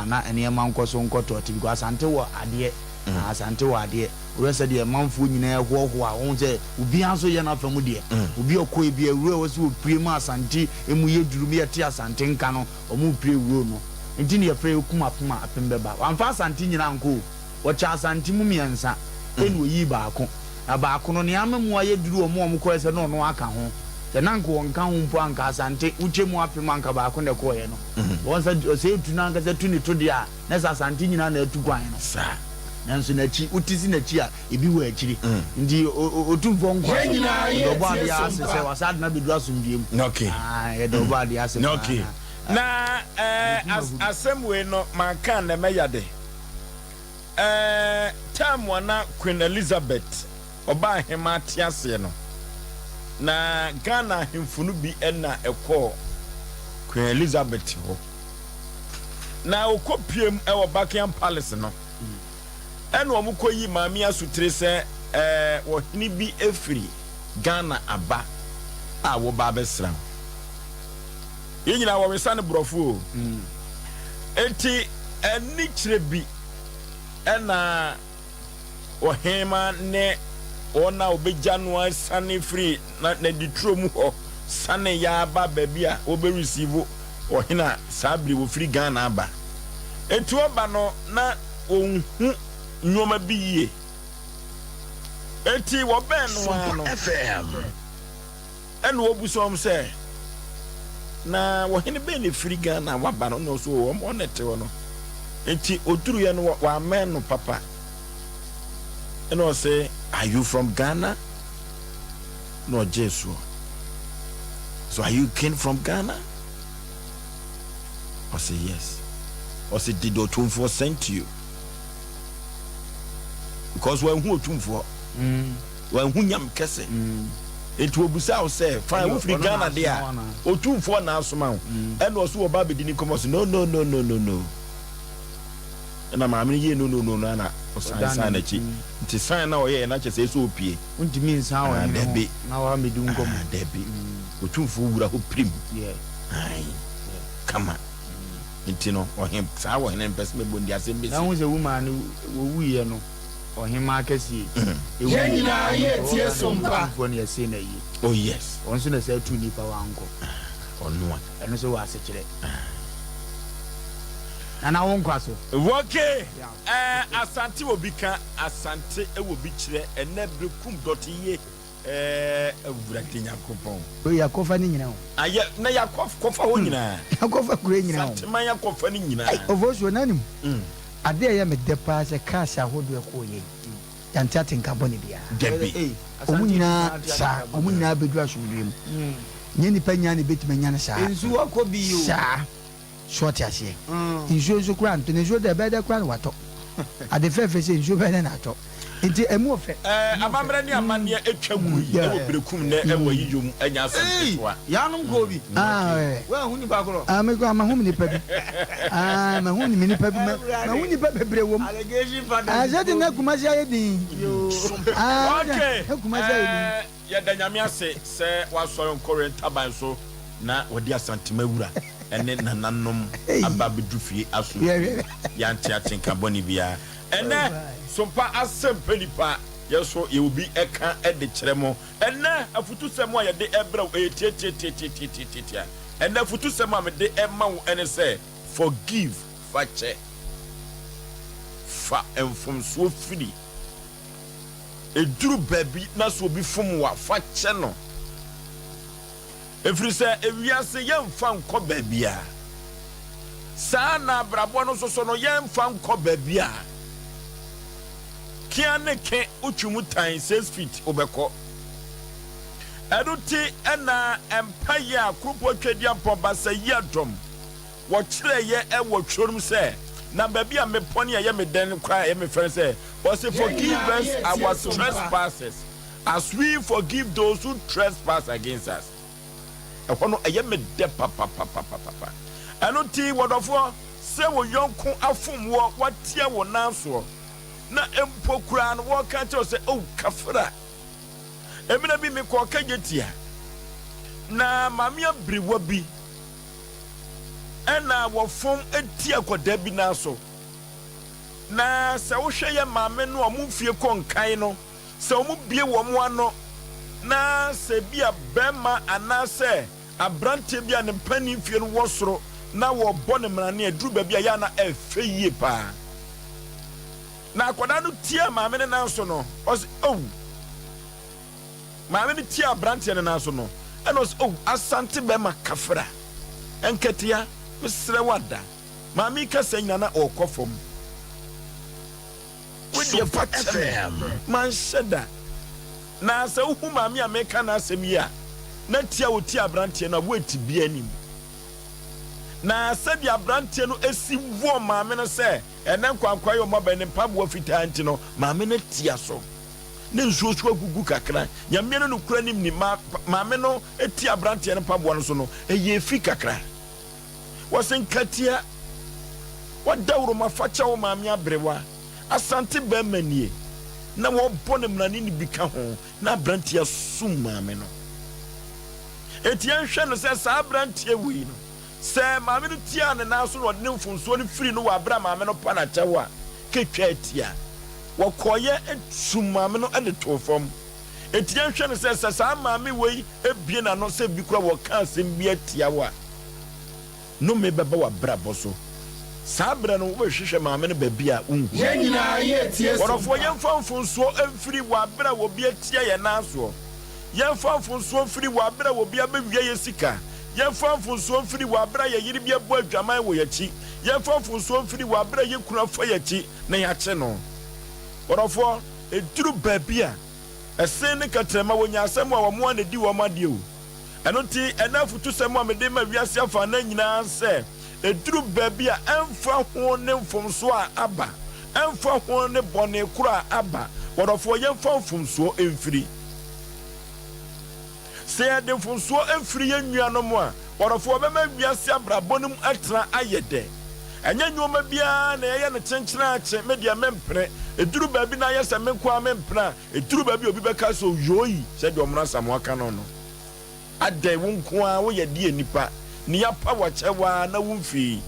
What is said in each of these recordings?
ana ene manko so nkoto ti because asante wo ade asante wo ade we said the manfo nyina ho a won say obi anso ye na famu de obi okọ ebi awura wo se opire ma asante emu ye duru me yete asante nka no omu pire wuro no nti ne yefre kuma puma apembeba wanfa asante nyina nko wo cha asante mu miensa enu oyi baako na baako no ne amamu aye duru omo ko se no no aka ho the nanko wonka ho mpo anka asante uche mu apema anka baako ne ko ye no won say tu na anka se tu ni to de a na asante nyina na atu kwan no sa nanso na chi utisi na chi a ebi wo akiri ndi otumfo nkwa do ba dia ase se wasad na bedura sumbiem okay e do ba dia ase okay na asem we no man kan na meyade time wana Queen Elizabeth oba hema tiase no na Ghana hemfunu bi na ekọ Queen Elizabeth ho na okopiem e wo Buckingham Palace no eno omukoyi maami asutre se wo hini bi efiri Ghana aba a wo ba besra yenyina wo wesa ne brofo enti eni kire bi ena wo hema ne ona obeja no sane free na ditro mu ho sane ya ba baby a obe receive wo hina sabri wo free Ghana aba enti oba no na onhu nyoma biye enti wo ben no FM en wo busom se na wo hene be ne free Ghana waba no so wo mo nete wo no enti oduru ye no wa men no papa and I say, are you from Ghana? No, Jesus. So are you king from Ghana? I say, yes. I say, did Otumfo send to you? Because when who Otumfo? When who nyam kese? It will be so say, fine, we free Ghana there. Otumfo na asoma. And also oba be dini come say, no. Na maami ye no na sign achi nti sign na oye na chese so opie untimi nsa wa ni na wa medu ngom debi otumfu wura ho prim ai kama nti no ohim sa wa hene mpese me bondi asem besi na hu se woman wo wuye no ohim akasi ye nyina ye tie sompa fo ne yesi na yi oh yes onso na se tu nipa wa anko onwa eno so wa se kire and I won't cross. Okay. Asante obika asante e wo bi kire enebre kum dotiye awurade Yakobon. O Yakofa ni nyina o. Aye na Yakofa ho nyina. Yakofa kure nyina o. Asante man Yakofa ni nyina. Ofosuo nanim. Ade ya me depa se cash ahodo e ko ye. Yante atenka boni bia. Debi. Omunyina sa omunyina bedu asomdwem. Nye nipa nya ne betima nya ne sa. Ensu akobi yo. Sa. Short asie. Injo kura nto ne jo de be de kura no wato. Ade fefe se injo be na ato. Enti emu ofe. Amamre ni amane etwa gu yi e wo brekum na e wo yiyom anya asante toa. Ya no ko bi. We hu ni ba kro. Me ko ma hu ni pa bi. Ma hu ni ni pa bi ma hu ni pa bebre wom. Allegation father. Azati na kumasi aye din. Okay. Kumasi aye din. Ya danyame ase se waso current taban so na wodi asante mawura. Ene nananom ababedu fie aso yanti atenka boni bia ene Sompa Asem Mpe Nipa yeso ye obi eka ede kiremo ene afutu semo a ye de ebra tietietia ene afutu semo a me de ema wo ene se forgive fache fa enfom so firi eduru baby na so obi fom wa fache no efrise ewiase yemfa nkọ baabia saa na brabo no soso no yemfa nkọ baabia kia ne ke utwumu tan 6 feet obekọ eduti na empire akrupo twedi ampoba sa yadom wo kire ye e wo tworum se na baabia meponi ye me den kwa ye me friend say was forgive us our trespasses as we forgive those who trespass against us. Ekono ayeme de papa anu ti wodofo se wo yonko afum wo watia wo nanso na empokura no wo ka che se o kafra emina bi me ko ka jetia na mamia briwa bi ena wo fom eti akoda bi na so na se wo hwe ye maame no omfie konkan no se omu bie wo mo ano na se bia bema anase abrante bia ne pani fie no wosoro na wo bone mrane aduru ba bia ya na efeyie pa na akoda no tia maame ne nanso no os oh maame ne tia abrante ne nanso no enos oh asante bema kafra enketia mesre wada maame ka senya na okofom with your FM man sheda na se hu maame ameka na asem yi a na tia oti abrante no aboti bi anim na se bi abrante no esi wo maame no se enen kwankwa yo maba ne mpabo fitaa nti no maame no tia so ne nsuosu agugu kakra nyame no kura nim ni maame no eti abrante no pabo no so no eye fi kakra wasen katia wadawro mafacha wo maame abrewa asante ba manie na wo bone mrani ni bika ho na abrante asum maame no etian hwe no se sa abrante wi no se maame no tia ne na so no de mfunso no firi no wa abra maame no pa na chawa ketwa etia wakoye etum maame no ade to fam etian hwe no se sa maame wi ebie na no se bi kura wo ka asem bi etia wa no me beba wa brabo so sabra no wo hwehwe maame no babia unhu ye nyina ye tie so worofo yemfa mfunso emfiri wa bra wo bi etia ye naso yemfa mfunso mfiri wa bra wo bi abewie ye sika yemfa mfunso mfiri wa bra ye yiri bi abo adwaman wo yachi yemfa mfunso mfiri wa bra ye kuna fa yachi na yache no worofo eduru babia esen ne katrema wonya asem a wo mo anedi wo made o eno ti enafutu sem a mede ma wiase afa na nyina se eduru babia emfa ho ne mfomso a aba emfa ho ne bone kura aba worofo yemfa mfomso emfiri se de mfomso emfiri ye nuanom a worofo bema wiase abrabonum atra ayede enya nyoma bia na ye ne chenchena ache media mempre eduru babi na ye se menkwa mempra eduru babi obi beka so yoyi se de omra samwa kano no ade wonko a wo ye die nipa ni ya pa wachewa na wumfi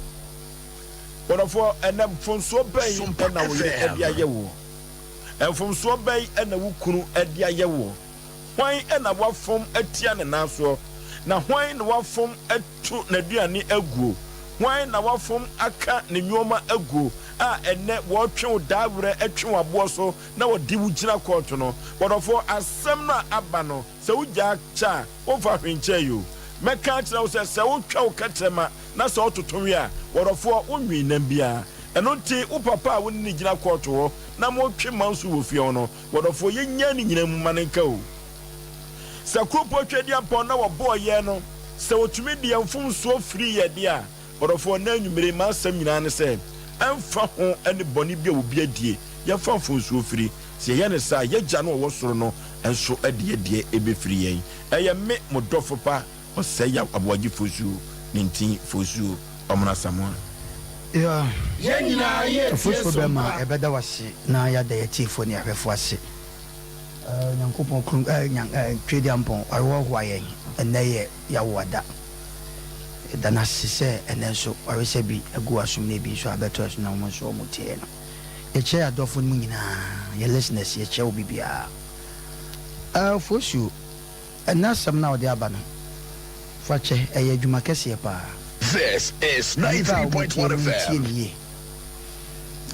worofo ena mfonso bai na wo ye ade ayewo mfonso bai na wo kunu ade ayewo hwan ena wafom atia ne naso na hwan na wafom atu na duane aguo hwan na wafom aka ne nyoma aguo a ene wo twe dawre atwe wabo so na wodi wugina koto no worofo asem na aba no se wugya cha wo fa hwenche yo meka kira wo se wo twa wo katrema na se ototonwe a worofo wonwi nam bia eno ti wo papa a woni gina koto ho na mo twe manso wo fie no worofo yenya ni nyina mu manenka o se kropo twedi ampon na wo boye no se wotumi de mfumso free ye de a worofo na anwumere ma asem nyina ne se emfa ho ene boni bia obi adie ye fa mfumso free se ye ne sa ye gya no wo soro no enso adie die ebe free yen eye me modofo pa Osei Aboagye Oforisuo nintin Oforisuo omna samoa ya ye nyina ye Oforisuo bema ebeda wase na ya da yetifo ni ahwefo ase nyankopon krum twedi ampon awo hwaye eneye ya wada dana sise enenso awese bi agu asum ne bi so abeto so na mo so mutie no eche adofo mu nyina ye listeners ye che obibia Oforisuo enasam na odi aba no fache eye adwuma kese pa. This is 93.1 FM.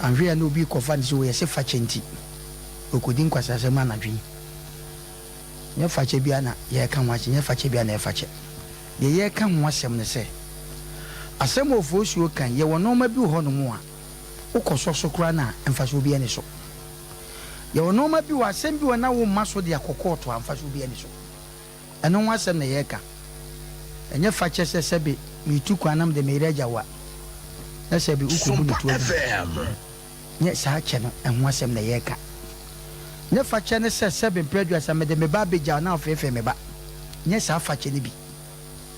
Anhwe na obi kofa nso we se fache nti okodi nkwasase ma na dwen nye fache bia na ye ka wache nye fache bia na ye fache ye ka ho asem ne se asem Oforisuo kan ye wono ma bi ho no mu a ukoso kra na emfaso bia ne so ye wono ma bi wa asem bi wona wo maso de akokoto amfaso bia ne so eno ho asem na ye ka enye fache se sebe mitu kwanam de mereja wa na sebe ukubu ni tuwa nye saa che no enho asem na ye ka nye fache ne se sebe predu asem de me ba beja na ofefe me ba nye saa fache ne bi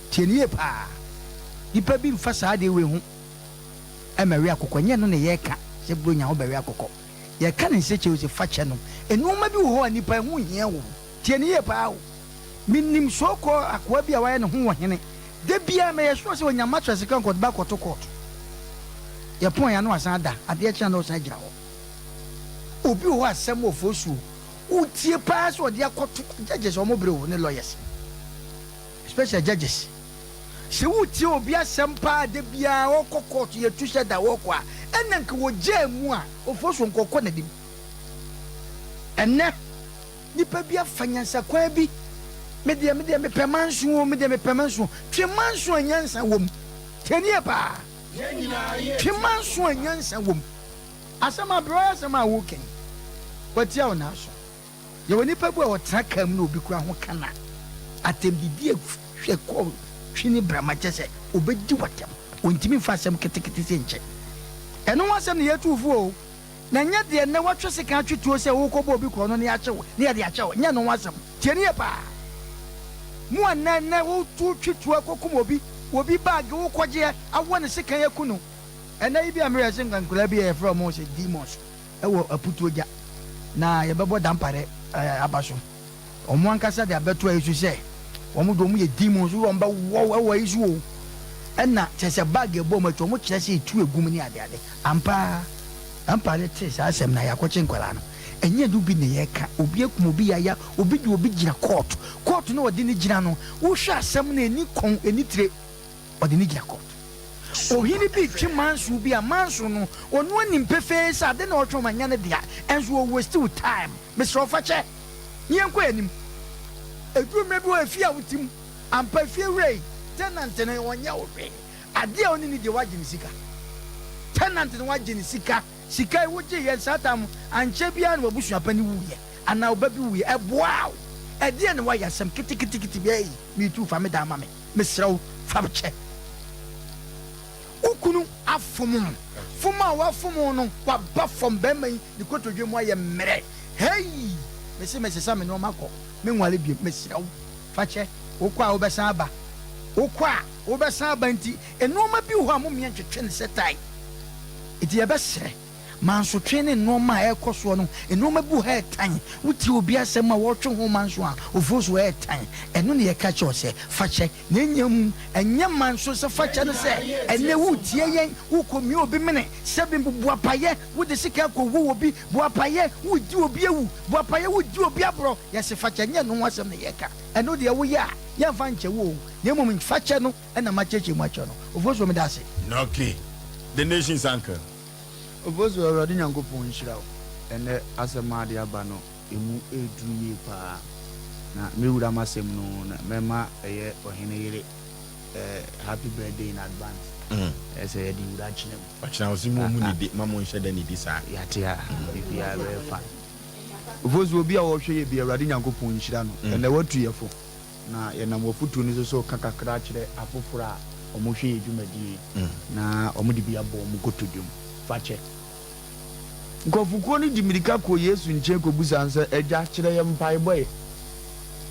tienie pa ipa bi mfa saa de we hu emewe akokọ nye no ne ye ka se bronya wo bewe akokọ ye ka ne se che o se fache no enu ma bi ho anipa hu hie wo tienie pa wo minim soko akwa bi a waye ne ho wo hene de bia me yɛsɔ sɛ ɔnya mattress kan kɔde ba kɔto court yɛpɔn ya no asan da adeɛ kyɛn na ɔsan gyina hɔ obi wɔ asɛm Oforisuo wotie paa sɛ ɔde akɔto judges ɔmo bere wo ne lawyers special judges sɛ wotie obi asɛm paa de bia ɔkɔ court yɛtu hyɛ da wɔkɔ a ɛna nka wɔgyaa mu a Oforisuo nkɔkɔ n'adim ɛnɛ nipa bi afa nyansakwan bi me pɛ manso twe manso anyansa wom tenie pa twe manso anyansa wom asɛm a woken watia wo naso yɛwɔ nipa bi a wɔtena kam na obi kura ho kana atɛmdidi hwɛ kɔ twini brama kyɛ sɛ obɛdi watam ɔntimi mfa asɛm ketekete sɛ nkyɛ ɛno ho asɛm ne yɛtufoɔ o na nyɛ deɛ na watwe sika atwetuo sɛ wokɔbɔ obi korɔ no ne yɛakyewo ne yɛde akyɛwo nyɛ no ho asɛm tenie pa mu anana wo tu twitua kokum obi bag wo kɔgye awɔ ne sika yaku no ɛna ibi amere sɛ nkankula bi yɛ from sɛ demons ɛwɔ aputuo gya na yɛbɛbɔ dampare aba so ɔmo ankasa de abɛto ayi so sɛ ɔmo do ɔmo yɛ demons wo ɔmo bɛ wɔ ayi so o ɛna kyɛ sɛ bag ɛbɔ ɔmo atwa ɔmo kyerɛ sɛ etu egum ne adeade ampare te saa asɛm na yɛakɔkye nkwalaa no ɛnyɛ do bi ne yɛka obi akum obi yaya obi de obi gyina court no ɔde ne gyina no wohwɛ asɛm no ani kɔn ani tire ɔde ne gyina court ohini bi twe manso bi a manso no ɔno anim pefee sɛ ade na ɔtwe ɔmanya no dea ɛnso ɔwɔ still time mesrɛ ɔfa kyɛ yɛnkɔ anim ɛduru mmerɛ bi wɔ afie a wotim ampa fie wei tenant no ɔnyɛ wo hwee adeɛ a ɔne ne deɛ woagye ne sika tenant no woagye ne sika wogye yɛ satam ankyɛ bia na wabusua pani wuyɛ ana oba bi wuyɛ ɛboa wo ɛdeɛ ne wayɛ asɛm kitikiti bia me tu fa me da ma me mesrɛ wo fa kyɛ ukunu afom foma wa fom no waba fom bɛma yi ne kotodwe mu ayɛ mmerɛ hey mese sa me no makɔ me nwale bi mesrɛ wo fa kyɛ wokɔ a wobɛsan aba nti enoma bi ho a mo me ntwetwe ne sɛ tai iti yɛbɛsrɛ manso twene noma ɛkɔ so no enoma bu ha ɛtan wuti obi asɛm a wɔtwe ho manso a Oforisuo ɛtan ɛno ne yɛka kyerɛ sɛ fakyɛ na enyam ɛnyɛ manso sɛ fakyɛ no sɛ ɛnɛ wutie yɛn wukɔmi obi mene sɛbi buapayɛ wode sika kɔ wo obi buapayɛ wudi obi ewu buapayɛ wudi obi aborɔ yɛse fakyɛ nyɛ no ho asɛm ne yɛka ɛno deɛ woyɛ a yɛmfa nkyɛ wo na mmom fakyɛ no ɛna makyɛkyɛ mu akyɛ no Oforisuo me da ase okay the nation's anchor Oforisuo already nyankopɔn nhyira wo ɛnɛ asɛm ade aba no emu eduru yie paa na mewura masɛm no na mɛma ɛyɛ ɔhene yere happy birthday in advance ɛsɛ yɛde wura kyerɛ mu ɔkyerɛ wo sɛ mu ne de ma mo nhyɛ da ne di saa yɛate a bibia bɛyɛ fa Oforisuo obi a wɔhwɛ yɛ bi awurade nyankopɔn nhyira no ɛnɛ watu yɛfo na yɛnam wafutuo no so kakakra kyerɛ afoforo a ɔmo hwɛ yɛ dwumadie na ɔmo de bi abɔ ɔmo kotodwom fakyɛ nkɔfukuo no di mirika kɔ Yesu nkyɛn kɔbusa nsɛ agya kyerɛ yɛ mpaebɔe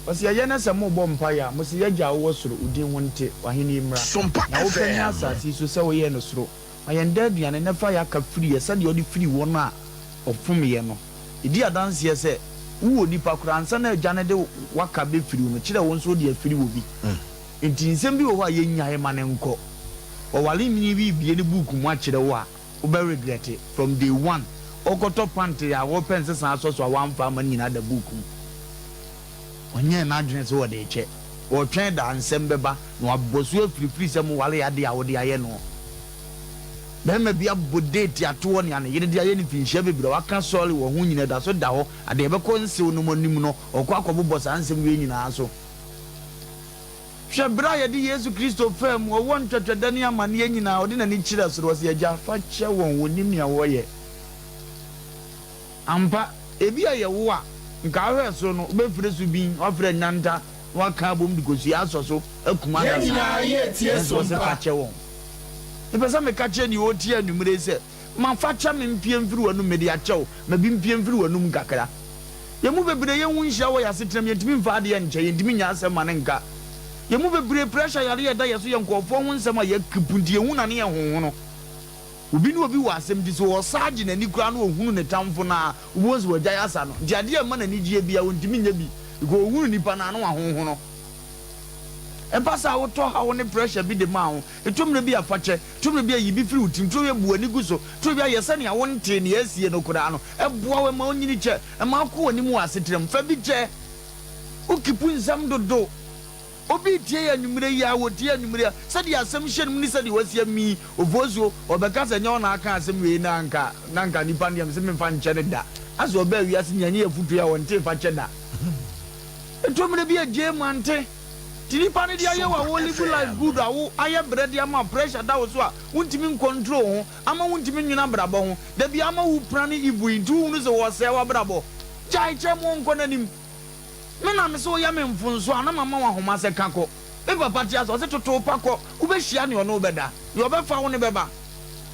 ɔsɛ yɛyɛ ne sɛ mobɔ mpaeɛ a mo sɛ yɛgya wowɔ soro wodin ho nte wahene mmra Sompa na wopɛnya asase so sɛ woyɛ no soro ɔyɛn da aduane ne fa yɛaka firi yɛ sɛdeɛ ɔde firi wɔn a ɔfomyɛ no ɛdi adanseɛ sɛ wowɔ nipa koraa ansa na agya ne de waka bɛfiri no kyerɛ wo nso de afiri wɔ bi nti nsɛm bi wɔ hɔ a yɛnyae ma ne nkɔ ɔwale mini bi bie ne buuku mu akyerɛ wo a wobɛ regret it from day one okoto panty a wo pense san so so wamfa ma nyina da buku onye na adwene so wo de che wo twen da nsem beba na wabosu afirifiri sem wale ya de a wo de aye no bema bia bodate ato ne ane yede de aye ne finhia bebira waka sori wo ho nyina da so da ho ade beko nsew no monim no okọ akọbọ sa nsem we nyina so hwebra ye de Yesu Kristo fam wo won twetweda ne amane nyina ode na ni kyira so wo se agya fa kye won wonim ne wo ye ampa ebi aye wo a nka ahwe so no be fire so bin ofre nyanta waka bom de kosi aso so akuma da nyina ye tie so fa kye won e pesa me ka kye ni o tie anumre se man fa kye me mpie mfiri wanu me de akyew ma bi mpie mfiri wanum kakra ye mu bebre ye hu nhia wo ya setrem ye ntimi mfa de ye nche ye ntimi nya asem ma ne nka ye mu bebre pressure yare ye da ye so ye nkofo hu nsem a ye kipundie hu na ne ye hu no obi no obi wa asem di so wo saage na ni kura no ohunu ne tamfo na wonso wagya ya sa no di ade e ma na ni gie bia wontimi nya bi ko ohunu nipa na no ahonho no pasa wo to ha wo ne pressure bi de ma wo etum ne bi afache tum ne bi yi bi firi utim to ye bu ani gu so to bi ayese ne wo nte ne asie no kura no eboa we ma onyini che ma ko oni mu asetrem fa bi che o kipu nsam dodo obi tie ya nwumire ya wo tie nwumire se de asem hyenum ni se de wasia mi ovozo obeka se nya ona aka asem we na nka nipa ne se me fa nche ne da aso oba wi ase nyanye afutu ya wonte fa che da etum ne bi aje mante nipa ne dia ye wa wo live life good awo aye bread ama pressure da wo so a wontimi control ho ama wontimi nwina brabo ho da bi ama wo prane ibu intu unu se wo se wa brabo chai che mo nko nanim me na me so ya me mfunso ana mama wa homa se kako e papa tia so se toto pako wo be hia ne ono beda ye obefa wo ne beba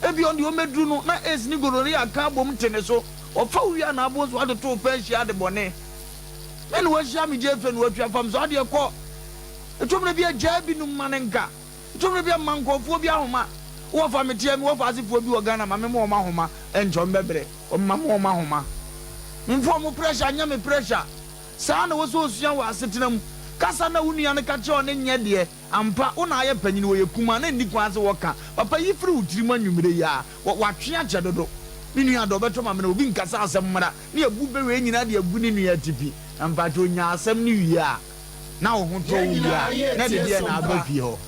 e bi on de o medru no na es ni gorori aka bom tene so o fa wi ana abo so ade to pa hia de bone me no wa hia me je fe no atwa fam so ade ko etumre bia jabi num manenka etumre bia mankofo bia homa wo fa metie mi wo fa asifo bi wo Ghana ma me mo ma homa enchom bebre o ma mo ma homa mfo mo pressure nya me pressure sa na wo so osua wo asetenam kasa na wunua ne ka che o ne nye de ampa wo na aye panyini wo yekuma na ndi kwa se wo ka papa yi firi utiri manwumire ya watwe ache dodo ni nua do beto ma me na obi nkasa asem mra ne abu be we nyina de abu ni nua tipi ampa to nya asem ni wi a na wo ho to wi a na de de na abafi ho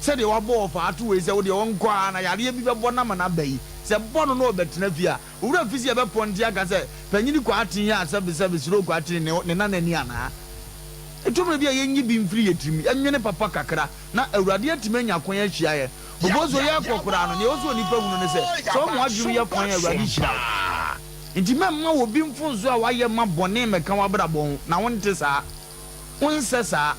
se de wo bo fa ato we se wo de wo nkwa na yare bi bebo na ma na bayi se bono no obetena fi a owura fisi e be ponti aka se panyini kwa atin ya asabe siro kwa atin ne na nani ana etumre bia yenyi bi mfiri yetimi enwene papa kakra na awurade atime nya kwan ahia ye obozo ye akokora no ne ozo nipa hunu ne se so mo adwuru ye kwan awurade hia nti memma wo bi mfunzo a waye ma bone meka wabrabon na wonte saa wonse saa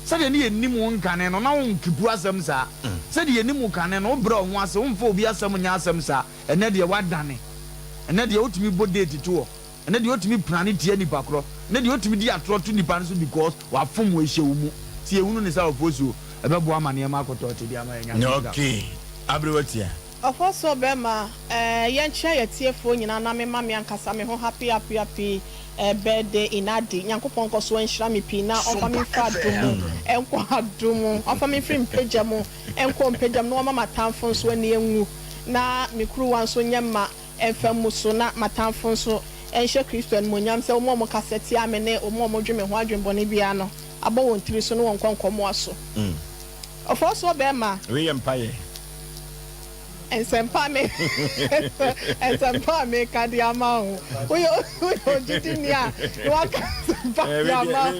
sade ne yenim won kane no na won kipu asem saa sade yenim kane no obra ho ase wonfa obi asem nya asem saa ene de wadane ene de otumi bodate to ene de otumi plani tie nipa kro ene de otumi di atro to nipa so because wa fom wo hye wo mu tie ehunu ne saa ofosuo ebebo amane ma akoto te di ama nya okay abrewatia Ofosuo bema yenche yetiefo nyina na me mame ankasa me ho happy birthday inadi nyankopon koso enhira me pi na ofa me fa dumu enko adumu ofa me firi mpagya mu enko mpagya mu no mama tamfo so ani enwu na me kuru wan so nyema enfam so na matamfo so enhye Kristo en monyam se omo mo kaseti amene omo mo dweme ho adwembone bia no abo won tiri so no won konkomo aso Ofosuo bema we empaye Ensempa me kadiama o yo jitinia waka sempa yama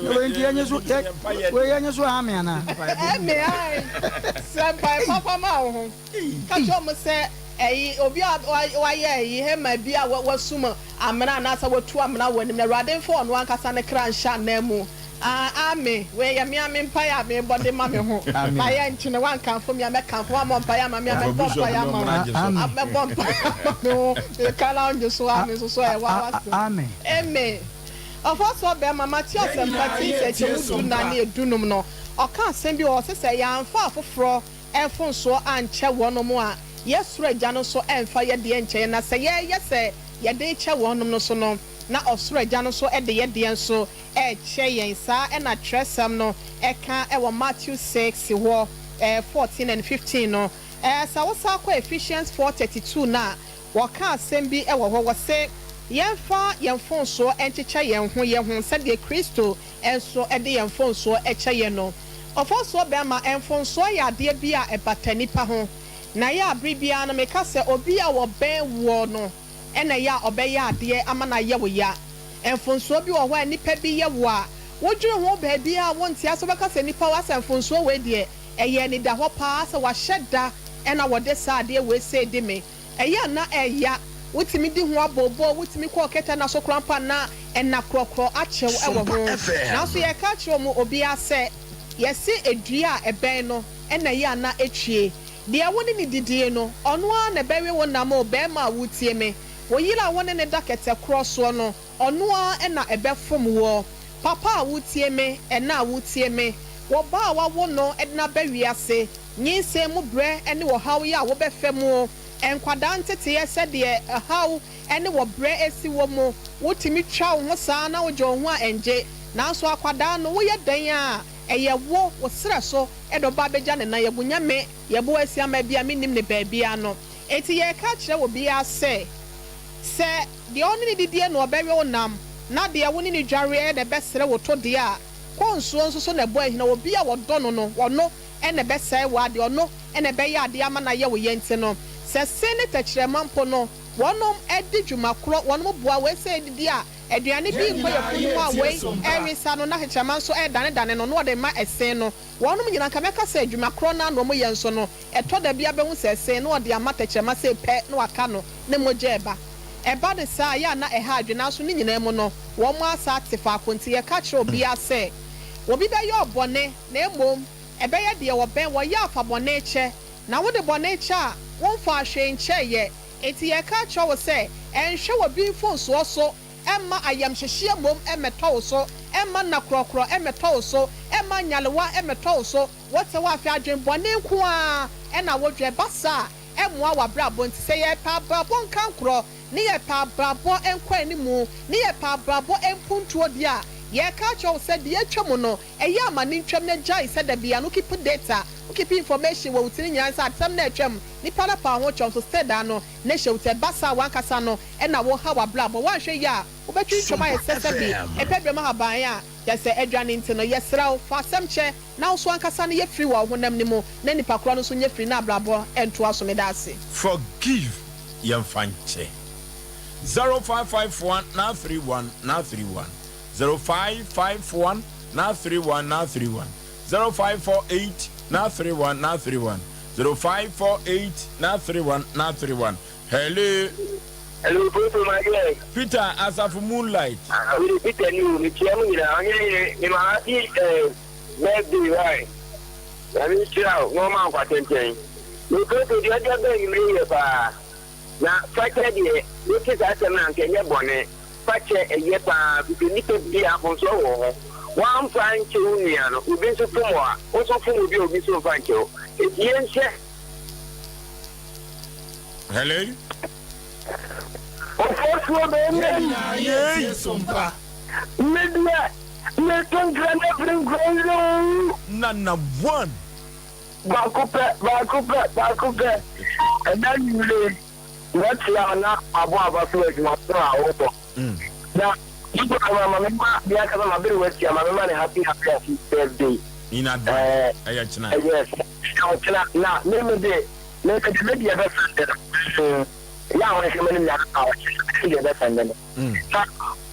we yenye so ame ana me ai sempa papa ma ho ka cho mo se obi waye yi he ma bia wasuma amena na sa watu amena wanim na raden fo no ankasa ne kra nsha na mu ame we ya mi mpa ya me body ma me ho ma ya nchine wan kan fo mi ameka fo ma mpa ya ma mi ameka mpa ya ma me bompa no e kala onje so ame so e wa amen amen Ofosuo be mama ti osempati se chewu na na edunum no oka asem bi o se ya amfa afoforo enfonso anche wonom a yesura gya no so emfa ye de enche na se ye se ye de che wonom no so no na osura gya no so e de ye de enso che yen sa e na tresam no e ka e wo Matthew 6 wo 14 and 15 no sa wo sa kwa Ephesians 4:32 na wo ka asem bi e wo se yemfa yemfonso encheche yen ho se de Kristo enso e de yemfonso eche ye no Ofosuo be ma enfonso ya de bia e batanipa ho na ya abribia na meka se obi a wo ben wo no ena ya obeya ade ama na ye wo ya enfonso bi wo ho nipa bi ye wo a wodwere ho ba bia wonti aso beka se nipa wa se enfonso we de eye ni da ho pa se wa hyeda ena wo de sa ade we se de me eye na eya wotimi di ho abobo wotimi ko keta na so krampa na ena krokro achew e wo ho na so ye ka chew mu obi ase yesi edua eben no ena ya na etwie de woni ni didie no ono a na bewe wona ma obe ma wutie me wo yira woni ne dakete kroso no ono a na ebefom wo papa wutie me ena wutie me wo ba wa wo no edna bewi ase nyinse mu bre ene wo hawo ya wo befem enkwada ntete ye se de hawo ene wo bre esi wo mu wotimi twa wo saa na wo jo ho a enje nanso akwada no wo ye dan a wo sra so edo ba beja ne na ye bunyame ye bo asiama bia minim ne baabia no enti ye ka kire wo bia se de oni ni didie no obewe onam na de wo ni ni dware de besere wo to de a konsuo nso so na bo ahina wo bia wo do no wono ene besere wo ade ono ene be ya ade ama na ye wo yenti no se ne takire mampo no wonom edi dwumakro wonom boa we se didi a aduane bi ko ye funu a we erisa no na hechama nso dane no no de ma esen no wonom nyina ka meka se dwumakro na no mo ye nso no eto da bia be hu se esen no de ama takirema se pe no aka no ne moje eba de sa ya na eha adwena so ni nyina mu no wo mo asa tefa akonti ye ka kire obi ase obi be ye obone na emom ebe ye de wo ben wo ya afa bone che na wo de bone che a won fa ahwe nche ye eti ye ka kire wo se enhwe wo bi fon so emma ayam hyehye mom emeto so emma na krokro emeto so emma nyalewa emeto so wote wa afi adwen bone nko a na wodwe basa emmoa wa brabo nti se ye pa brabo nkan kro ne ye pa brabo enko animu ne ye pa brabo empuntuo dia ye ka kire wo se de atwam no eye amane ntwam na jai se da bia no keep data keep information wo utini nyansa atam na atwam ni para pa ho chom so steda no ne hye basa wankasa no na wo ha wa blabo wa hwe ya wo betwi choma ye sese bi epedwem haban ya ya se adwane nti no yesraw fa asem che na wo so wankasa no ye free wo honam ni mu na nipa kro no so nye free na blabo ento aso me da ase forgive yam fanche 0551 931 931 0551 931 0548 931 931 0548 931 931. Hello. Hello, Peter, as of moonlight. I Peter, you, me birthday, right? I mean, no man for 10. You go to the other day, you now, Saturday, look at that man, can you bonnet? Pache a yepa, because you need to be up on so. One fine children, who been so far, also from you, be so fine. It's yes. Hello. Of course, Sompa. Media, let them grant everything grow. Nana one. Bakupe. And then you live. What's your name? About my now, you got my mamma, the other my very well, my mamma, happy birthday. In advance, yes. Now, name a day, make a media best. Now, I come in our best and then.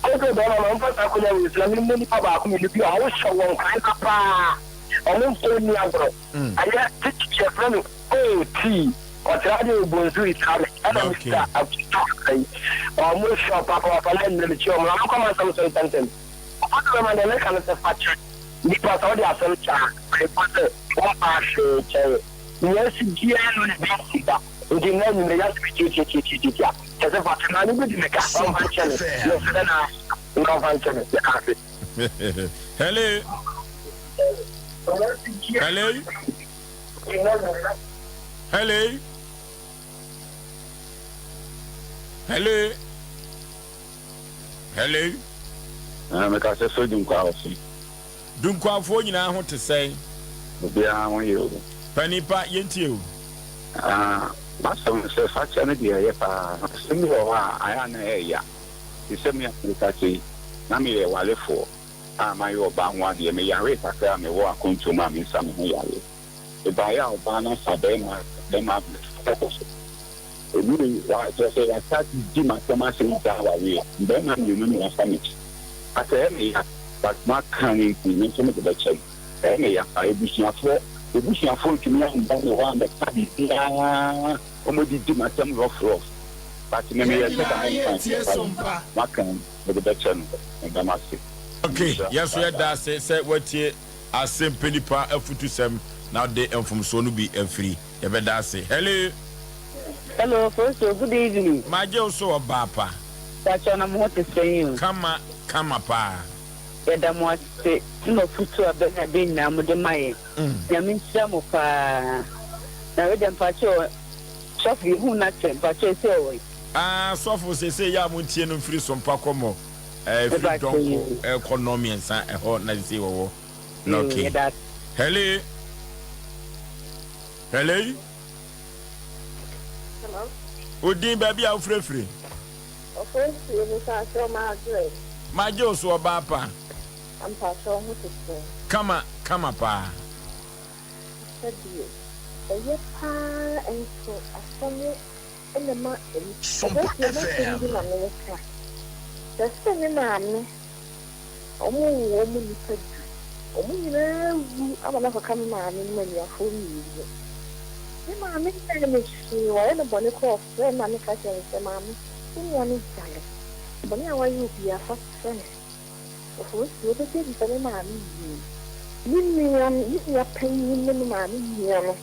Also, the number I could have with Lamini Papa, you always show one kind of papa. Almost told me, I got teach your friend, oh, tea. Or try to go through it. Almost shop up of a land in the chum. I'm coming some something. What do I make on the factory? Because all the assembly, I put one part. Yes, we didn't know the last week. As a factory, I'm going to make a function. Yes, then I function. Hello. Hello. I'm a cast of Dunquafi. Dunquafo, you know what to say. Be on you. Penipa, yentiu. Master says, such an idea. Similar, I am a You send me a Picati, Nami, while for. My old bang one, you may arrange a family walk into Mammy some yard. The buyer of Bana Sabema, them up. Really, just say I start to do my Thomas in Tawa. Then I'm you summit. I say, but Mark Canning, we mentioned the check. I wish you for the bush your phone to me and the one that studies almost do my thumb rough. But maybe I Sompa. Mark with the better and Damascus. Okay, yes, we had that say what ye Asem Mpe Nipa F27 now they am from Sonubi and free. You better say hello, first good evening. My girl so a bapa. That's what I'm what to say you. Come pa. Yeah, more say no futu a been now with the my. I mean some of now them pacho shop you who not pacho say so for say ya muntie no free Sompa komo free donko economy and san e ho na say wo Okay. Hello. Hello. Hello. Udin baby au free. Oforisuo ni sa so ma dre. Majo so bapa. Am pa so ho tete. Kama pa. Sabi. Eye pa enso asome ene ma Sompa FM. Just ni na me. Omo ni padu. Omo ni na wu amana fa kam ma me ma ni afo ni. Ni ma me na me shi wa ene bone ko fe ma me ka se ma me. Ni ya ni jale. Bone awa yu bi afa se. Oforisuo be se di ma me ni. Ni ya pen ni ma me ni ya no.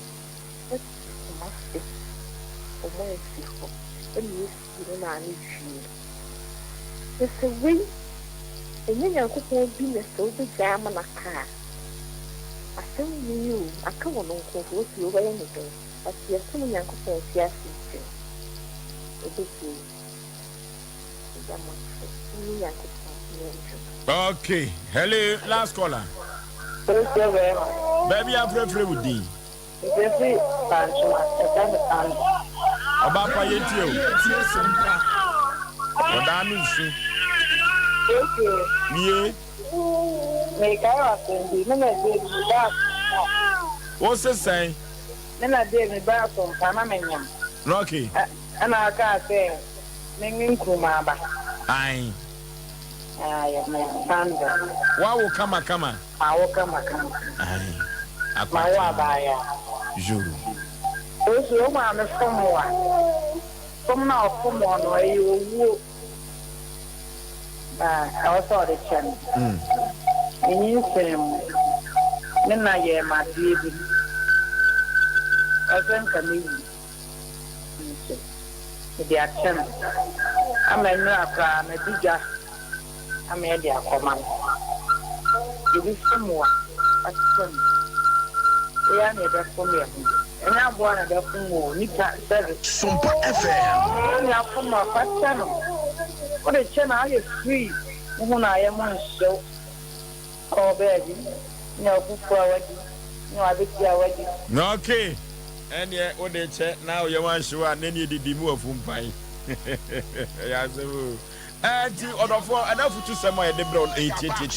Omo esi ho. Eni esi na ni ji. Ese we enye yankopon bi na so be jama na ka. Asem ni you aka wono nkofo si o ba ye nto. Asi asem yankopon si asi. Ebeki. Jama. Ni yankopon ni. Okay. Hello, last caller. Baby I'm free with you. Ese pancho ata Abapa yetio. Odanu su. Ye. Me kai wa sendi me na de ba. What's the saying? Me na de me ba so kama menyam. Rocky. Ana ka se me nkuma ba. Ai. Ay, me sanda. Wow, kama. Awo kama. Ai. Ma wa ba ya. Juru. Oso ma me fomo wa. Fomo na fomo no ayi owu. I was all the channel. And you say, Nina, ye, my baby. I think I need the action. I'm a new crime, a bigger. I'm a dear command. You wish someone, but we are never for me. And I'm one of the full Nika service. Sompa FM. We are from my first channel. What a channel is free. When I am on show, oh baby, no good forward, no, I bet you already. Okay. And yeah, what they check now, you want to show and then you did the move from pie. Yes, and the other four, enough to some way the brown 88.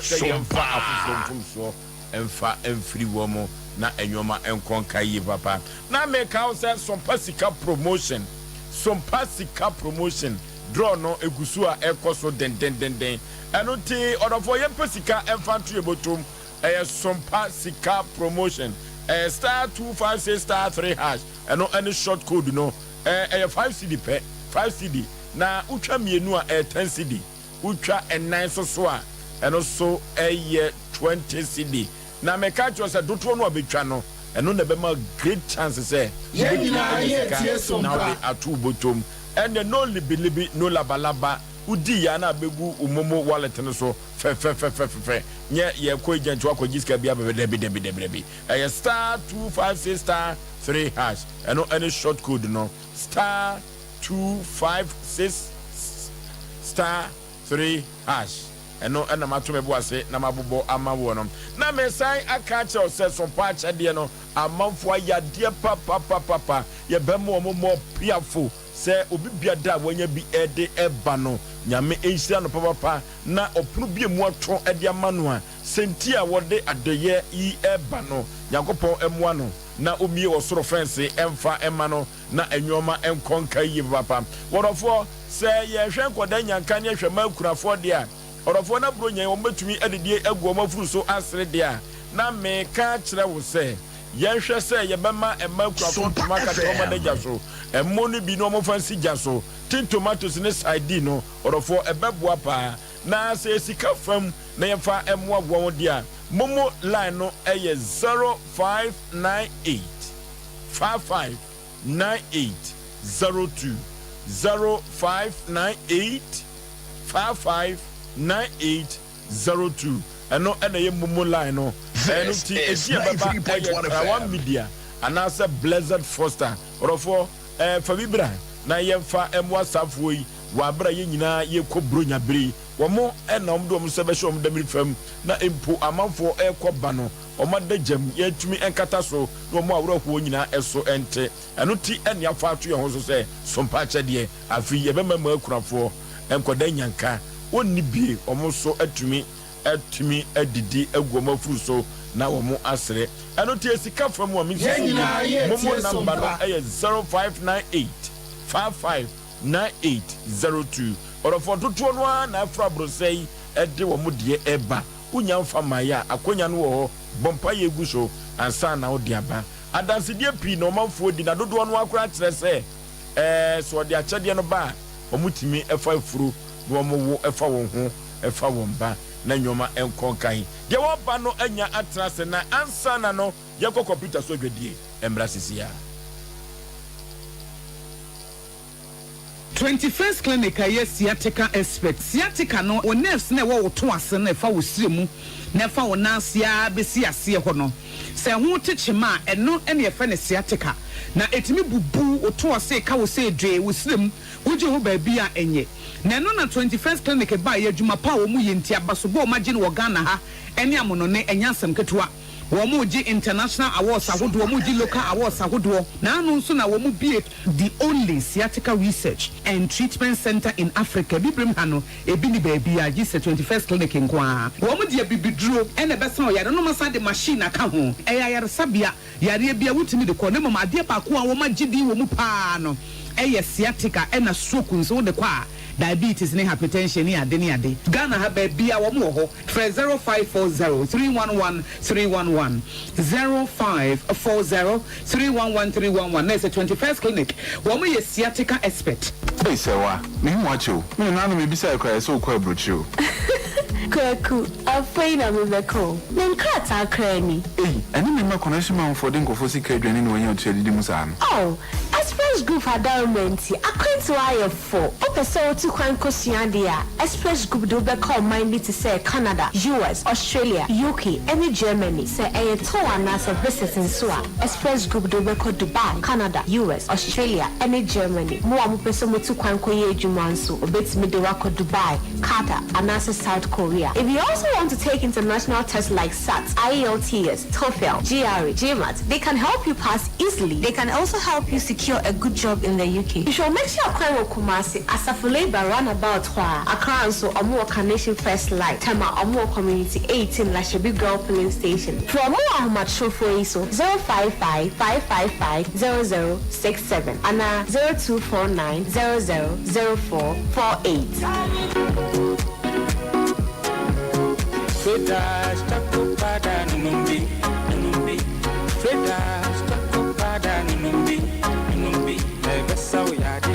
Say, I'm far from so and far and free woman, not a yoma and conquer papa. Now make out some Pasica promotion. Some Pasica promotion. Draw no egusua ekoso den eno ti odofo ye pesika infantry botum Sompa sika promotion star 256 star 3 hash eno any short code no 5 cd pe 5 cd na utwa mienu a 10 cd utwa enan so a eno so 20 cd na me ka cho se doto no obetwa no eno na be ma great chance say ye na we atu botum. And the no libi no labalaba udi ya na begu umomo wallet no so fe nye ye ko agent wa ko giska bia debi star 256 star 3 hash and any short code no star 256 star 3 hash and no and ma to me boase na mabobo amawo no na me sai aka che o se so pa che de no amanfo ya de papa ye be mo piafo se obi biada wanya bi ede eba no nyame enhira no papa na opunu bi emu atro ede amano a senti a wode adeye yi eba no yakopon emu ano na omie osoro fence emfa ema no na enwoma enkonka yi papa worofo se ye hwe nkoda nyanka ne hwe makurafo de a worofo na bro nyan wo betumi adedie agu omafuru so asre de a na me ka kire wo se yenhwe se yebema emakurafo tomaka toma de jaso emonu bi no mo fansi jaso tin tomatoes ne side no orofo ebeboa pa na se sika fam na yefa emwa gwo de a momo line no eye 0598 559802 0598 559802 eno ena ye momo line no eno ti esi baba 1 media anasa Blessed Foster orofo Fabibra na yemfa emwa safo yi wabra ye nyina ye kobro nyabere womo na omdo omse be hwe omda mirifam na empo amanfo ekoba no omada jam ye tumi enkata so no mo awro ho nyina eso ente eno ti ene afa ato ye ho so se sompa chede afi ye be mama akurafo enkoda nyanka wonni bie omo so atumi adidi agoma furu so na womo asre eno ti esika fam wo mi momo number no 0598 559802 or for 221 na afra brosei ede wo mu de eba unya mfa maya akonya no wo bompa ye gu so ansa na wo de aba adanse de pi no manfo di na dodo no akora kire se so de achede no ba omutimi efa furu no mo wo efa won ho efa won ba na nyoma enkonkan de wo ba no anya atrase na ansa na no ye ko computer so dwedie embra sisia 21st clinic aye sciatica expert sciatica no o nerves na wo to ase na fa wo siremu na fa wo nansia besi ase ho no se ho techema eno ene ye fa ne sciatica na etimi bubu o to ase ka wo se dwe wo siremu wo je ho ba bia enye na eno na 21st clinic ba ye adwuma pa wo mu ye ntia basobo o magine wo Ghana ha ene amono ne enyasem ketewa Womuji international awards ahodo womuji local awards ahodo na anu nso na womu the only sciatica research and treatment center in Africa bibrim hano ebini baby a gise 21st clinic nkwa womu de bibiduro ene besa o yare no masa de machine aka ho yare sabia yare bia wutimi de ko ne mama ade pa ko a womagidi womu pa no sciatica ena stroke nso de kwa diabetes ne hypertension ni ade Ghana ha baby a wo mo ho 0540 311 311 0540 311 311 na 21st clinic wo mo ye sciatica expert Hey sewa me mwacho me na no me bisa ekwa so kwa brochu Kwaku afeina me beko me nkrata krani eni me ma connection man for den kofo sika adwane ne wanya otu adidi musa no oh Express Group adornment akwenti wa for opese otu kwan kosua dia Express Group do be call mind to say Canada US Australia UK and Germany say e to ana say business in so Express Group do be call Dubai Canada US Australia and Germany mo am pese motu kwan koye adwuma nso obetimi de wa ko Dubai Qatar and South Korea. If you also want to take international tests like SAT, IELTS, TOEFL, GRE, GMAT, they can help you pass easily. They can also help you secure a good job in the UK. You should make sure you Kumasi Asafule Runabout Accra so Omo Carnation First Light, Tama Omo Community 18 Lashabi Girl Polling Station. For more Ahmad Shofo ISO 055 555 0067 and 0249 000448. Fredas takupada numbi Fredas takupada numbi Ebesa uyade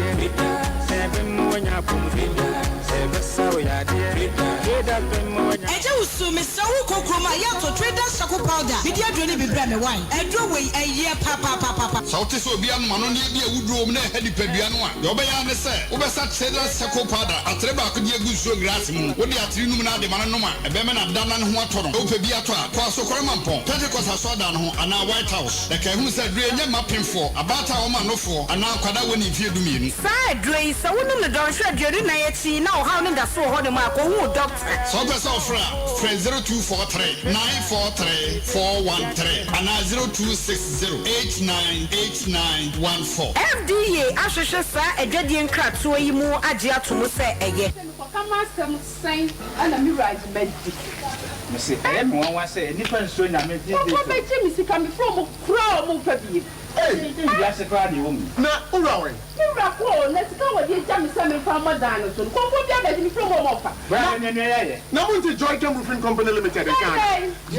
Ebe mwanya pumvida Ebesa uyade Eda mwanya Eje usume sawu kokroma yato Traders Shaku powder bidia dwene bibra me wan edro we eye papa Sauti so bia no mano ne bia wudro na hedi padua no a ye obeya ne se obesa Traders Shaku powder atreba akodi agusuo grass mu wo de atri num na de mano no ma ebe me na dana ne ho atoro wo pe bia to a kwa so korema mpon Pentecost asoda no ho ana White House e ka hu se dre nya mapemfo abata wo manofo ana kwada woni fie dumienu sa dre sa wonum ne don hwe dre na ye ti na o ha ne da so ho ne ma ko hu doctor so pesa ofra 0243 943 413 and 0260898914 FDA ahwehwe sa adwadie nkrato yi mu age atomo se eye kama sem sen ana mi right meddi me se e me wan wa se nipa nso na me di ko be che mi sika mi from kro mu fa bi ya se kwa di won na urawe ura ko na sika wo di ja mi se mi fa modan so ko bia be mi from mo fa ba ne ye na mo nti Joy Chem Roofing Company Limited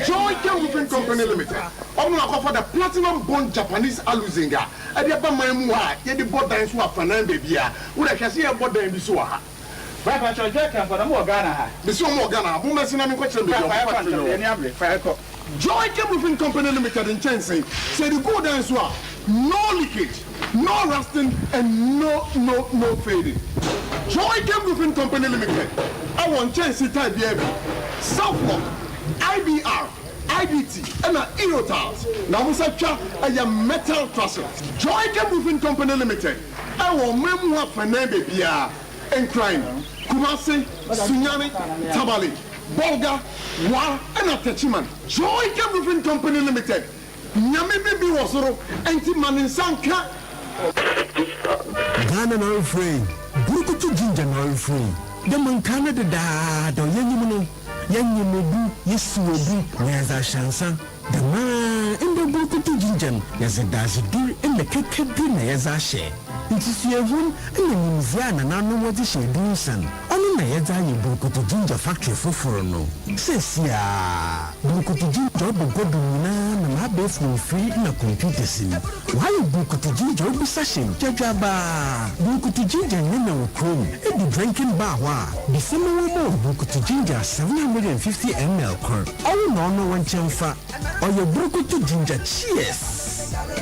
Joy Chem Roofing Company Limited omo na for the platinum bond Japanese aluzinga e de ba man mu ha ye de bodan so afanan be bia wo da hwase ye bodan bi so ha ba pa Joy Chem for mo Ghana ha be so mo Ghana mo mesina mi ko chere be Joy Chem Roofing Company Limited in Chensing say the go down so no leakage, no rusting and no fading. Joy Chem Roofing Company Limited I want Chensing type BB Southlock IBR IBT and Erotiles. Now we say a metal trusses. Joy Chem Roofing Company Limited I want memu ha fanan be bia Encline, Kumasi, Sunyani, Tabali, Bolga, Wa, and Atechiman. Joy Roofing Company Limited. Nyame Baby Wasoro, Anti-Man Sanka. Ghana no free. Burukutu ginger no free. The man Canada da, the Yanyamudu, Yesuobu, where's our shansan? The man in the Burukutu ginger, yes, it does do in the cake dinner as I share. It is your home and the museum, and I know what is she doing, son. Only my heads are you Burukutu ginger factory for no. Says ya, Burukutu ginger, but go to Nana, and I bet for free in a computer scene. Why Burukutu ginger be sashing? Jajaba, Burukutu ginger, Nana Chrome, and the drinking bar. The similar more Burukutu ginger 750 ml corn. Oh, no one chamfa. Or your Burukutu ginger, cheers.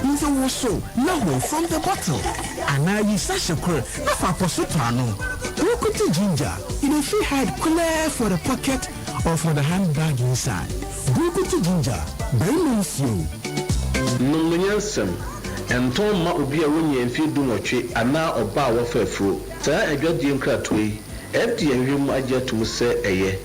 Into also now from the bottle. And now you such a curl, not for Posutano. Burukutu ginger, in a free hide clear for the pocket or for the handbag inside. Burukutu ginger, very nice you. Nomination and Tom Maubi and feed Dumochi and now a bar of a fruit. Sir, I got the incratway. Empty and room I get to say a year.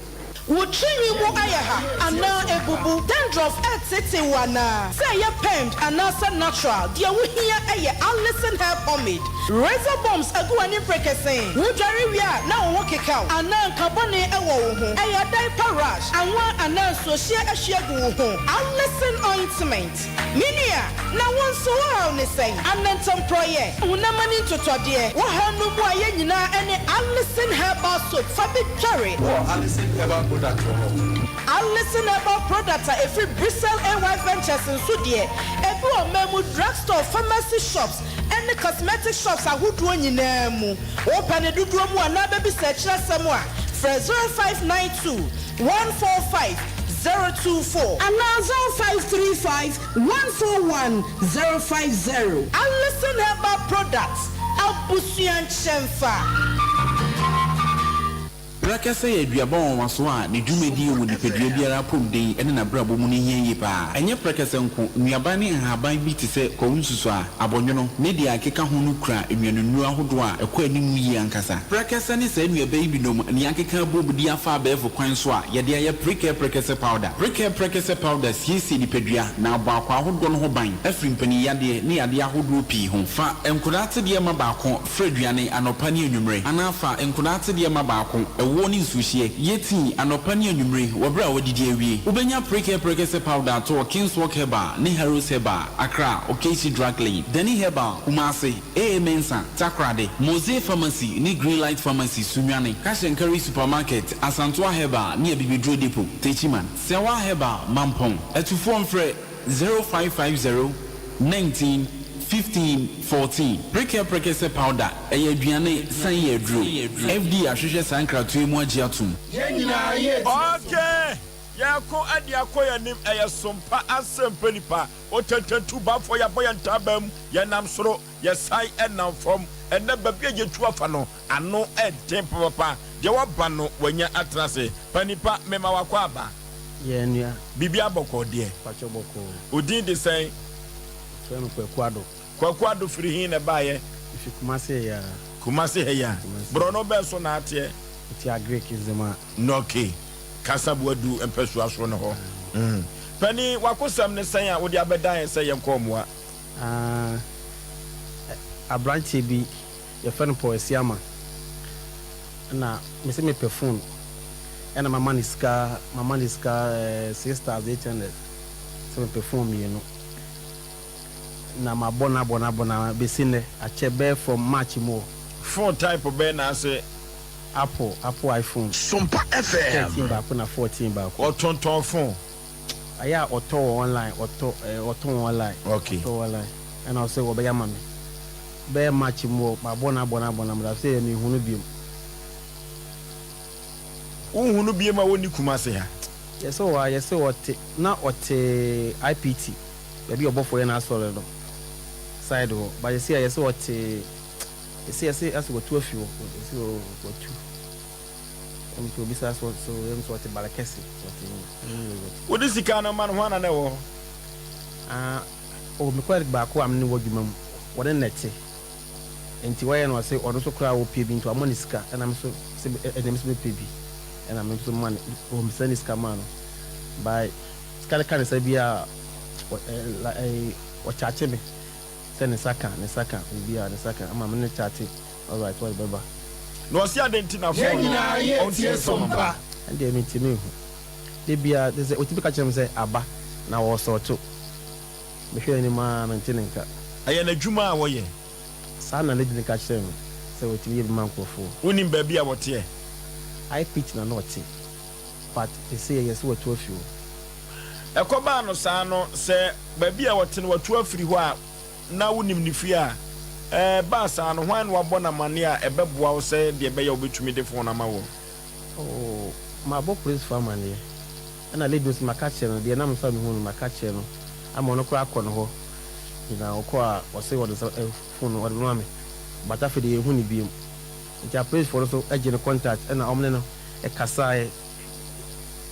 Wuchini mu ayaha ana ebubu dandruff etete wana say ya paint anasa natural dia wo hia eye Alison hair pomade razor bombs aguani prekesen wudware wia na wo keka ana nkabone ewo wo ho eye diaper rash anwa ana sohia ahia gu wo ho Alison ointment minia na wonso wa ne sen anentom proye wonamani totode wo hanu mu aye nyina ene Alison herbal soap fabi tware Alison herbal I'll listen about products at every Bristol AY Ventures in Sudie, every Memu drugstore, pharmacy shops, and the cosmetic shops are who do in Nemu. Open a dudumu and now baby search somewhere. For 0592 145 024 and now 0535 141 050. I'll listen about products. I'll push you and Shenfa. Rakasa ye duabon wasoa ne dwumedi wo nipadua biara pomden ene na brabo mu ne hiye pa enye prakasa nko nuabane haban bi te se kowunsusu a abonwono ne dia akeka ho no kura enwanu ahodo a ekọ animu yi ankasa prakasa ne se nuabai bi nom ne akeka bobudi afa abefo kwan so a ye dia ye prakasa powder siesi nipadua na aba akwa ahodo no ho ban afri mpani yade ne yade ahodo pi ho fa enkodate de ma baako fraduane anopa ne enwumre anafa enkodate de ma baako woni sushie yeti anopani anwumre wobra wodidi awie ubenya prakasa powder to King's Walk Heba ni Heroes Heba Accra Okesi Drug Lane Deni Heba Kumasi Mensa Takrade Mose Pharmacy ni Green Light Pharmacy Sunyane Cash and Carry Supermarket Asantwa Heba ni Bibidro Depot Techiman Sewa Heba Mampong etufo mfre 0550 19 15-14 Prakasa powder eye aduane san ye aduro FD ahwehwe sankratoe mu agiatum okay yako adi akoya nim eye Sompa Asem Mpe Nipa otetetu ba for ya boya ntabam ya nam soro ya sai enam fom enne babi agetu afa no ano eden papa de waba no wanya atrase panipa mema wakwa aba ye nua bibia boko de pacho boko odin de sai fenu kwado kwakwado firi hin na baye ifi kumase ya brono beso na atie ti agree kizema noke kasabu adu empesu aso no ho pani wakosam ne san a wo de abedan se ye nkomoa abranche bi ye fenu poesiama na me me perfume ena mama niska 6800 se me perfume you know na mabona besine achebe from March mo 4 type of ben na say Apple iPhone Sompa FM 13 ba na 14 ba o tonton phone aya auto online okay auto online and also go be yamame be March mo mabona mra say me hunu biom hunu biom a woni kumase ha yes what na ote IPT be obofo na asore do side ho but you see what as go to a few so go to to be so what barakesi what is the kind of man one na wo me kwere ba ko am ni wodwuma mu wode nete enti why no say ɔno so kra wo pie bi nto amoni sika ɛna me so ɛna me so pie bi ɛna me so man o me send sika man by sika ka ne say bia o chache me send saka bia ne saka ama me ne chache all right what baba no see identity for on tie Sompa and dey me timi hu de bia de say o tibi ka kyerem say aba na wo so to me hwe ni ma maintain nka aye na dwuma a wo ye saa na lady ka kyerem say o tibi be man krofo wonim ba bia wote e I pitch na not but they say yes what to few ekoba no saa no se ba bia wote no watu afiri ho a na wonim ni fi a ba saa no hwan wa bona mane a ebeboa wo se de be ya obetumi de fo na ma wo oh ma bo police family na ladies makache no de na mfa me hu no makache no ama no kra akọ no ho ina okọ a wo se wo de phone wo de no ame but afi de hu ni bi nti police for so agent contact na omne no e kasa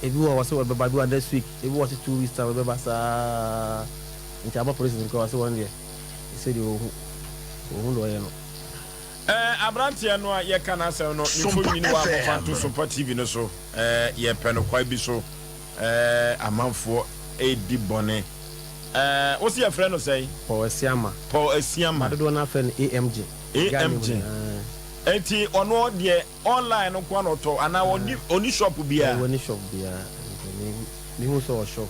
ebi wo se wo be ba do this week ebi wo se 2 weeks time be ba sa nti aba police nko wo se one day e say de o lo ye no Abrantia no ye kana asem no nifo nyini wa Fanto Sompa TV no so ye pe no kwa bi so amanfo edi bone wo se ye frɛ no sei Paul Asiama do na frɛ no AMG enti ono de online no kwa no to ana oni shop bia mi hu so shop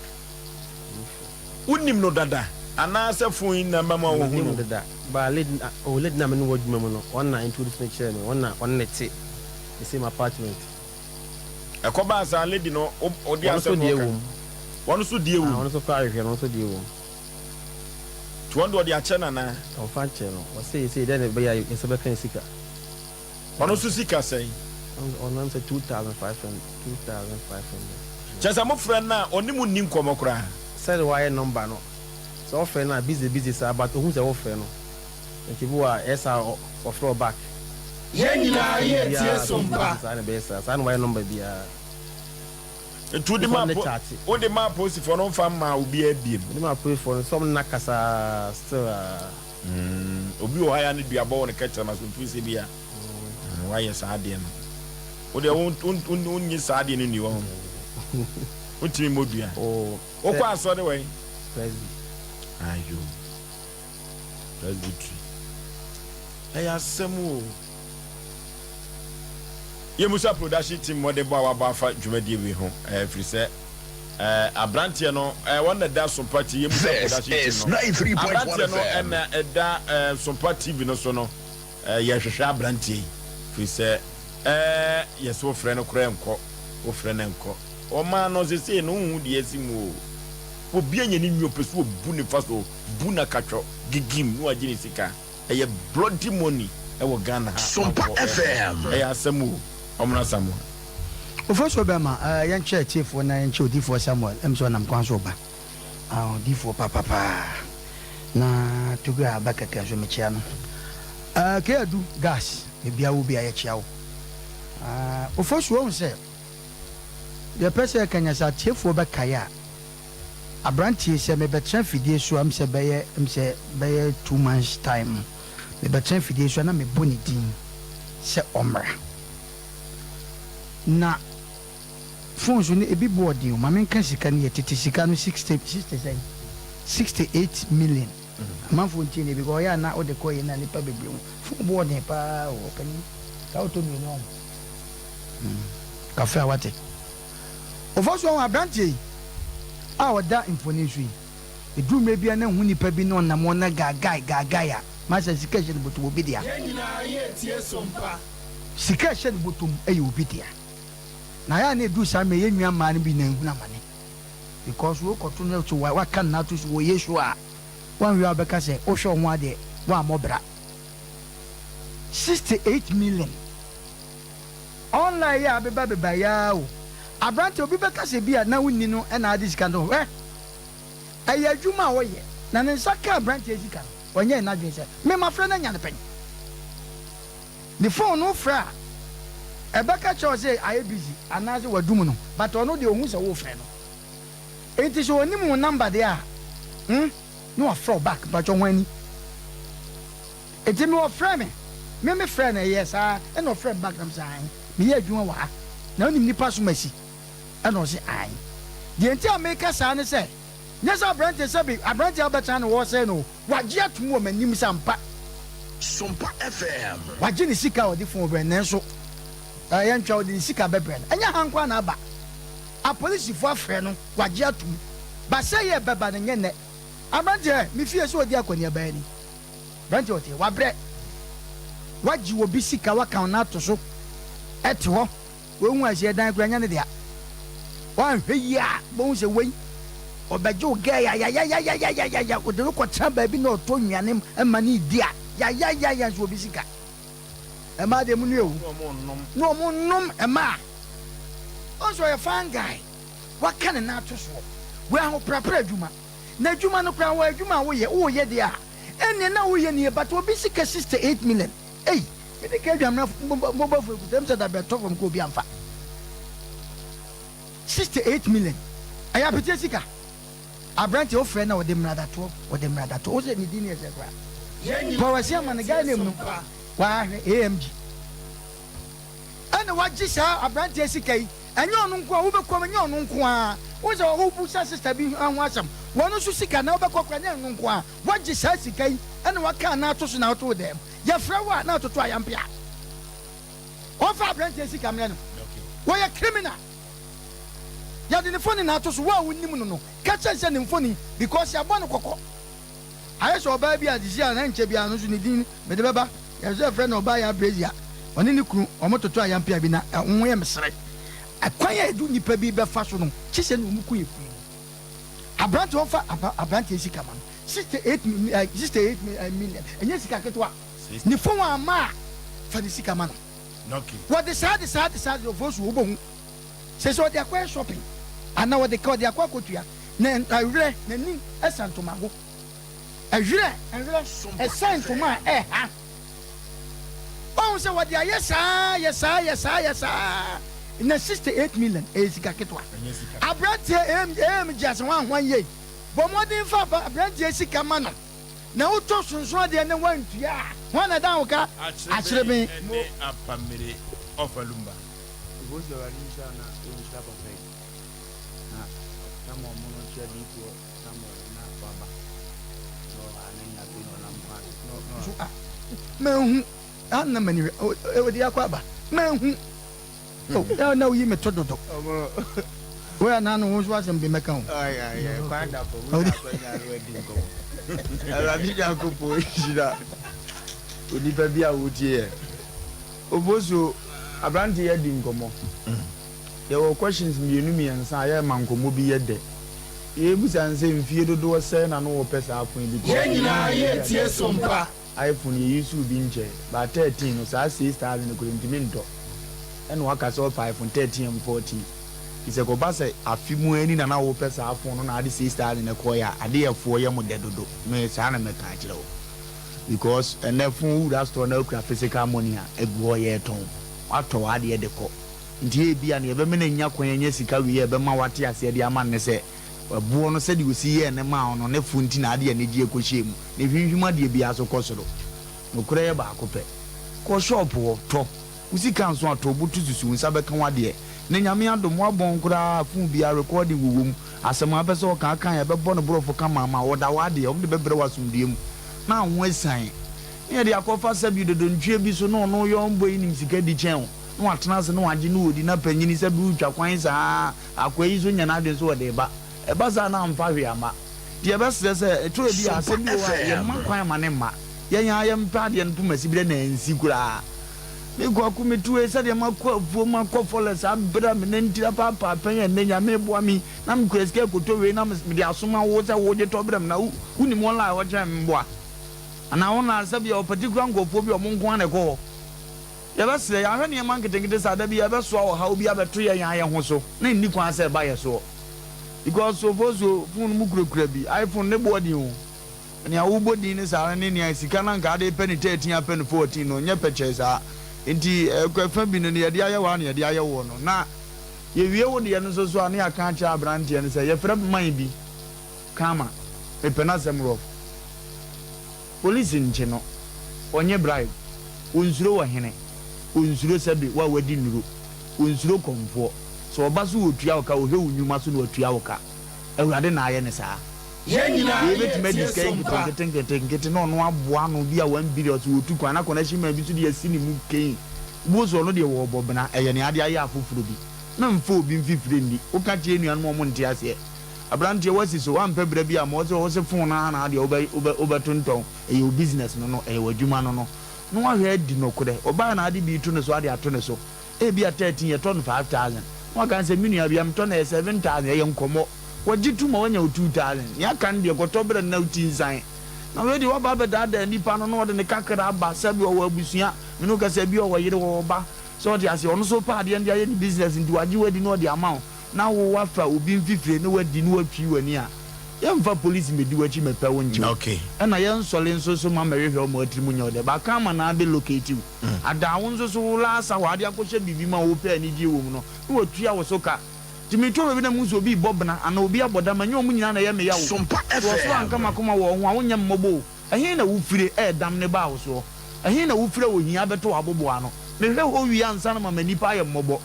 unim no dada ana se phone number ma wo hu no dada ba lady na me no wadwuma mu no one na introduce me share me one na the same apartment ekoba sa lady no o dia se one so die wo one so kwa hwe no so die wo to one do dia che na na o fa che no o say then be ya se be kan sika one so sika say on say 2500 chesa mo friend na onimu nim komo kra said why number no so friend na busy sir but who say friend no nti bu a esa of throw back Yenina ye tie Sompa sana be esa sana why number bia to the map o the map post for no fam ma obi abiem the map post for some nakasa still obi o haya ne duabo ne kacha na so tuise bia why yes ade no o de unyi saade ne ni wo utimi modua o kwa aso de we ayo presbytery asemu ye musa production team mo de bo wa fa dwumadie we ho free say abrantie no one da Sompa TV ye musa production team no abrantie no na da Sompa TV no so no ye hwehwe abrantie free say yes wo frɛ no kora enko wo frɛ no enko o ma no se se no hu de asimu obi anya ni nwo peso bu ne faso bu na katwo gigim no agye ne sika eye bloody money e wo Ghana Sompa FM asemu omna samu Oforisuo bema yan chief na yan odifo Samuel emso nam kwan so ba odifo papa na tugu abaka ka so mechia no ke adu gas e bia wo bia ya chia wo Oforisuo on say the person can say chief wo ba kaya abrantie se me betra fidie so am se beye 2 months time me betra fidie so na me boni din se omra na phones ni ebi boarding o mama nka sika ni yetete sika no 68 million manfo nti ni because ya na o de ko na nipa bebre mu phone boarding pa o pani ka o to mi no ka fa wate Oforisuo abrantie a oda information edu me bia na hu nipa bi no na mo na gaga ma se sika hye boto obi dia Yenina ye tie Sompa sika hye boto ayi obi dia na ya na edu sa me ye nwa ma ne bi na hu na mane because wo koto na to wa kan na to so wo yesu a wan wi abeka se o hwe ho ade wa mobra 68 million online ya beba ya o abrante obi beka se bia na wonni no na ade sika no aya adwuma wo ye na ne saka abrante sika onye na dwen se me ma frɛ na nya ne pen the phone no fra ebeka cho say I busy anaze wadum no but ono de ohun se wo frɛ no enti so oni mu number de a no afro back but on wani enti me wo frɛ me me friend yes no friend back them say me ye adwuma wa na onim nipa so masi e no say ai the entire maker say ne say yes abrante say be abrante abeta no wo say no wagye atum wo manim sampa Sompa FM wagye ni sika odi fon bre ne so ye ntwa odi sika bebre anya hankwa na aba a police fo afre no wagye atum ba say ye beba ne nye ne abrante me fie so odi akwani aba ni abrante oti wabre wagye wo bi sika waka na to so ete ho wo hu ahye dan kura nya ne dia wan hwe ya bo se wei obejo ga ya o de ko tamba bi na oto nnuane emani dia ya so bi sika ema de mu nu ewu no mo nom ema also a fan guy what can na to so we ho prapra adwuma na adwuma no kura wo adwuma wo ye dia enne na wo ye ne but obi sika 68 million hey me de ka adwam na mobile phone ku dem say da beto from ko bi amfa 68 million aya pete sika abrante ofre na wode mrada to o se ni dini ese kwa kwa sia man ga nem no wa AMG ana waji sa abrante sika yi enye onu nko a wo bekom enye onu nko a wo se wo bu sa sister bi anhu asam wono su sika na wo bekokra enye onu nko a waji sa sika yi ana waka na to so na to dem ya fra wa na to ayampia ofa abrante sika mre no wo ya criminal ya de ne phone na to so wa wonnim no catch say ne phone because ya bon kokko aye so ba bi adisi na nche bi anu so ne din me de beba ya so friend oba ya brazia oni ne kru omototo ayampia bi na onwe ya mesere akwan ya edu nipa bi be fa so no chise no muku yefu abrante ofa abrante sika man 68 million enye sika ketwa ni phone ama fa ni sika man okay what the sad of us wo bo se so they are shopping and now what they call their kwakotua na awre na ni esantomago awre esantoma ha on say what they are yes na 68 million ezika ketwa abrante em just one year but modern fa abrante sika mano na uto sunsun de na wantua wana dan ka achirebe ne apamere ofalumba bozi wa nisha na nisha pa fe na mo mo chia di ko na mo na baba no anenya bi no na mpa mehu anna mani e di akwa ba mehu oh na uyi metododo we ana no wo so asem bi meka ho ai kwa da po wo na kwa nya ro di ko ala bi ja ko po shira oni pa bi a wo tie obozo abrante ya di nkomo there were questions miensa ya mankomo bi ye de ye busa nse mfie dodo se na no wo pesa afun bi ye nyina ye tie sompa iPhone ye use bi nche ba 13 no sa 6000 ko ntimi ndo eno waka so iPhone 13 and 14 ise ko ba se afimu ani na wo pesa afun no na ade 6000 ne ko ya ade ye fo ye mo de dodo me sa na me ka kire o because enefun that store na okra physical money a egwo ye ton wato ade de ko nti e bia na ye be me na nya kwan nya sika wi ye be ma wate ase de ama ne se abuo no se de osi ye ne ma ono ne funti na ade ne die ko hyem ne hwinhwima de bia so kosoro okra ye ba ko pe ko shop wo to usi kanso ato butu susu nsa be kan wade ne nyame adom wabon kura fun bia recording wowom asema be so kan kan ye be bo no brofo kama ma woda wade om de be bre wasumdie mu na ho esan ye de akofa sabi dodo ntwe bi so no yo mbo yi nim sika di chen no atena se no age no odi na panyini sabi utwa kwan sa akwayi so nya na de so de ba e ba za na amfa hwe ama de be se to bi asem bi wa ye ma kwan ma ne ma ye nya ye mpa de nto masi bi na nsi kura me kwa kumetu e se de ma kwa fu ma kwa followers abra me ne ntira papa panya ne nya me boa mi na me kwa sika koto we na me de asoma wo se wo je to bra me na uni mo la wo je me boa ana wona sabi o particular ngofo bi o mo nko na ko ya ba se ya hwe ne man ketengete sa da bi ya ba so o ha obi abeto ya yan ye ho so na ni kwan se ba ye so because so fozo phone mu kurakura bi iPhone ne body o ne awu body ne sa ne ne sika na nka de penny 13 penny 14 no nye purchase a enti kwafa bi no ne ye de aye wa ne ye de aye wo no na ye wie wo de ye no so so ane aka cha abrante ne se ye frɛ man bi kama e pena semro police nche no onye bribe unsuro wa hene unsuro sebi wa wadi nuru unsuro komfo so oba so otua woka wo he unwuma so no otua woka awurade na aye ne saa yɛbɛtumi adisika nketenkete na ɔno aboa no bi a 1 billion so wɔtu kwan na connection man bi so de asi ne mu kɛn wo so no de wɔ bɔbena ɛyɛ ne ade ayɛ afoforo bi na mfa obi mfifire ndi woka kyerɛ nuanom ɔmo nte aseɛ abranteɛ wasi so wampɛ brɛ bi a ma ɔsɛ phone na ade wobɛtontɔn ɛyɛ business no no ɛyɛ wadwuma no no na wahwɛ adi no korɛ ɔbaa na ade bi to ne so ade ato ne so ebi a 13 yɛ tɔn 5000 waka sɛ menua bi am tɔn 7000 ɛyɛ nkɔmɔ wagye tu ma wanya 2000 ya kan de kɔtɔ brɛ na utinsan na we de waba bɛda da nipa no no de ne kakra aba sɛbi ɔwɔ abusua me no ka sɛ bi ɔwɔ yere wɔ ba so ɔde ase ɔno so pa de ayɛ ni business ndi wagye wadi no ɔde ama na wo wafa obi mfifire ne wadi no watwi wani a yɛmfa police medi wachi mepɛ wo nkyɛ okay ɛna yɛnsɔle nso so ma mɛhwehwɛ ɔmo atiri mu nyɛ ɔde ba ka ma na be locate you ada wo nso so lasa wade akɔhyɛ bibi ma wo pɛ ani die wo mu no na watua wo so ka Dimitro bi na muso bi bobna ana obi aboda ma nyom nyina na ye me yawo Sompa FM so anka makoma wo ho a wonya mmobo ehin na wo fire dam ne ba wo so ehin na wo fire wo hia beto abobo ano me hwe ho wi ansa na ma nipa ye mmobo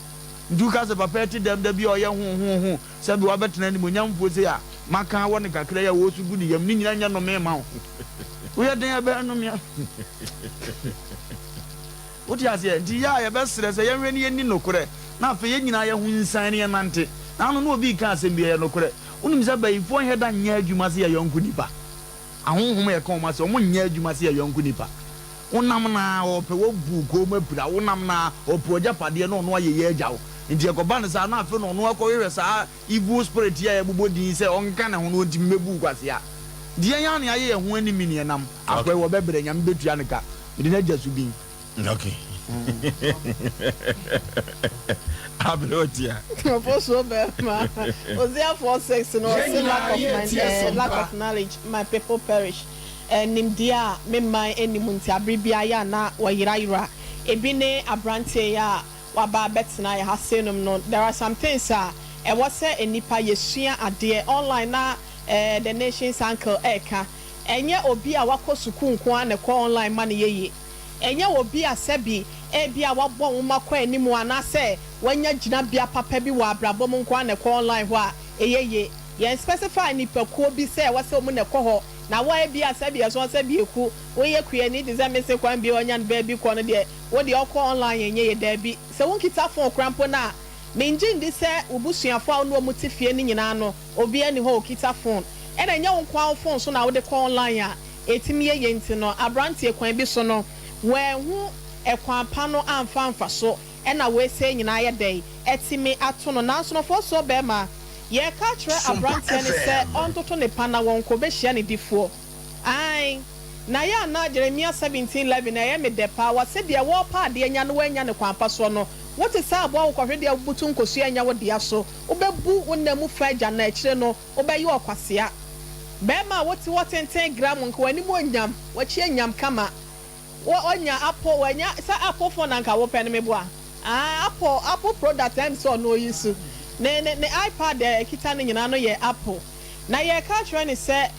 ndu ka se papa ti dem da bi o ye ho se bi wa betena ni monyamfo se ya maka wo ne kakra ya wo su gu ni yam ni nyina nya no me ma wo ye den ya be no me wo ti ase ndi ya ye be sere se ye hwe ni ni nokore na fe ye nyina ye hu nsan ne nante na no obi ka asem bi ye nokore unim se bayifo he da nya adwuma se ye yonku nipa ahonhom ye ka o ma se o mo nya adwuma se ye yonku nipa unam na ope wo bu ko mapura unam na ope ojapade no no ye agyawo nti ekoba ne sa na afi no no akɔhwehwɛ saa evil spirit ya bobodin se onka na ho no ntimi mebu kwase a die ya ne aye ye ho animi ne nam akwa wo bebre nyam betua ne ka de na gyasu bi okay Abrotia. Also, Osei 46 no lack of knowledge, my people perish. And Nimdia, me my any munti abribia ya na wa yira. Ebine abrante ya waba betina ya hasenum no. There are some things e was say enipa yesua ade online na the nation's uncle eka. Enye obi a wako suku nko an ko online man yeye. Enye obi a sebi ebia wabɔ wo makɔ animu anase wanya gyina bia papa bi wɔ abrabɔ mu nko an ko online ho a eyeye yen specify nipa ko bi sɛ wɔsɛ mu ne kɔ hɔ na wo ebia sebi ɛso sɛ bi eku wo ye kua ni de sɛ me se kwan bi onya no ba bi kɔ no de wo de ɔkɔ online enye ye da bi sɛ wo kita phone krampo na me ngin de sɛ obusuafo a no mu tifie ni nyina no obi ani hɔ okita phone ɛna nya wo kwan phone so na wo de kɔ online a etimi ye nti no abrante kwan bi so no wɔn ekwan pa no amfa so ɛna we say nyina ye dey etimi ato no nanso no for so be ma ye ka kire abrante ne se ontoto ne pa na won ko be hia ne difuo ai na ya na Jeremiah 17:11 na ye me de pa wa se de wo pa de nya no wanya ne kwan pa so no what is abo wo ko hwe de butu nkosu anya wo de aso obebu wonamu fa gya na akire no obeyi okwasea be ma what 10 gram nko ani mo nyam wa chi nyam kama onya apple wanya sa apple phone anka wo pen me boa apple product am so no yisu ne iPad kita ne nyina no ye apple na ye ka try ne se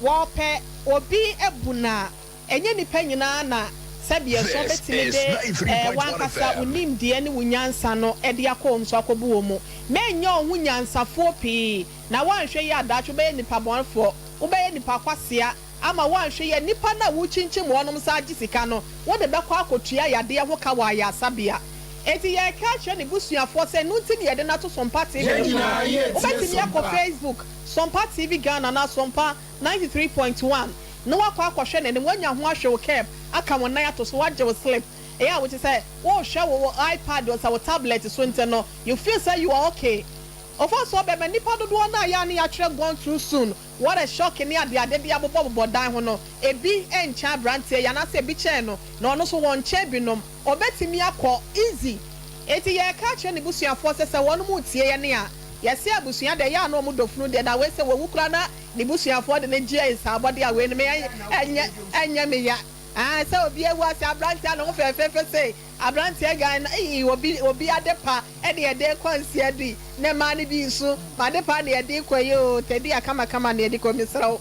wo pe obi ebuna enye ni pa nyina na sabi so betime de wan kasa unim de ne wunyansa no e de akọ nso akobu wo mu menye ohunyansafo pi na wan hwe ye adacho be nipa bonfo wo be nipa kwasea ama wanhwe ye nipa na wo chinchin wonom sa gisika no wo de bekọ akotua yade ho ka wa ya sabia eti ye ka che ne busuafo se no nti ye de na to Sompa TV wo betimi akọ Facebook Sompa TV Ghana na Sompa 93.1 no wakọ akọhwe ne wanya ho ahwe wo cap aka wona ya to so wagye wo slip eya which say wo hwe wo iPad or sa wo tablet so nte no you feel say you are okay. Of us, so baby, nipa do na ya ni actually gone too soon. What a shock in the ade bia bobo dan ho no. Ebi encha brante ya na se bi che no. No no so won che bi nom. Obetimi akọ easy. Eti ye ka che ne busuafo se won mu tie ye ne a. Ye se abusua de ya no mu dofunu de na we se wo wukura na ne busuafo de ne gie isa abode a we ne me enya me ya. Se obi ewu ase abrante na wo fefe se abrante ga na obi adepa e de ede kwansi adi ne ma ne bi nso ma depa ne ede kwaye o tedi akama ne ede ko misrawo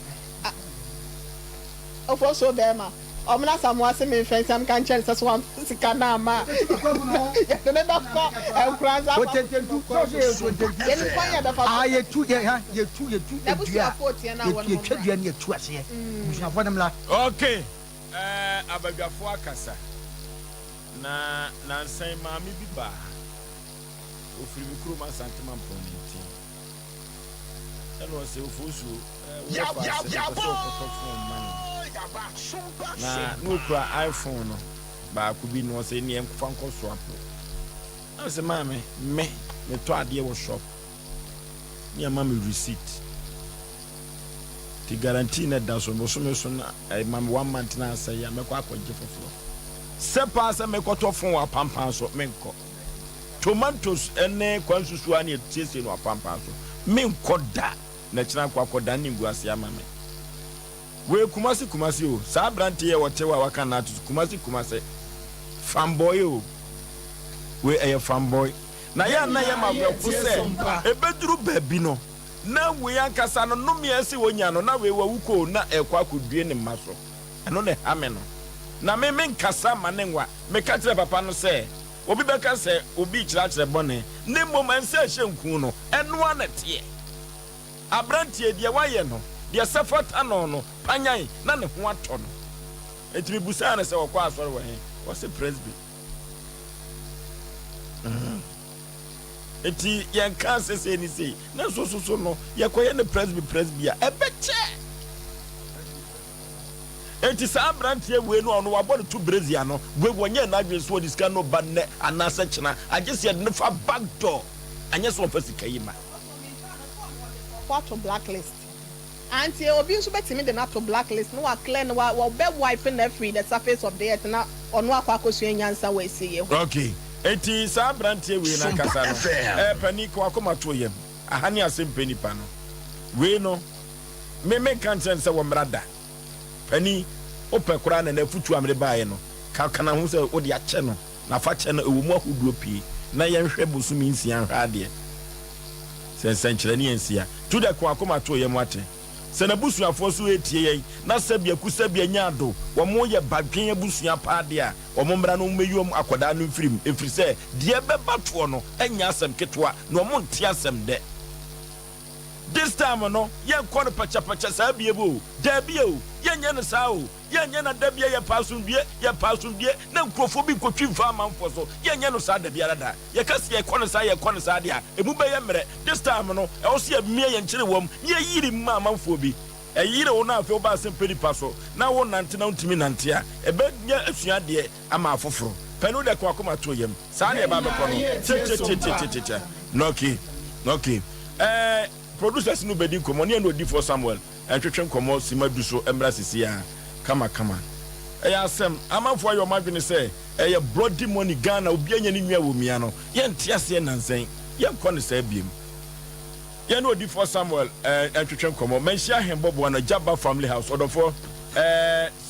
ofo so be ma Omna Samoa me friends am kan chen so one sika na ma. Ye ne da ko e kranza. O tentu so ye ni kwa ya da fa. Ah ye tu ye ha ye tu na bu sia fo tie na won mo. Ye twedua ne tu ase. Busia fo dem la. Okay. Abagafo akasa. Na nsan maami bi ba. Ofiri mi kuro ma santema mpɔnti. Ɛno ɔsɛ ofosuo. Na n'okura iPhone no baako bi no ɔsɛ ne yɛnfa nkɔ so apo. Na ɔsɛ maame me to adeɛ wɔ shop. Ne ama me receipt. Ti guarantee na da so boso so na mam 1 month na asɛ ya mekɔ akɔgye foforo. Sepa asɛ mekɔtɔ fon wa pampan so menkɔ. Tomatoes ene kwansusu ani etiesie no pampan so menkɔ da na kyina akɔda ne nguase ama me. We kumasi o saa brante ye wote wa waka na to kumasi fanboy o we fanboy na ya na ye mabro se ebeduru baabi no na we yankasa no no me ase wonya no na we wawuko na ekwa kodue ne maso eno ne hame no na me nkasa manenwa me ka kire papa no se obi beka se obi kire bone ne mom se hyenku no eno anete abrante die waye no de safata no panyan na ne ho atɔ no etimi busa na se wɔkɔ asɔre wɔ he wɔse presby eti yɛn ka sese ni sei na so no yɛkɔyɛ ne presby a ɛbɛkyɛ eti sa abrante we no ɔno wabɔ ne to brazia no we wɔnyɛ na adwen so odi sika no ba ne anasa kyena agye se yɛde ne fa back door anyɛ so ɔfa sika yi ma what to blacklist Auntie obi nso betimi de na to blacklist no wa clear no wa be wiping every the surface of the earth na ono akwa akosua nyansa wa esiye. Okay. Eti sa brantie we na kasa no. Pani ko akoma to yem. Ahani Asem Mpe Nipa no. We no me kan sense wo mrada. Pani opekura na futu amre baaye no. Ka kana hu se wo de ache no. Na fa che no ewo mu ahoduo pii. Na yenhwe bosumi nsia hwa de. Sense nkyere ne nsia. Tu de ko akoma to yem ate. Sena busuafo so etie yen na sabia kusabia nyaado wo mo ye badwen abusua paade a wo mo mbra no meyom akoda no mfirim efiri se de beba to no enya asem ketwa no mo nte asem de this time no ye kɔ no pacha sabia bo da bia o ye nya no saa o ye nya na da bia ye pasundie na nkrofo bi kotwi mfa amanfo so ye nya no saa da bia da ye kase ye kɔ no saa de a emu be ye mre this time no e wo se ye mie ye nkyere wom ye yiri mma amanfo bi e yire wo na afi wo ba Asem Mpe Nipa so na wo nante na ntimi nante a e be nya asua de ama afoforo panu de ko akoma to yem saa de ba be kɔ no okay producers no bedi komo ne no di for Samuel entwetwe komo simadu so emra sisia kama eya asem amanfo ayo madwene se eya bloody money Ghana obi anya ni nua wo mia no ye ntia se nansen ye kɔ ne sa biem ye no di for Samuel entwetwe komo menhia hembobo na Jaba family house odofo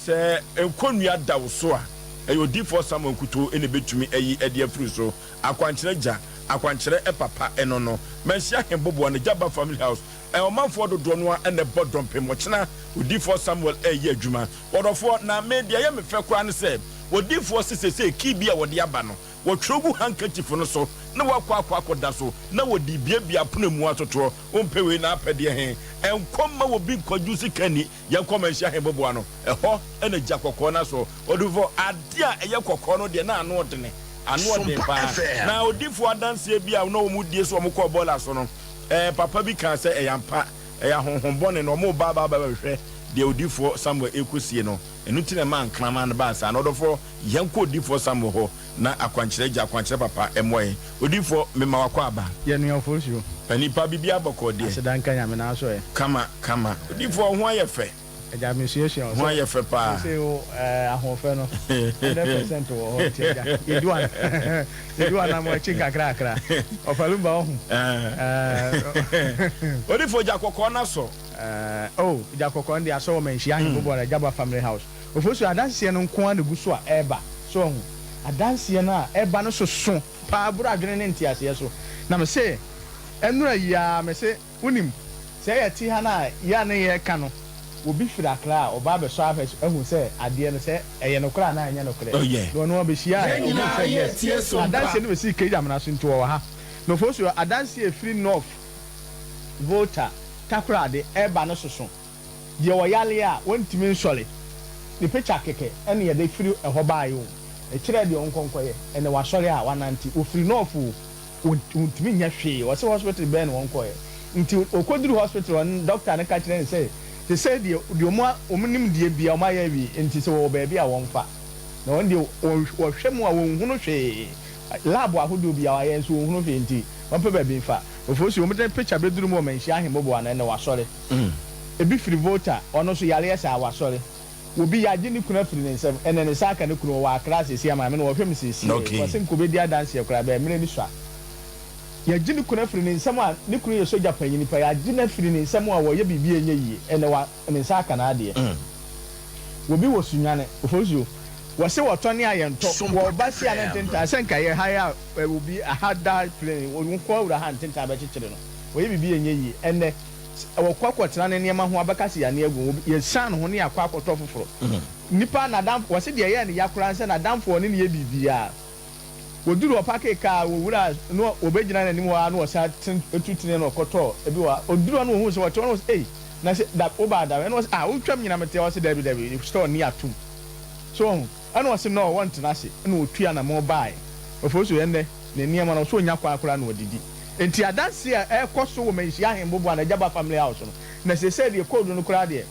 se enkonua dawo so a eyo di for Samuel kuto ene betumi eyi ede afuru so akwankyere papa eno no menhia hembobo na Jaba family house omanfo dodo no ene bodom pemochena odi for Samuel eyi adwuma odofo na media ye mefe kwa ne se odi for sesese kibia wode aba no wotrogu handkerchief no so na wakwa so na wodi biabia pono mu atoto ompewe na apede he enkomma wo bi kojusi kani yankoma menhia hembobo no eho ene jakokɔ na so odofo ade a eye kokɔ no de na ano odene pa na odifo adanse bia na wo mu die so wo kɔ bola so no papa bi kan se eyampa honhombone no mo ba hwɛ de odifo Samuel ekosie no enu ti na man krama na ba sa na odofo yanko odifo Samuel ho na akwankyerɛ papa emoye odifo mema wakɔ aba ye no Oforisuo panipa bibia bɔkɔ de asedanka nyame na so e kama odifo ho ayɛ fɛ eja mensuation ho ayɛ fɛ pa se o ahofɛ no 100% wo ho tega eduana mo chinga kra ofalumba ohu odifo jakokɔ na so jakokɔ ndi aso menhia hembobo na Jaba family house Oforisuo adanse no nko na guso a eba so hu adanse no a eba no so pa buru adwene ne ntiase so na me se enura ya me se unim se ya ti ha na ya ne ye ka no obi fira kra oba be so afes ehun se ade no se eye no kra na anya no kra no no be shia adanse no be si keja mna so nto wo ha no fosu adanse e free north voter takra de eba no soso de wo yale a wontimi nsole the picture keke ene ye de free eho baayo e kire de onkonkoye ene wa sole a wananti o free north wontimi nya hwe wo se hospital be ne wonkoye nti okoduru hospital on doctor ne ka kire say they say the omunim die bia omaya wi nti se wo ba bia wonfa na won de wo hwemu a won hunu hwe lab ahodo bia wa yen so won hunu hwe nti won pe ba bi fa ofosi omuden picture beduru mo manhia ahembobo ana na wa sole ebi free voter ono so yale esa wa sole obi ya gini kuna free ne nsem ene ne saka ne kuna wa class esi ama me no wo hwem sisi wo se nkobedi adanse kura ba me ne swa ya gini kuna free ne nsem a ne kuna ye soja panyini pa ya gina free ne nsem a wo ye bibi enye yi ene wa ne saka na ade obi wo sunyane ofozu wo se wo tone ayento wo ba si anententa senka ye haya obi ahada plane wo nko wura ha ntenta ba chichire no wo ye bibi enye yi ene wo kwakwotena ne niam ho abakasi ya ne agu ye san ho ne yakwa akoto foforo nipa na dam wo se de ye ne yakura nse na damfo ne ye bibia woduru opake ka wo wura no obegina na nim wa no wo sa etutine no koto ebi wa oduru no hu se wo to no eh na se da obada no wo twam nyina mete wo se dabi store ni atum so ana wo se no want na se na otua na mo bai ofoso ye ne niam na so nya kwa akura na odidi enti adanse a ekoso wo manhia ahembobo na jaba family house no na se say de code no kura de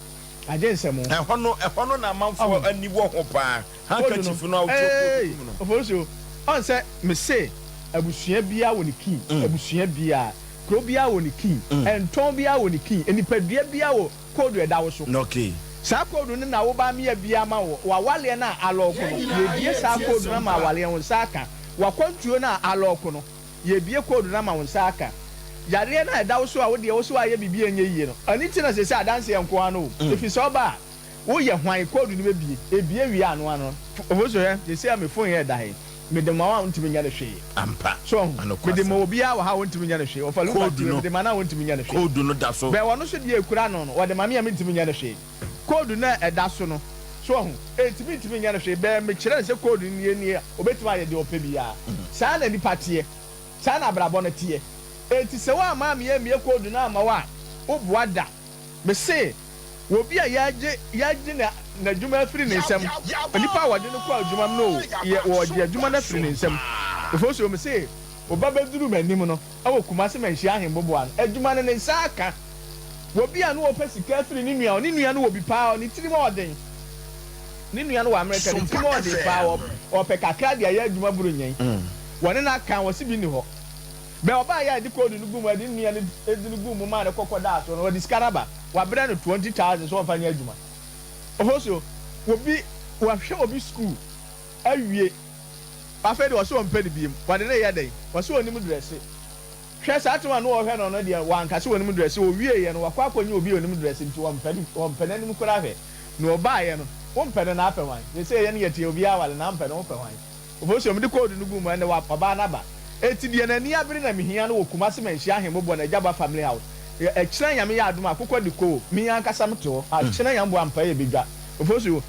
agensem ehono na manfo aniwo ho pa hanka chifu no auto no ofoso on say me say abusua bia wo ne kin abusua bia kro bia wo ne kin enton bia wo ne kin enipadua bia wo code da wo so okay sa code no na wo ba me bia ma wo wawale na aloko no ye bia sa code na ma wale won saka wakwantuo na aloko no ye bie code na ma won saka yare na da wo so a wo de wo so aye bibi enye yie no ani ti na se adanse enko ano if so ba wo ye hwan code no be ebie wi ano wo so ye se am phone ye da he me de ma wa ntimi nya de hwe ampa so me de ma obi a wa ha ntimi nya de hwe o fa lu ba me de ma na ntimi nya de hwe code no da so be wo no so de ekura no wo de ma me ya ntimi nya de hwe code na da so no so ho ntimi nya de hwe be me kire se code ni ni obetima ye de ope bia sa na ni patie sa na brabo no tie enti se wa ma me ya code na ma wa obuada me se wo bia yaje na djuma free ne nsem nipa wode no kwa djuma no ye wo de djuma na free ne nsem ofoso me se obaba duru manim no awo kumase manhia ahembobo an adjuma ne nsaka wo bia no wo pesika free ni nua no wo bi pa ni tiri mo oden ni nua no wa America ni tiri mo oden pa o pe kakra dia ya adjuma buru nyen woni na kan wo si bi ni ho be oba ya di code no gumu adi nua ne edi no gumu ma ne kokoda so no di skaraba wa bra no 20,000 so fanya adjuma ofoso obi wa hwe obi school awie afede wo so mpe de biem wa de na ye den wo so onim dress hwe sa atuma no wo hwe no no de wa anka se onim dress o wie ye no wa kwa akonye obi onim dress nti wo mpe na nim kura hwe no ba ye no wo mpe na ape wan ye se ye ne ye tie obi awale na mpe no mpe wan ofoso me de code no gumu na wa ba na ba eti de na ni abere na mehia no wo kumase manhia ahembobo na jaba family house e kira nyame ya aduma akokɔ de ko mi ankasa mto a kira nyame bo ampa ye bedwa ofosu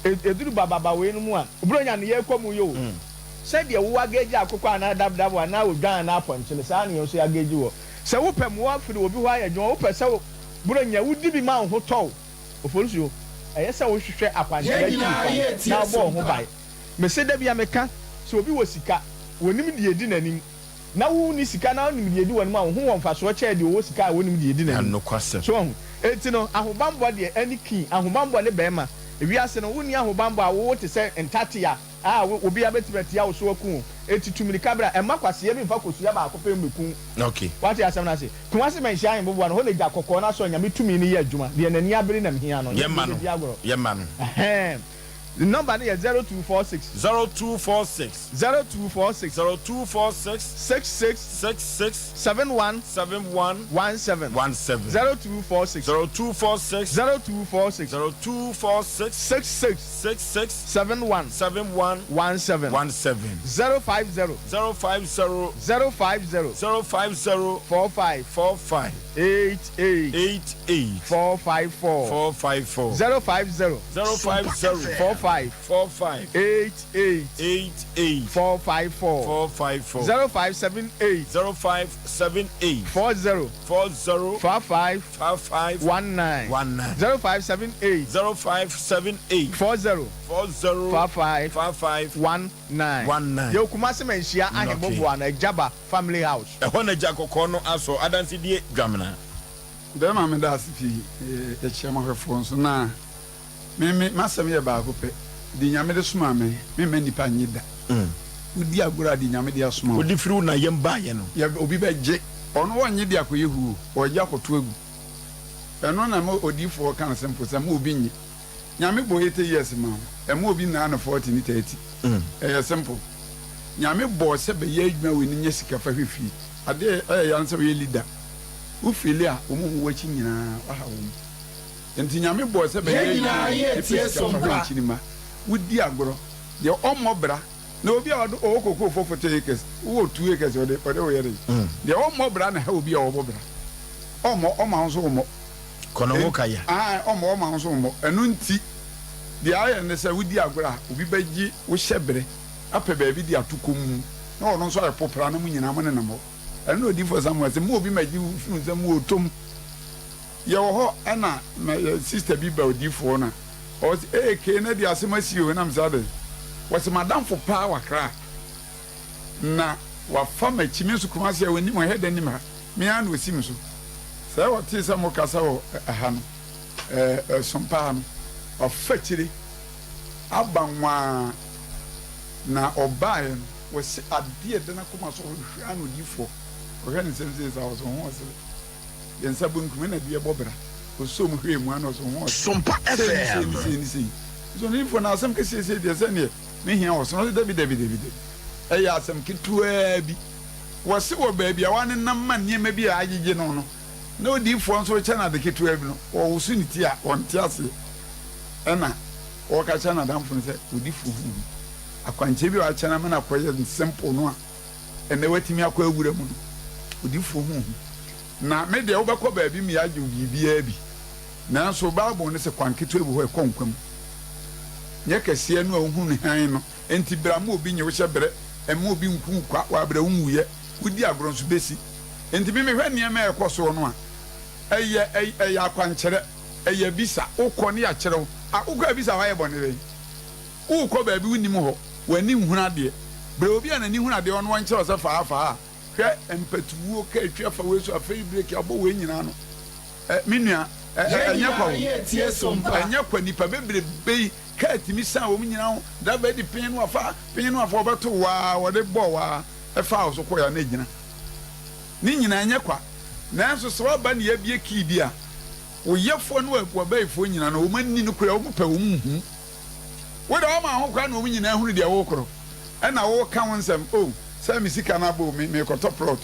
eduru baba we no mu a obronya ne ye komu yo se de wo agaji akokɔ ana dabdabo ana odwan na aponche sa ne yo so agaji wo se wo pɛ mo afiri obi ho aye dwon wo pɛ se wo bronya wudi bi ma ho tɔw ofosu ɛyɛ se wo hwehwɛ akwanje gaji na bo ho bai me se da bia meka se obi wo sika wonim de edi nanim na wo ni sika na wonim de edi wonum a wo ho wonfa so che de wo sika wonim de edi nanim no kwasem so enti no ahobambo de ani kin ahobambo ne bema ewiase no woni ahobambo a wo te se entatia a obi abetibeti a wo so aku eti tumiri kabra e makwase ye bi mfa kosu ya ba akopɛ meku okay what you asem na say kumase manhia ahembo bo no ho le gya kokɔ na so nyame tumi ni ye adwuma de nani abere na mhia no ye ma no The number is 0246 0246 0246 0246 66 66 71 71 17 17 0246 0246 0246 0246 66 66 71 71 17 17 050 050 050 050 45 45 88 88 454 454 050 050 45 45 88 88 454 454 0578 0578 40 40 55 55 19 0578 0578 40 40 55 55 19 yo kumase menhia ahebobo na Jaba family house ehɔ na gya kokɔ no aso adansi die dwamena bɛma me da asifi ekyema hwefo nso na me masɛm yɛ baako pɛ di nyame de soma me nipa nyida udi agora di nyame de asoma odi firi na yɛm ba yɛ no yɛ obi bɛgye ɔno wɔnye de akoyɛ hu ɔgye akoto agu ɛno na mo odifo kan sempo sɛ mo obi nye nyame bɔ 80 years ma ɛmo obi na na 40 ni 30 ɛyɛ simple nyame bɔ sɛ bɛ yɛ adwuma wɔ ni nya sika fa hwefie ade ɛyɛ yan sɛ yɛ leader wo fili a wo mu wachi nyina wa ha wo enti nyame bɔ sɛ bɛ yɛ yɛ tie Sompa ma wudi agoro de ɔmmɔbra na obi a ɔdo okoko fofo 4 acres wo 2 acres ɔde wo yɛ de ɔmmɔbra na ha obi a ɔbɔbra ɔma nso wo kono wo kaya ɔma nso wo ɛno nti de ayɛ ne sɛ wudi agoro a obi bɛgye wo hyɛbrɛ apɛ baabi de atoko mu na ɔno nso ayɛ popra na mu nyina mo ne nam hɔ ɛno odi for Samuel sɛ mo obi magye funu sɛ mo otom yɛ wɔ hɔ ɛna sister bi ba odi for na ɔsɛ ke na de asɛm asi o na msade wɔsɛ madam fo pa wakra na wafa machimi nso kuma sɛ woni mo hɛda nim ha me an osim so sɛ wɔte sɛ mo kasa wɔ aha no Sompa no ɔfa kyire abanwa na ɔbae no wɔsɛ adeɛ de na koma so hwɛ an odifo ɔhwɛ ne sɛm sɛ sɛ ho ɔsɛ yɛn nsa bonkum na deɛ bɔbra ɔsɔ mu hwɛ mu an ɔsɔ ho ɔsɛ Sompa FM so ne fo na asɛm kɛseɛ sɛ deɛ sɛ ne me hia ɔsɔ no dabi ɛyɛ asɛm ketewaa bi wɔse wɔ baabi a wane nam ma nneɛma bi a agyegye no no na odiifoɔ nso kyɛ na de ketewaa bi no ɔwoso ne ti a ɔnte ase ɛna ɔka kyɛ na damfo no sɛ odiifoɔ hu akwankyɛ bi a wakyɛ na mana kɔyɛ simple no a ɛnɛ watumi akɔ awura mu no odiifoɔ hu na me deɛ wobɛkɔ baabi mi agye biribiaa bi nanso Bible no sɛ kwanketewa bi hɔ ɛkɔ nkwam nyɛ kɛseɛ no a wohu ne han no enti bra ma obi nye wo hyɛ brɛ ɛma obi nku kwa wabrɛ wo nwuyɛ wodi agorɔ nso bɛsi enti me mehwɛ nneɛma ɛkɔ so no a ɛyɛ akwankyerɛ ɛyɛ bisa wokɔ ne yɛakyerɛ wo wokɔ bisa hɔ ayɛ bɔne dɛ wokɔ baabi wonim hɔ w'ani nhunu adeɛ brɛ obi a n'ani hunu adeɛ ɔno wɔnkyerɛ sɛ faa hwɛ mpatuwuo ka atwa fa wei so afei breki abɔ wei nyinaa no me nua ɛnyɛ kwa nipa bebrebe ka atimi sa wɔ mu nyinaa ho da bɛdi pinyi no afa wɔbɛto waa wɔde bɔ waa ɛfa wo so kɔya na gyina ne nyinaa ɛnyɛ kwa nanso sɛ waba ne yɛbie kii bi a woyɛfoɔ no wɔbɛyifoɔ nyinaa no wɔma nni no kora wɔmopɛ wɔ mu hu wode wɔma ho kora na wɔm nyinaa hunu deɛ wɔkorɔ ɛna wɔka wo nsɛm o sɛ me sika no abɔ mekɔtɔ plot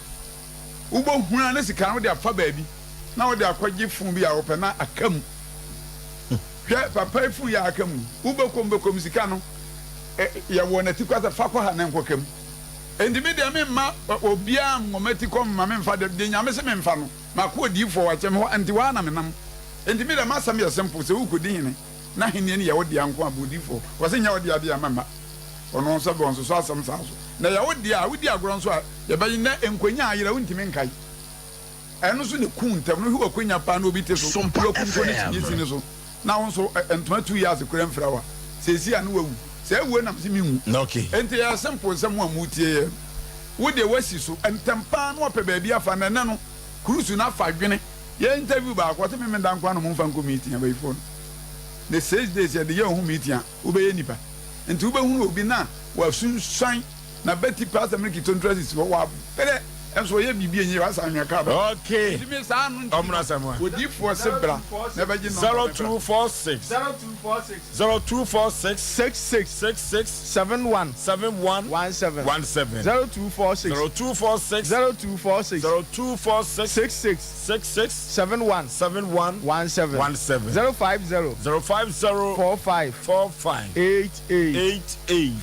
wobɛhuna ne sika no wode afa baabi na wode akɔgye fun bi a wɔpɛ na aka mu hwɛ papa fun yɛ aka mu wobɛkɔm sika no yɛwɔ n'ati kwasa fa kɔ ha ne nkɔka mu enti me deɛ memma obiaa nwɔmati kɔ mma memfa de nyame sɛ memfa no makɔ odiifoɔ wakyɛm hɔ enti waa na menam enti me deɛ masɛm yɛ simple sɛ wokɔdi hene na henneɛ no yɛwo deɛ nko abɔ odiifoɔ wɔ sɛ nyɛ wo deɛ adeɛ amama ɔno nso bɛ nso so asɛm saa so na yɛwo deɛ a wodi agorɔ nso a yɛbɛyi na nkonya ayerɛ wontimi nkae ɛno so ne ku ntam no hwɛ wakonya paa na obi te so kunko ne tinyesi ne so na wo nso ntoma 2 years kora mfira wa sɛsi a no wawu sɛ awue nam sɛ mewu enti yɛ simple sɛ mo a mutie yɛ wode wasi so ntam paa na wɔpɛ baabi afa na ɛnɛ no kurusu no afa dwene yɛ interview baako sɛ meme da nkwa no momfa nkɔ meeting abayifoɔ no ne 6 days yɛde yɛ ho meeting a wobɛyɛ nipa nti wobɛhunu obi na wasunsan na bɛti pastor miliki tontrasis wɔ wabere enso ye bibie nyi wasa anwaka ba okay timi sa anu omna samwa odifo sebra na ba gi no 0246 0246 66 71 17 0246 66 71 17 050 45 88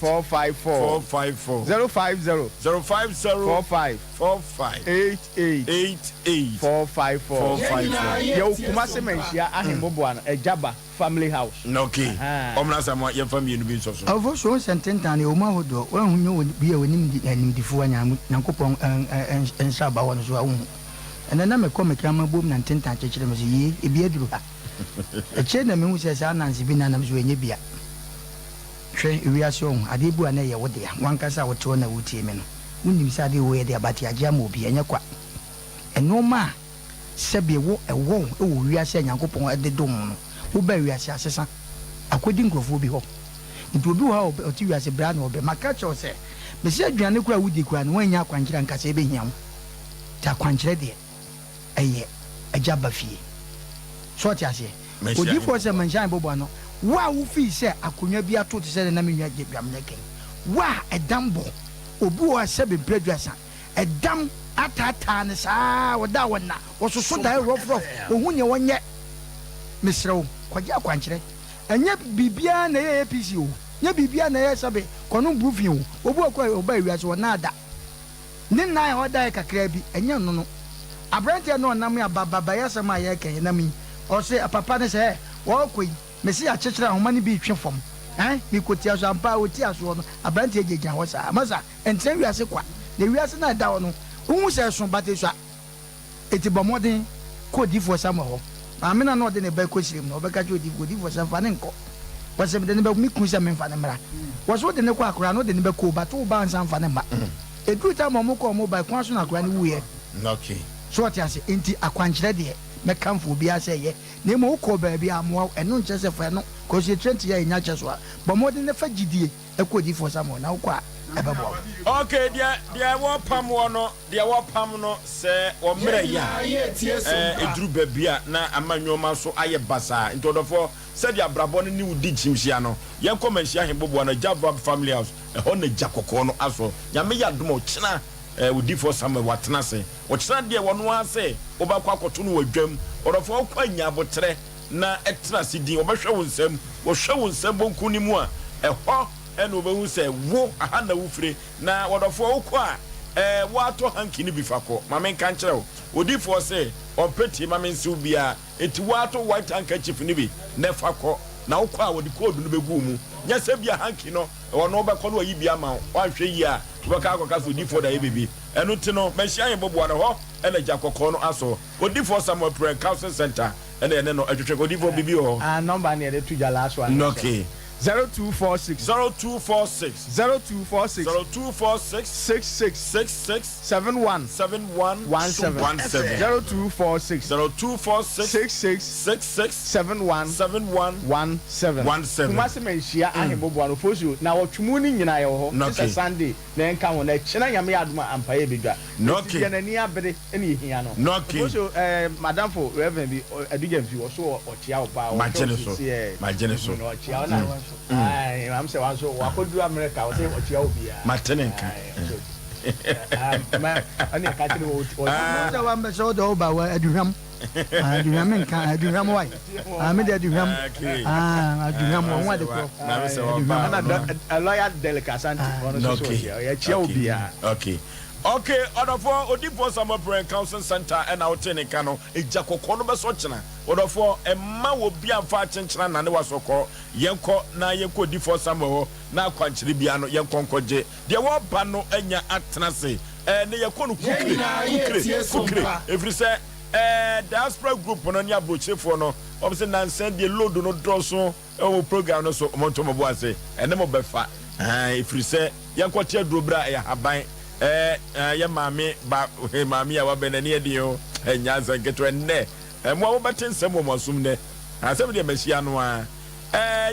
454 050 45 88 454 yo kuma se menhia ahembobo an ejaba family house okay omna samwa ye family no bi nso so avo so sententan o ma hodo wa hunyo bi e wonim di animdifo anyam nankopon ensa ba wono so awu ena na me come kama bom na tentan chechire me yi e bi aduru ha e che na me hu se sa nansi bi na nam so enye bia hwe wiase on ade bu ana ye wode ya wankasa wote na wutie me no unim sa de wo ye de abati agya ma obi enye kwa enoma sebe wo ewo wiase nyankopon ade dom no wo ba wiase asesa akodi nkrofo bi ho nti obi ho o ti wiase bra na obe maka cho se be se aduane kura wudi kura no wanya akwankyira nkasa ebe hiam ta akwankyira de eye ajaba fie so ti ase odi fo se manshan bobo no wa wo fi se akonwa bi ato ti se na menwa gebam neken wa edambo obi wo sebe preduasa edam atata ne saa woda wona wososo da rofrof ohunye wonye misrew kwaje akwankyere enye bibia na ye APC o nye bibia na ye sabe kono brufin o obu akwa oba wiase wona ada ne na oda e kakra bi enye no no abrante no nam ya baba ya sama ye ken na mi o se papa ne se wo koi mesi a chechira homa ne bi twe fom mi kotia so ampa oti aso no abrante ejejan ho sa masa enten wiase kwa na wiase na da ho no hu se so bate so eti bomodin ko di fo sama ho amena no de ne ba ko sirim no obeka jo di fo sama fa ne nko wase de ne ba mi kun se me fa ne mra waso de ne kwa akura no de ne ba ko ba to ba nsan fa ne ma edu ta mo ko mo ba kwa so na akura ne wuye okay so what you say enti akwankyere de me kamfo bi ase ye na mo ko ba bi amwa eno nche se fa no ko se trent ye nya che so ba mo de ne fa gidie e ko di fo sama na kwa ebebo okay dia wo pam wo no dia wo pam no se wo mre ya eduru ba bia na amanyoma so aye basa ntodofo se dia brabo no ni udi chimhia no ye komanhia hembobo na Java family house e ho na jakoko no aso nyame ya dom chena udi for sama watena se o chena de wono ase obakwa akoto no wadwam odofo kwa nya botre na etena sidin obehwe wo nsam wo hwe wo nsam bonku ni mu a eho eno obehu se wo aha na wufre na wodofo okwa wato hanki ni bifako mame kan kire odi for se opeti mame nsi bia eti wato white handkerchief ni bi na fako na okwa wodi code no begu mu nya se bia hanki no wono obekọ no yi bia ma wanhwe yi a obeka akọka so odi for da yebebi eno ti no mehia ye bobo na ho ena jakọkọ no aso odi for Samuel Prayer Council Center ene no atwetwe odi for bibi ho number na de tuja last one okay 0246 0246 0246 0246 66 71 17 0246 66 71 17 kuma se menhia ahembobo no fosu na wotwumu ni nyina ye ho this Sunday na enka ho na chena nyame aduma ampaye bedwa okay na ni abere eni hia no fosu madam for reverend bi adujem fi wo so ochia oba ma geneso no ochia na I'm saying I could America. I say what you obia. Martinenka. I catch the one beso do ba wa aduham. Aduham kan aduham why? I made aduham. Aduham one de ko. A lawyer delicacy. Okay. Okay, odofo odipo Sompa Prayer Council Center and out in Kano, a jakoko no besochina. Odofo emma wo bia fa chenchina na ne wasoko, yenko na yenko difo Sompa na kwanchiri bia no yenko nkoje. De wo ba no enya atnase. Ne yenko no kukre. Every say diaspora group no nya brochefo no, obse nan send the load no droso e program no so monto mo boase. Ene mo befa. Every say yenko tia drobra e haban ya mami ba mami ya wabenani edio enyanza ngeto enne mo wo batin semo mosum ne asem de machia no a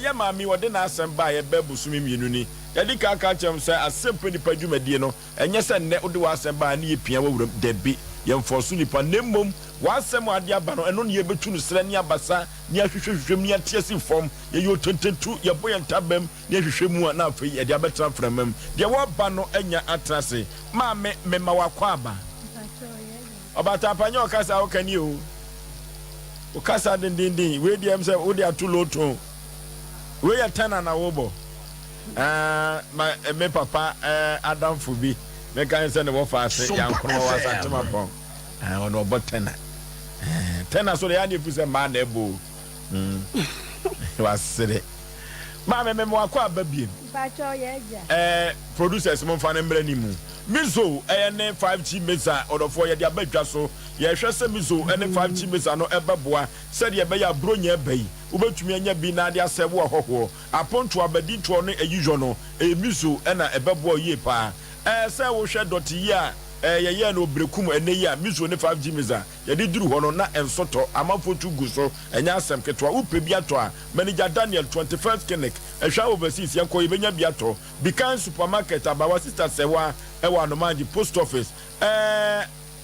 ya mami wode na asem ba ya babusumi mienu ni yɛde ka kyɛm sɛ Asem Mpe Nipa dwumadie no ɛnyɛ sɛ nnɛ wode w'asɛm baa ne yɛpia wawuram dabi yɛmfɔ so nipa na mmom w'asɛm ade aba no ɛno ne yɛbɛtu no srɛ ne abasa ne ahwehwɛhwehwɛm ne ateɛ si fam yɛyɛ otententu yɛbɔ yɛn ntabam ne ahwehwɛ mu a na afei yɛde abɛtena mframam deɛ wɔba no anya atena se maame mema wakɔ aba ɔbata apanya ɔkasa wokani o wokasa dendenden wei deɛm sɛ wode ato loto wei yɛ tana na wobɔ me papa adamfo bi meka sɛ ne wɔfa ase yɛnkono wɔ asantema pɔn ɔne ɔbɔ tena so de yɛane ɛfu sɛ maa na ɛbɔ wasere maame meme wakɔ aba biem producers momfa no mmerɛ ni mu mizo ne 5G mesa ɔdɔfoɔ yɛde aba dwa so yɛhwɛ sɛ mizo ne 5G mesa no ɛbɛboa sɛdeɛ ɛbɛyɛ aburo nya ɛbɛyi wobɛtumi anya bi na ade asɛ wo ahɔhoɔ aponto abadi toɔ no ayuhwɔ no mizo na ɛbɛboa yie paa sɛ wohwɛ dɔte yi a yɛyɛ no obrekum ɛnɛ yi a mizo ne 5G mesa yɛde duru hɔ no na ɛnsɔtɔ amanfo tu gu so ɛnyɛ asɛm ketewa wopɛ bi atɔ a manager Daniel 21st clinic ɛhwɛ overseas yɛnkɔ yɛbɛnya bi atɔ Bikan supermarket abawa sister sɛwa ɛwɔ anomanji post office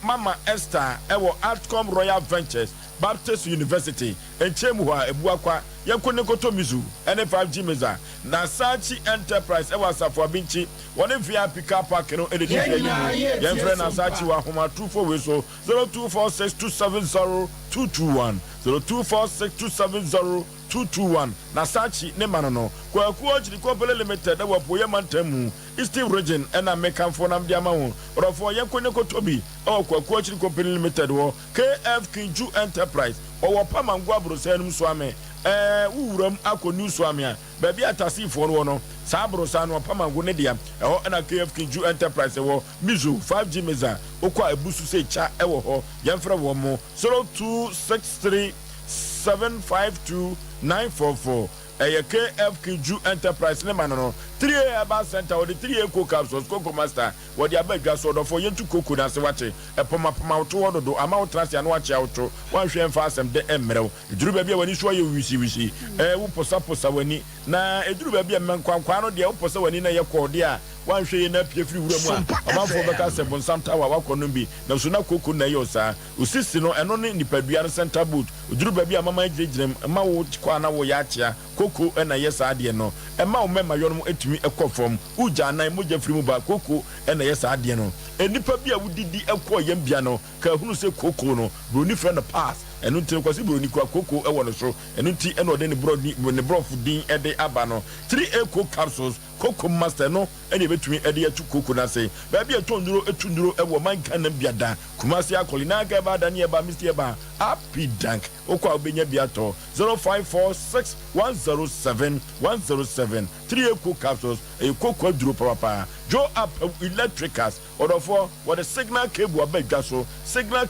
Mama Esther ɛwɔ Outcome Royal Ventures Baptist University enchemu hɔ a ebuakwa yɛnkɔ ne koto mizu ɛne 5G mesa na Sachi Enterprise ɛwɔ Asafo Abinchi wɔne VIP car park no ɛde di hwɛ yi yɛmfrɛ na Sachi wɔ ahoma 24 we so 0246270221 0246270221 na Sachi ne mano no kwakuo chiri company limited ɛwɔ Poye Mantamu Eastern region ɛna mekanfo nam de ama ho ɔrɔfo yɛnkɔ ne koto bi ɛwɔ kwakuo chiri company limited wɔ KF Kinju Enterprise ɔwɔ Pamango Abrosanum so ame wuram akonu so ame a baabi atasifo no no saa abrosa no Pamango ne dia ɛhɔ ɛna KF Kinju Enterprise ɛwɔ Mizu 5G mesa okɔ abusu se cha ɛwɔ hɔ yɛmfrɛ wɔ mo 0263752944 KF Kinju Enterprise ne mano no 3A Urban Center or the 3A Coco Capsules Coco Master what the abeg so do for yentu coco na se wache poma to do amount trans ya no wache auto wan hwe mfa asem de emrew eduru ba bia wani so ye wisi wo posa wani na eduru ba bia menkwankwa no de wo posa wani na ye kode a wan hwe ye na pie firi wura mu a amafo beka se bonsam tawa wakono bi na so na coco na ye osa osisi no eno ne nipadua no center boot eduru ba bia mama gyegyerem ma wo kwa na wo ya achia coco na ye sa ade no ma wo mema yo no etumi ekofom uja nan moja firi mu ba coco na ye sa ade no enipa bia wudidi ekọ yam bia no ka hunu se coco no broni friend the pass enu nti kwasi broni kwa coco ewo no so enu nti eno de ne broni ne brofu din ede aba no 3A Coco Capsules Coco Master no ene betumi ede atu coco na se ba bia etu nduro ewo man kan na bia da kumasi akoli na ga ba da ne ba mr ba happy dank okwa obenya bia to 0546107107 3A Coco Capsules e coco duro papa Joe up electricals or for what the signal cable abedwa so signal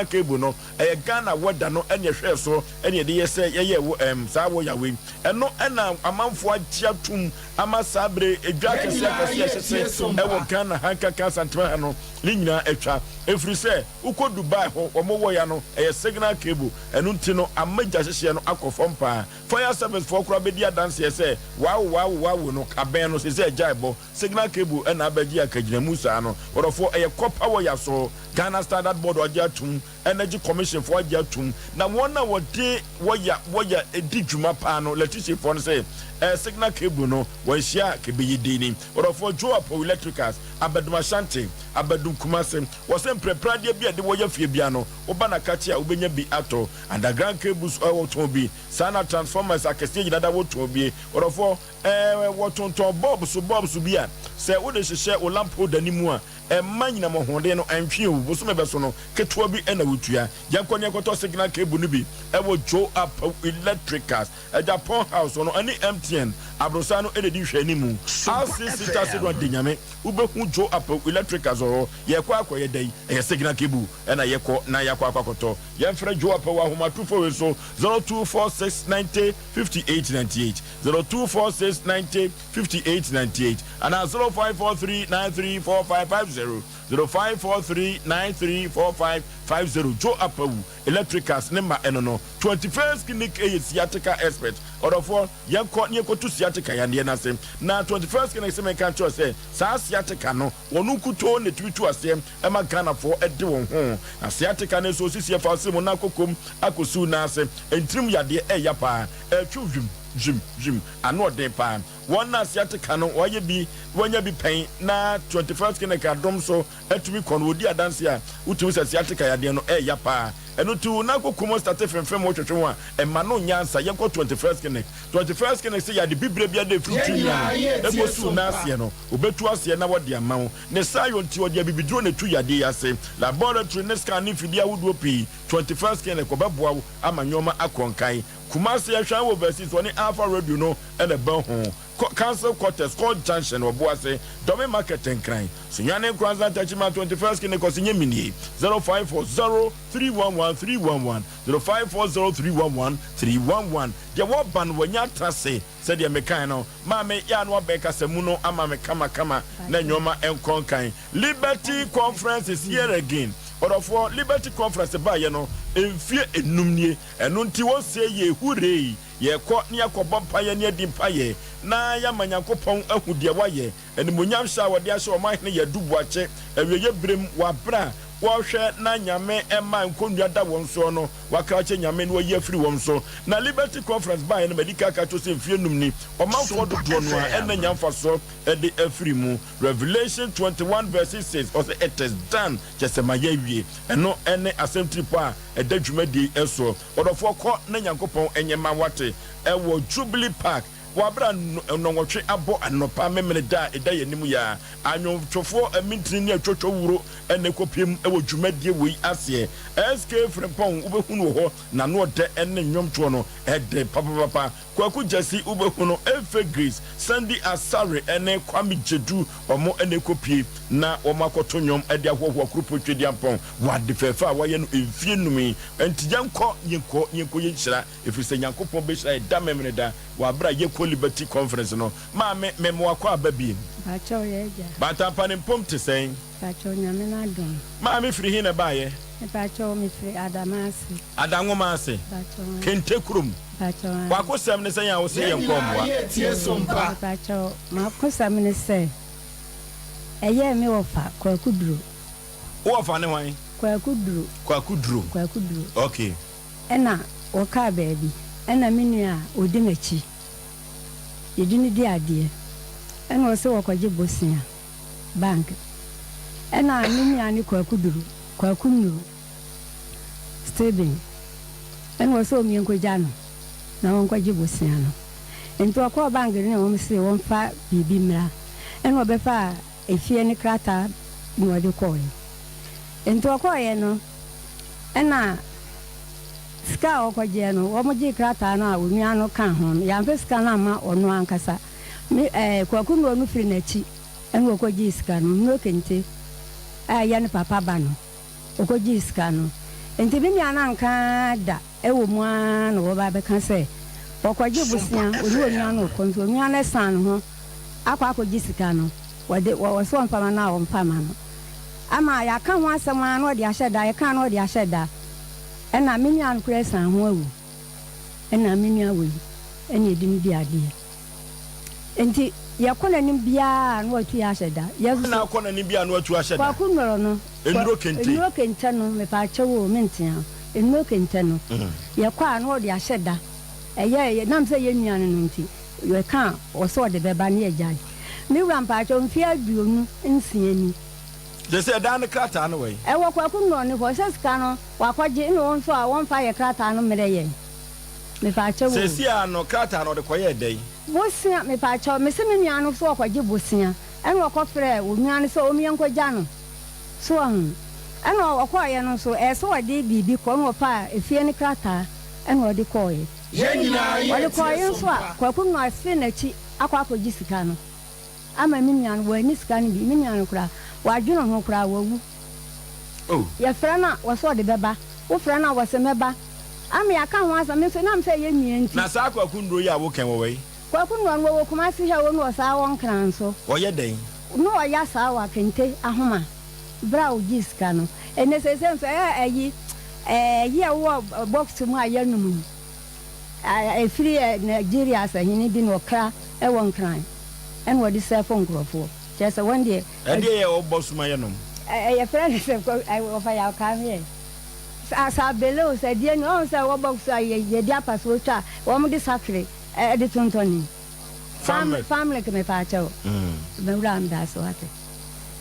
cable no e Ghana weather no enye hwe so enye de yese ye saa wo yawe eno ena amanfo atia tum ama sabre edwa kese e wo Ghana hanka santra no linyina etwa efri se uko Dubai ho omo ya no e signal cable eno nti no amaja hyehye no akofompa fire service for kura be dia dance yese wow no kaben no se jaibo signal cable ena abaji akagina musa no orofo e copper wire so Ghana Standard Board wajatum Energy Commission for wajatum na wona wode woya edi dwuma pa no electricity for no say signal cable no wanhia kebeyidini orofo Joe up electricals abadum Ashanti abadum Kumase wasem prepradia bia de woya fie bia no oba na kachi a obenya bi ato underground cables woton bi sana transformers akese nyina woton bi orofo wotonton bulbs bia se wo de hyehyɛ o lamp holder ni mu a manyina mo honde no antwe o boso mebeso no ketua bi na wotua yankɔ ne kɔtɔ signal cable no bi wo Joe up electricals Japan house no ani MTN abrosa no ededi hwɛ ni mu RCC tasidwa denyame ubehu Joe up electricals oro yɛkɔ akɔyɛ dai signal cable na yɛkɔ na yakɔ akɔkɔtɔ yɛmfrɛ Joe up wa homa 24 so 0246905898 0246905898 and 0543934550 0543934550 Joe Apawu electricals number enono 21st clinic a sciatica expert or for yanko nyeko to sciatica yande na sem na 21st clinic se men kan cho say sa sciatica no wonu kuto ne twitu asem e ma Ghana for ede won ho na sciatica ne so sisi fa asem na kokom akosu na asem entrim yade e ya pa twuvum jim ano den pa one na sciatica no oye bi wonya bi pen na 21st clinic adom so etumi kon odi adanse a utumi sciatica yade no e ya pa eno tu na kokom start femfem wo twetwe a e ma no nyansa ye ko 21st clinic say yade bibre bia de fruit ya e ko su na ase no obetu ase na wode amawo ne sayo nti wode bibidro ne tu yade ase laboratory ne scan ni fidia wudo pi 21st clinic obeboa amanyoma akonkan Kumasi yahwa wo versus one Alpha Radio no and the ban ho Council Quarters Court Junction oboase Domi Market enkran Sunyane Kwanza Tachima 21st kine kosinye mini 0540311311 0540311311 de wo ban wanya trase said ya mekan no ma me ya no beka semu no ama me kama na nyoma enkonkan Liberty Conference is here again Orofo Liberty Conference ba ye no emfie enumnie eno nti wo se ye hurei ye ko ne yakobọ mpaye ne adi mpaye na ya manyankopon ahudie waye enimonyam sha wode ahye o man ne ye dubuache awiye brem wa bra wohwe na nyame ema nkondua da won so no wakache nyame no yi afiri won so na Liberty Conference ba ye no medical ka to se mfie numni o manfo do no a ena nyamfa so e de afiri mu Revelation 21 verses 6 or it is done just ma ye wie eno ene Asem Tripa e da dwumadi eso odofo ko na nyankopon enyema wate e wo Jubilee Park wabra no nwotwe abo anopa memene da eda yanimu ya anwotwofo amintini ne atwotwo wuro ene kopiem e wo dwumadie wei ase SK Frempon ubehunu ho na no de ene nwomtwo no ede papa kwaku jasi ubehunu Efe Grace Sandy Asare ene Kwami Jedu omo ene kopie na omakoto nwom ede ahwohwo krupo twediampon wade fefa waye no emfie numi entijanko yenko yenhyira efise nyankopon behira eda memene da wabra yeko Liberty Conference no ma me mo akwa ababi acho yeja bata panim pom te sen acho nyame na dum ma me firi hina baaye acho me firi adamasi adanwomase kente krum acho wakosam ne sen ya wo se yenkomwa tie Sompa acho ma kosam ne se eye me wofa kwakuduro wofa ne hwan kwakuduro okay ena woka baby ena menua odi machi yedini di ade ena wose wokwaje bosia bank ena menua ni kwakuduro stable ena wose omienkoja no na wonkwaje bosia no enti wakwa bank ni won se won fa bibi mra ena obefa efie ni krata ni wode koy enti wakwa ye no ena ska okwaje no womoji krata no a onua no kan ho ya mfe ska na ma ono ankasa kwakunu onu firi na chi enu okwaje ska no no kente ya ne papa ba no okwaje ska no enti bi nya na anka da ewo mu a no wo ba be kan se okwaje busia oni onua no konzo onua na san ho akwaje ska no wode wo so mfama na wo mfama no ama ya kan ho asema no de ahyeda ya kan no de ahyeda ena menua nkure san ho awu ena menua wu ena edim bi ade enti yakona nim bia no atu ya hyeda na akona nim bia no atu ahyeda kwa kunoro no enuro kente no me pa chewo mentia enuro kente no yakwa no de ahyeda eye nam se ye nua no nti ye kan o so de beba na agya mi rampa cho mfia duonu nsiani je say dan krata no we wo kwa kunno ni ho seska no wakwaje no won so a won fa ye krata no mere ye me fa chewo se sia no krata no de koye dai bosia me fa chewo me se me nua no so wakwaje bosia eno wakofre wo nua no so o miankwaja no so eno wakwaye no so so wade bibi ko no fa efie ni krata eno de koye ye nyina ye wade koye so a kwa kunno afi na chi akwakoji sika no ama me nua no wa ni sika no bi me nua no kura wadweno ho kura wawu ya frana waso de beba wo frana wasemeba am ya ka ho asa me so na mfe ye mie nti na sa kwakundro ya wo ken wo we kwakundro wo kuma si he wo no sa won kran so wo ye den no ya sa wa kente ahoma brow jiska no ene se se ayi ye wo box mu ayanum free Nigeria sa hini bi no kra e won kran en wo di cell phone grofo just one day e dey e boss mu ayanum e friend se ko I offer ya come here sa below sa die no on sa wo box ye dia pass wo twa wo mo di sacre e di tontoni family ke me pa chawo me ram da so ate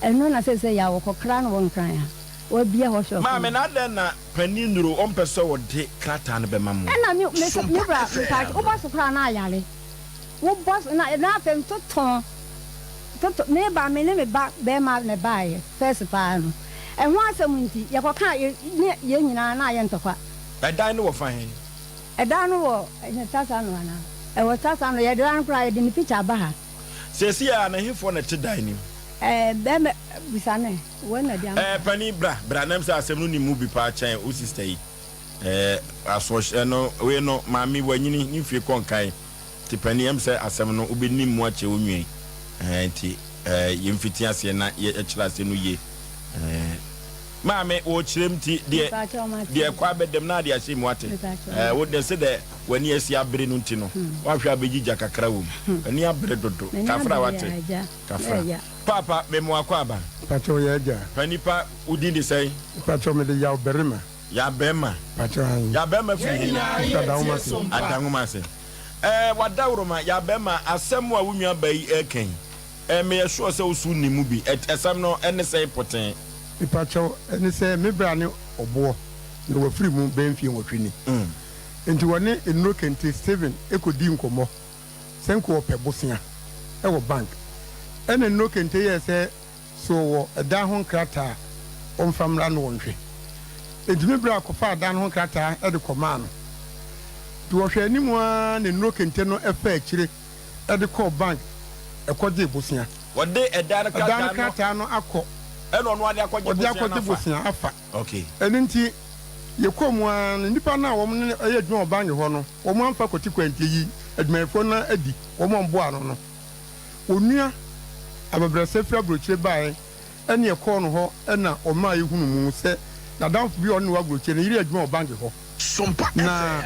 eno na se ya wo kra no won kran ya wo bia ho shop ma me na den na pani nuru on pese wo de krata no be mamu na me bra pa wo boss kra na ayale wo boss na fem to me ba me ne me ba be ma ne ba ye first pa no e ho asem nti ye koka ye nyina na ye ntokwa e dan no wo fa hen e dan no wo e tasa no ana e wo tasa no ye dan kra ye di picture ba ha sesi ya na hifo na te dan ni be me bisane wo na dia pani bra nam sa asem no ni mu bi pa chan o sister yi aso no we no mami wanyini ni fie konkan ti pani am say asem no obenim mu ache onwen nti yemfiti ase na ye kira ase no ye maame wo kirem ti de kwa bedem na de ase mu ate wo de se de wani esi abere no nti no wa hwa begija kakra wo ani abere dodo kafra wate kafra papa me mo akwa ba pacho ye ja panipa udi ni sei pacho me de yaw berima ya bema pacho ya bema fi adanguma se wadawroma ya bema asem a wunwa bai eken me sure se usu ni mu bi esam no ene sei poten pacho ene sei me bra ne obo no wa free mu ben fi wotwini enti woni enno kente 7 ekodi nkomo senko opebosia e wo bank ene no kente ye se so wo da ho krata on famra no wonhwe edimi bra ko fa da ho krata e de koma no to wo hwe ni mu a ne no kente no e fa akire e de call bank e ko de bosia wo de da krata no akọ e no no ade akọ bosia afa okay ene nti ye komu a nipa na wo ne e adwuma bank ho no wo mo amfa koti kwantie yi adwumafo na adi wo mo mbo ano no onua ababra sefra brochire bae ene ekọ no ho ena oma yehunu mu se na danfo bi onu wa brochire yiri adwuma bank ho Sompa na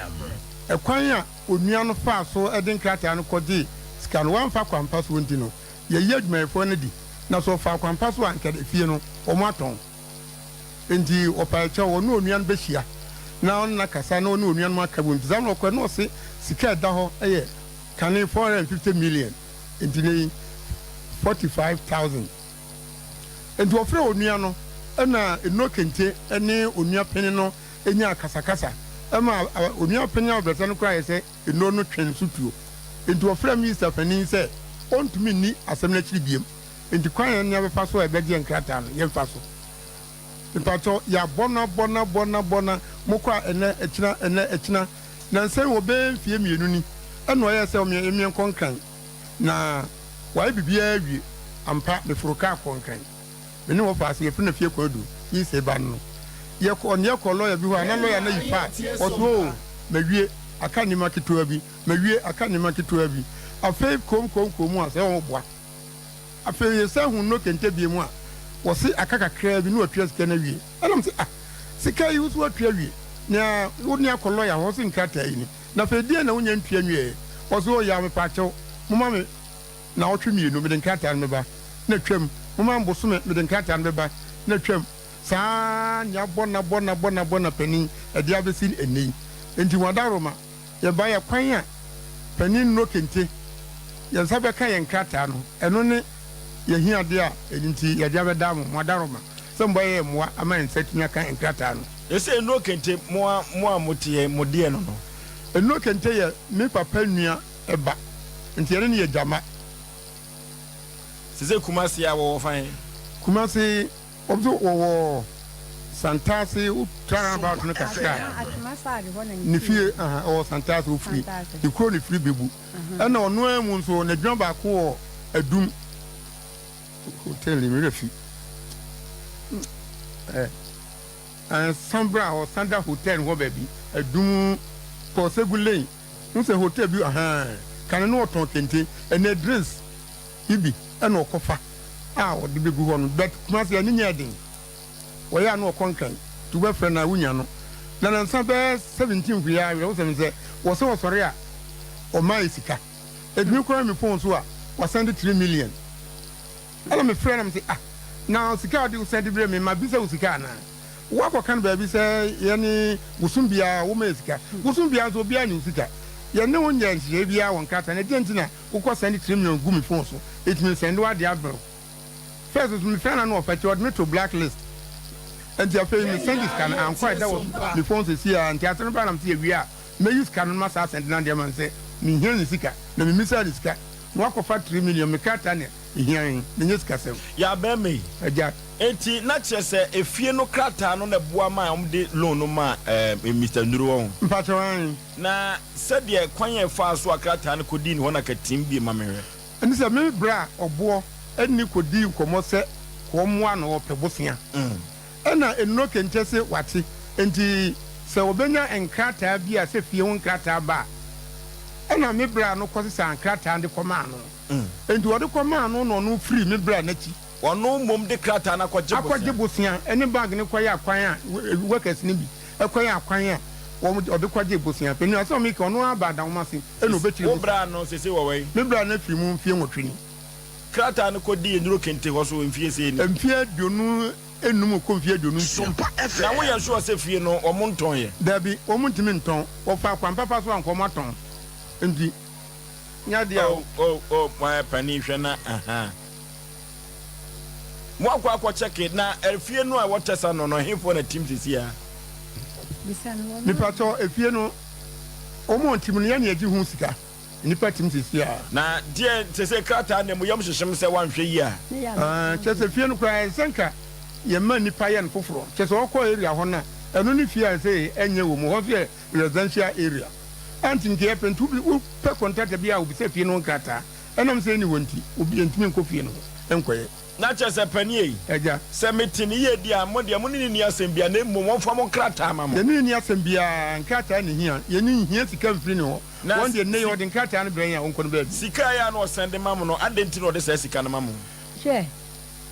ekwan a onua no fa so eden krata no kodi scan one fa kwampa so nti no ye ye adwumafo na di na so fa kwampa so anka de fie no omo aton enti opaicha wo no onua no behia na on na kasa na onua no akabu nti zam no kwa no se sika da ho eye kane 450 million enti ne 45,000 enti ofre onua no na eno kente ene onua pene no enya kasakasa ema onua pene obrata no kra yese eno no twen sutuo enti ofre minister panin se ontumi ni asem na chiri biem enti kwan ne abefa so ebegye nkrata no yemfa so ipacho ya bona mokwa ene echina na nse wo be mfie mienu ni eno ye se omien konkan na why bibia awie ampa me furuka konkan me ne wo fa se yefuna fie kwadu yi se ba no ye ko ne ko lawyer bi ho na lawyer na yifa oso mawie aka ni makitoa bi mawie aka ni makitoa bi afei kom a se wo boa afei ye se hu no kente bi mu a wo se aka kakra bi no atwa sika na wie anam se sika yi wo so atwa wie na wo ne ko lawyer wo se nkata yi ni na fe die na wonya ntwa nwie wo so ya me pa chew mama me na otwe mienu me den krata me ba na twam mama mboso me den krata me ba na twam saa nya bona panin e dia besin eni enti wadaroma ye ba ye kwan a panin no kente ye sabe ka ye krata no eno ne ye hia de a enti ye dia be da mo wadaroma sembo ye moa ama ensatnya ka krata no ese no kente moa motie modie no no eno kente ye me papa nua eba enti ye ne ye jama sise kumasi ya wo fan kumasi obzo wo santasi utara about no kaka ni fie o santasi ofri ikro ni free bebu na ono emu nso na dwan ba ko adum hotel mi refi Sambra or Sanda Hotel wo baby adum ko segulei nse hotel bi kan no ton kente and dress ibi and okofa o de begu ho no but kumasi ani nya den wɔyɛ ano ɔkɔnkan to bɛfrɛ na wonya no na nansa bɛɛ 17 fia wo sɛ sɛ wɔsɛ wɔsɔre a ɔma yɛ sika edumi kora me phone so a wɔsɛnde 3 million ɛna me frɛ na me sɛ na sika ɔde wɔsɛnde brɛ me ma bi sɛ wo sika ana wakɔka no baabi sɛ yɛne wosom biara wo ma yɛ sika wosom biara nso obiara ne wo sika yɛne wo nyɛ nhyɛ biara wɔn krata na ɛdeɛ nti na wokɔ sɛnde 3 million gu me phone so ɛtumi sɛnde wade abrɛ first so me frɛ na no ɔfɛkyɛ ɔde me to blacklist nti afei me send this kan ankɔ ɛda wɔ me phone sɛ sia nti atene ba na mte awie a me use kan no ma saa sɛnde na deɛ man sɛ me hia ne sika na me misa ne sika na wakɔfa 3 million me krata ne ehia ne nyɛ sika sɛm ya bɛ me agya enti na kyerɛ sɛ efie no krata no na boa ma de loan no ma Mr. Nduru wɔn mpatwan na sɛdeɛ kwan yɛ fa so akrata no kodi ne hɔ na katim bi ma mehwɛ ɛni sɛ me bra ɔboɔ ɛni kodi nkɔmɔ sɛ kɔmmoa na ɔpɛ bosia ɛna enno kente se wate enti sɛ obenya nkrataa bi a sɛ fie ho nkrataa ba ɛna me bra no kɔse sɛ nkrataa de kɔma no enti wɔde kɔma no no free me bra n'akyi ɔno mom de krataa na akɔgye bosia ɛne bag ne kɔyɛ akwan a workers ne bi ɛkɔyɛ akwan a ɔde kɔgye bosia pɛni asɛ ɔmo ka ɔno aba da wɔn ase ɛna obɛkyerɛ wo bra no sese wɔ wei me bra na firi mu mfie nwɔtwe ni krataa no kɔdi Nduru kente hɔ so mfie sei ni mfie aduonu enum ko mfie aduonu Sompa na wo yɛ so ɔsɛ fie no ɔmo ntɔn yɛ dabi ɔmo ntimi ntɔn ɔfa kwan papa so ankɔmɔ atɔn nti nyadeɛ o pani hwɛ na mo akɔ check na efie no a wɔtɛ sa no hemfo na team sisi a nipa tɔ efie no ɔmo ntim no yɛ ne agye ho sika nipa team sisi a na deɛ sese krata na mo yam hyehyem sɛ wanhwɛ yi a kyɛ sɛ fie no kora sɛnka yɛma nipa yɛ no foforɔ kyɛ sɛ ɔkɔ area hɔ no ɛno ne fie a sɛ ɛnyɛ wɔ mu hɔ so yɛ residential area anti nke yɛ pɛntu bi wopɛ contract bi a obi sɛ fie no nkrataa ɛnam sɛ ni wɔ nti obi ntumi nkɔ fie no ɛnkɔyɛ na kyɛ sɛ pani yi agya sɛ mete ne yɛ di a mo deɛ mo ne ni asɛm bia na mmom wɔmfa mo krataa ma mo yɛne ni asɛm bia nkrataa ne hia yɛne nhia sika mfiri ne hɔ wɔn deɛ nnɛ yɛ ɔde nkrataa no brɛ yɛ a wɔnkɔ no baabi sika yɛ a na ɔsɛnde ma mo no adɛn nti na ɔde saa sika no ma mo hwɛ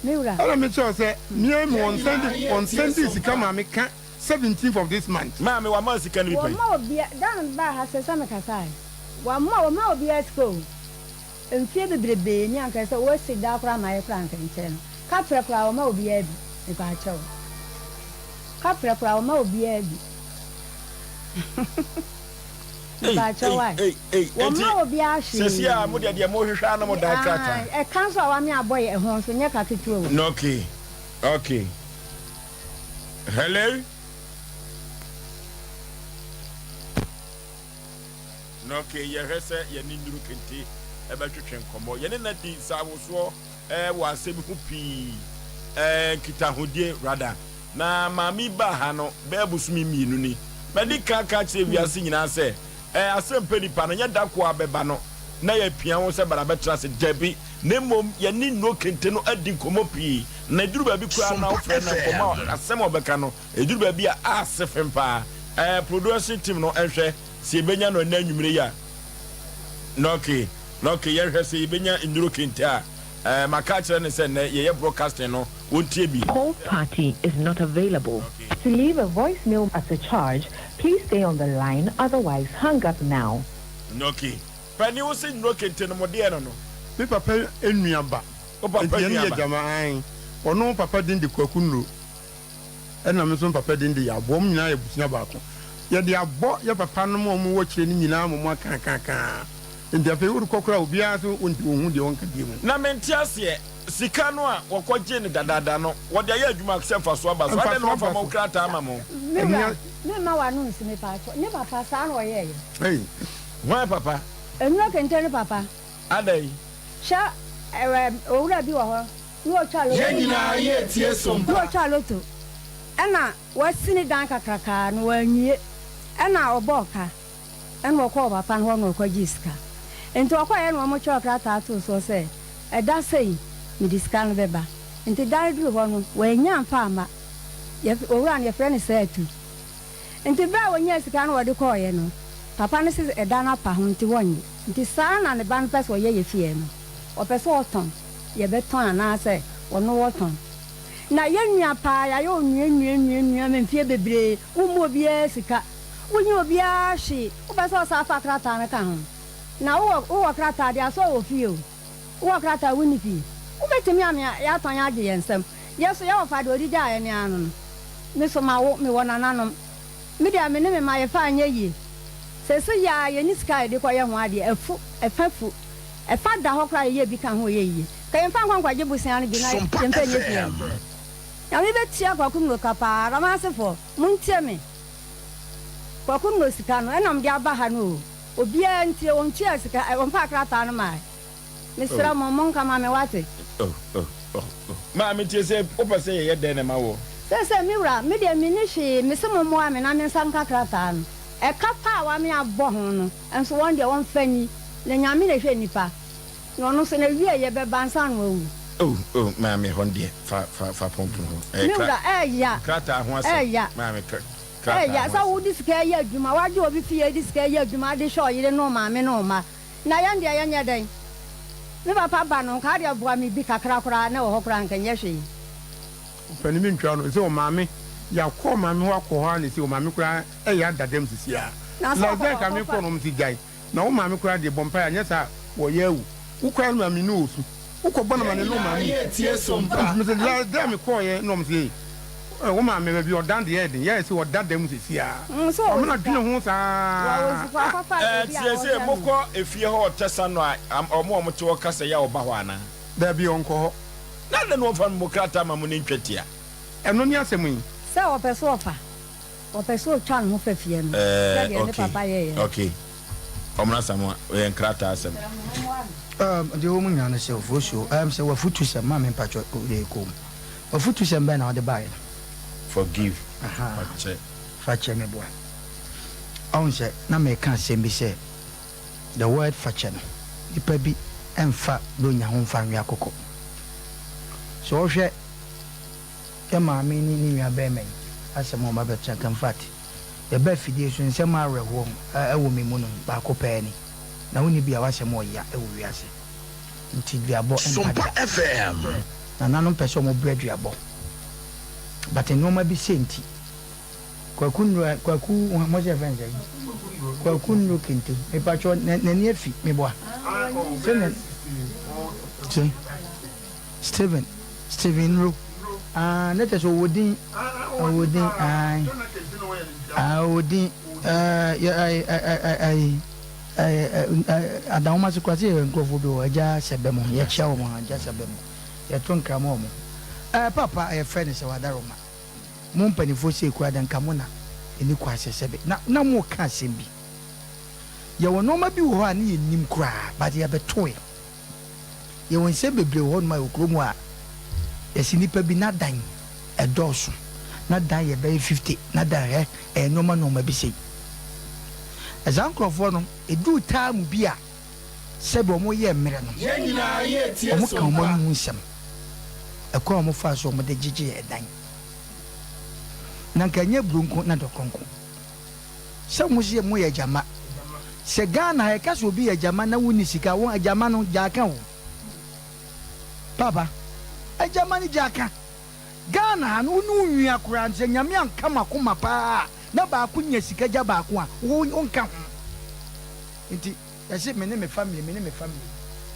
mewura ɛna mekyerɛ sɛ mea me ɔnsɛnde sika ma meka 17th of this month ma me wama sika no bi pɛ wɔma obia dan ba ha sɛ sɛ mekasae wɔma obia sika mfie bebrebe ni anka sɛ wɔsi da kora ma yɛ kora anka nkyɛn no kapra kora wɔma obia bi nipa akyɛw kapra kora wɔma obia bi nipa akyɛw wa wɔma obia ahwe sɛsi a mo deɛ mo hwehwɛ na mo da krata ɛka so a wame abɔ yɛ ɛho so nyɛ ka ketewa wo no okay hello no okay yɛhwɛ sɛ yɛne Nduru kente ɛbɛtwetwe nkɔmmɔ yɛne na di nsawosoɔ wɔ asɛm ho pii nkitahodie rada na maame ba ha no bɛɛ busumi mmienu ni mɛde kaka kyerɛ wiase nyinaa sɛ Asem Mpe Nipa no nyɛ da ko abɛba no na yɛpia ho sɛ bara bɛtra sɛ gyabi na mmom yɛne Nduru kente no adi nkɔmmɔ pii na ɛduru baabi koraa na wofrɛ no nkɔmmɔ asɛm a ɔbɛka no ɛduru baabi a ase fem paa production team no ɛhwɛ si ebenya no na nwumire ya no okay yɛhwɛ sɛ yɛbɛnya Nduru kente a maka kyerɛ ne sɛ nɛ yɛyɛ broadcasting no wontie bi call party is not available. To leave a voicemail at a charge, please stay on the line, otherwise hang up now. Okay pani wo sɛ Nduru kente no mɔdeɛ no me papa enuaba o papa enuaba jamaa ɔno papa din de Kwaku Nnuro ɛna me so papa din de Yabɔ m nyinaa yɛ busua baako yɛde abɔ yɛ papa no mo wɔ kyerɛ ne nyinaa mo akakaka nti afei wo kɔkora obiara so wonti ohun de wonka bi mu na mente aseɛ sika no a wɔkɔgye ne dadada no wɔde ayɛ adwuma sɛ fa so aba so ade no fa mo krata ama mo me ma wa no nsime pa ato ne papa saa na ɔyɛ yɛ hey why papa Nduru kente ne papa adai sha owura bi wɔ hɔ ne ɔtwa loto yɛn nyinaa yɛ tie Sompa ne ɔtwa loto ɛna wasini dan kakraka no wanwie ɛna ɔbɔ ɔka ɛna ɔkɔ papa no hɔ na ɔkɔgye sika nti ɔkɔyɛ no ɔmo kyerɛ krata ato so sɛ ɛda sɛyi mede sika no bɛba nti dan duru hɔ no wɔanya mfa ama owura no yɛfrɛ ne sɛ atu nti bɛ a wɔnya sika no wɔde kɔɔyɛ no papa no sɛ ɛda no apa ho nti wɔnyɛ nti saa na ne ba no pɛ sɛ ɔyɛ yɛ fie no ɔpɛ sɛ ɔtɔn yɛbɛtɔn anaasɛ ɔno wɔtɔn na yenua pa ya yo nua memfie bebre umu obia sika wonye obia hye obesa osafa krata na ka ho na wo krata dia so wo fie wo krata woni fie ubetimi am ya ton ya de yensem yeso ya ofa de odija ya ne anu me so ma wo me wona nanom me dia me ne me ma ye fa anya yi sese ya ye ni sky de ko ye ho ade efafu efa da ho kra ye bi ka ho ye yi ka ye fa kwankwaje busian bi na ye mpa nye fie ya me betia kwakum no kapa ramasefo muntie me kwakum no sika no enam de aba ha no obia ntie won tia sika won fa krata no mai Mr. Momon kama me wate. Ma me tie se opese ye den na ma wo. Se miura me de me ni hwe me se momo a me na me sanka krata no. E kapa wa me abɔ ho no. Enso won de won fani na nyame na hwe nipa. No no se na wie ye be bansan wo. Ma me honde fa pompu ho. Miura ya. Krata ho ase. Ma me krata. Ya sa wo diska ye adwuma waje obi fie diska ye adwuma de hwe oyire no ma me no ma. Na ya ndia ya nya den. Me papa ba no ka dia boa me bi kakra kra na wo hokra nkanye hwe pani mi ntwa no se o maame ya ko maame ho akọ ha ne se o maame kra e ya dadam sisi a na ga ka me ko no mti gai na o maame kra de bompa ya nyesa wo ya wu wo kra no maame no osu wo ko bona mane no maame tie Sompa me se la da me ko ye no mti wo maame be bi o dan de ye den ya se o dadam sisi a o me na dwene ho sa tie se moko efie ho tesa no omo te wo kasa ya oba ho ana da bi onko ho na de no fa mo krata ma mo ni ntwatia eno ni asem yi se o peso ofa o peso twa no fa fie no okay papa ye okay omna samo en krata asem de wo munya na se Oforisuo se wa futu se ma me pacho de ko wa futu se mba na o de bae forgive fache me boa on se na me kan se bi se the word fache no ipa bi emfa do nya ho fa nwi akoko so hwe ke ma me ni nwa ba men asem o ma be cha kan fat ye ba fidie so nsem areho ewo me mu no ba ko pa ni na woni bia wasem o ya ewo wiase nti duabo Sompa FM na nanom pese mo bra duabo but no ma bi senti kwaku mo je fenje kwaku no kente e pacho na ni afi me boa Steven Ro let us wodin adawoma se kwase nkofo bi o aja sebemo ye chia o mo aja sebemo ye to nkramo mo papa e friend se wadaroma mo mpanifo se ku adan kamona eni kwase sebe na mo ka sembi ye wono ma bi wo ha ne nim kra but ye betoe ye won se bebre wo ma okromu a ye sinipa bi na dan edoso na dan ye be 50 na dan no ma bi sei ezankrofo no edu time bi a sebe omo ye mmere no ye nyina ye tie Sompa omo kan omo nsem ekwa omo fa so omo de gigi edan na nkanye brunko na dokonko se mo sie mo ye jama se Ghana he ka so bi ye jama na woni sika won ajama no jaka wo papa ajama ni jaka Ghana no nu nwia kura nse nyame anka makoma pa na ba kunya sika ja ba ko a wonka ho nti yase me ne me family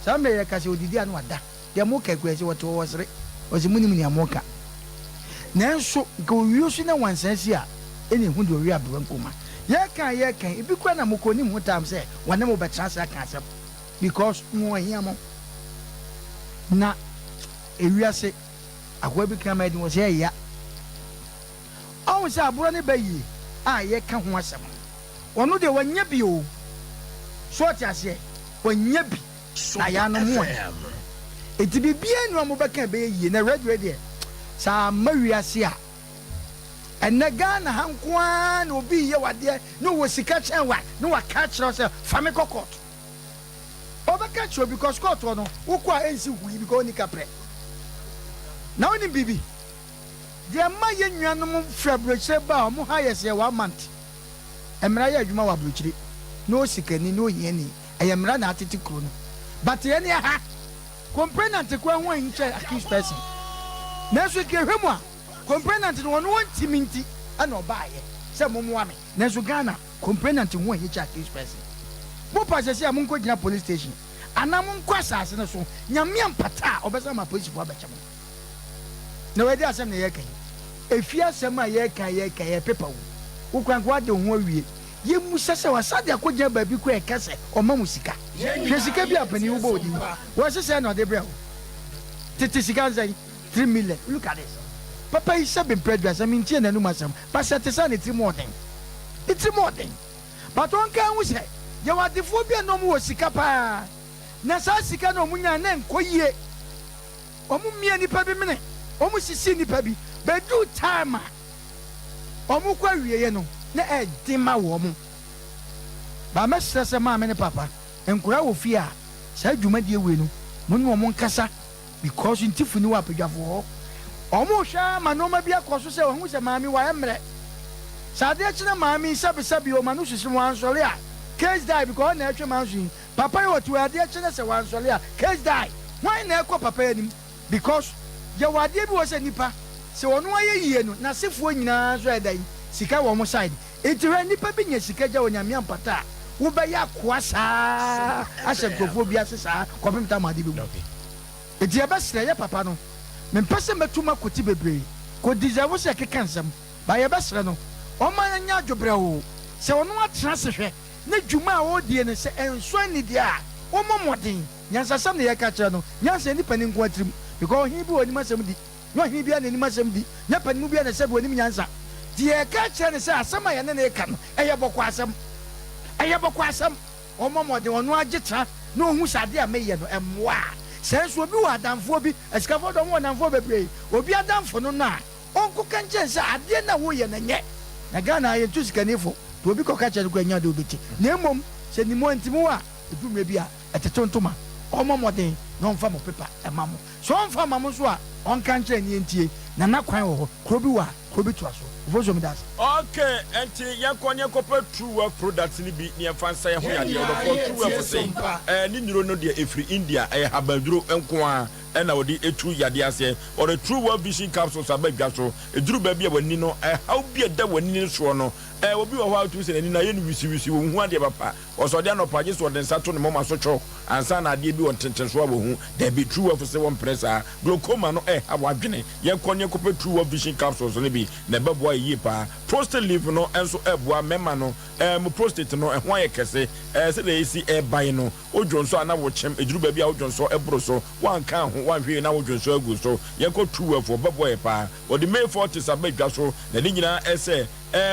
sa me ye ka se odidi anu ada de mo ka kwese woto wosre ozi munimi ni amoka nanso go wiusu na wansansi a ene hu de wi abronkoma ye kan ibi kwa na mokoni mu tam se wane mo betra sa kan se because mo hiamo na ewiase akwa bi kan ma di wo se ya awon se aburo ne bayi a ye ka ho asem wono de wanya bi o so tiase wanya bi na ya no mo eti bibia nu mo beka be yi na ready sa mawiase a enne Ghana hankwa na obi ye wade no wo sika chenwa no wa catch us fami kokot oba catch you because court no wo kwa ensi hui because ni kapre na oni bibi de ma ye nwanom frabroche ba mo ha yese 1 month emra ye adwuma wa brochire no sikani no hiani ayemra na atete kro no but ye ne ha complainant kwa ho hinche accused person nanso kehwɛ mu a complainant no wɔn wɔnti minti ana ɔbaayɛ sɛ momoa me nanso Ghana complainant ho HR case person mo pa sɛ mo nkɔ gyina police station ana mo nkɔ asase no so nyamea mpata a ɔbɛsa ma police fo abɛkyɛ mo na wɔde asɛm na yɛka efi asɛm a yɛka paper wo kwanko ade ho awie yɛmu sɛ wasade akɔgyina baabi kɔ ɛka sɛ ɔma mu sika hwɛ sika bi apani wo bɔ odi wɔse sɛ na ɔde brɛ wo tete sika nsɛn 3 million look at this papa yi sɛ bempɛ duasa mentie n'anum asɛm pasɛ te sɛ ne tiri mu ɔden but ɔnka ho sɛ yɛwɔ adefoɔ bi a na ɔmo wɔ sika paa na saa sika na ɔmo nya na nkɔ yie ɔmo mmea nipa bi mene ɔmo sisi nipa bi bɛdu time a ɔmo kɔ awieɛ no na ɛde ma wɔ mo ba mɛsrɛ sɛ maame ne papa nkora wɔ fie a saa dwumadie wei no mo ne ɔmo nkasa because ntifu ni wɔ apagyafoɔ hɔ ɔmo hwɛ ma nneɛma bi akɔ so sɛ ɔho sɛ maame wayɛ mmerɛ saa adeɛ kyerɛ maame sɛbesɛbe ɔma no hwehwɛ mu ansɔre a case die because na ɛtwe ma nso yi papa yi wɔte adeɛ kyerɛ sɛ wansɔre a case die wɔn na ɛkɔ papa anim because yɛwɔ adeɛ bi wɔ sɛ nipa sɛ wɔn ayɛ yie no n'asefoɔ nyinaa nso ɛda yi sika wɔ mo side eti hwɛ nipa bi nya sika gya wɔ nyamea mpata a wobɛyɛ akoa saa ahyɛ nkurɔfoɔ bi ase saa kɔpem tam ade bi mu eti yɛbɛsrɛ yɛ papa no mempɛ sɛ mɛtum akɔti bebree kɔdi wo sɛ keka nsɛm ba yɛbɛsrɛ no ɔma nya adwobrɛ o sɛ ɔno atena se hwɛ na dwuma a wɔdie no sɛ ɛnso anideɛ a wɔmmɔ mmɔden nyansasɛm na yɛka kyerɛ no nyansa nipa ne nko atirim because ɔhen bi wɔ anim asɛm di na ɔhen bi a n'anim asɛm di na panimu bi a na sɛ bi wɔ anim nyansa deɛ yɛka kyerɛ no sɛ asɛm a yɛne ne ɛka no ɛyɛ bɔkɔ asɛm ɔmmɔ mmɔden ɔno agye tra na ɔhu sɛ adeɛ a mɛyɛ no ɛmmoa sɛ nso obi wɔ adamfoɔ bi asikafoɔ dɔm wɔ adamfoɔ bebree obi adamfo no no a ɔnko ka nkyɛn sɛ adeɛ na woyɛ no nyɛ na Ghana yɛnto sikanifo to obi kɔka kyerɛ no kɔ anya de wobɛti na mmom sɛ nimu ntimi a ɛdummerɛ bi a ɛtete ntoma ɔmmɔ mmɔden na ɔmfa mo pepa ɛma mo sɛ ɔmfa ma mo so a ɔnka nkyerɛ ne yɛntie na nakwan wɔ hɔ kuro bi wɔ a kuro bi toa so vɔso mi das. Okay, enti yankɔ nyɛnkɔpɛ true work product ni bi ni yɛfa nsa yɛ ho yadeɛ ɔdɔfɔ true work sɛ ne nnuro no deɛ ɛfiri India ɛyɛ habaduro nko a ɛna wɔde etu yadeɛ aseɛ ɔde true work vision capsules abɛdwa so eduru baabi a w'ani no ɛhaw bi ɛda w'ani no soɔ no obi wɔ hɔ a wotu sɛ n'ani na yɛ no wisiwisi wɔn ho adeɛ papa ɔsɔde anɔpa agye so ɔde nsa to ne mɔma so twɔ ansa na adeɛ bi wɔ ntentensoɔ wɔ ho dɛbi true work sɛ wɔn mpere saa glaucoma no ɛhaw adwene yɛnkɔ nyɛnkɔpɛ true work vision capsules no bi na ɛbɛboa yie paa prostate leaf no nso ɛboa mɛma no mu prostate no ɛho ayɛ kɛse sɛdeɛ yɛsi ɛban no wodwo nso a na wɔkyɛm eduru baabi a wodwo nso ɛboro so wanka ho wanhwee na wodwo nso agu so yɛnkɔ true work fo bɛboa yɛ paa wɔde May 40 abɛdwa so na ne nyinaa ɛsɛ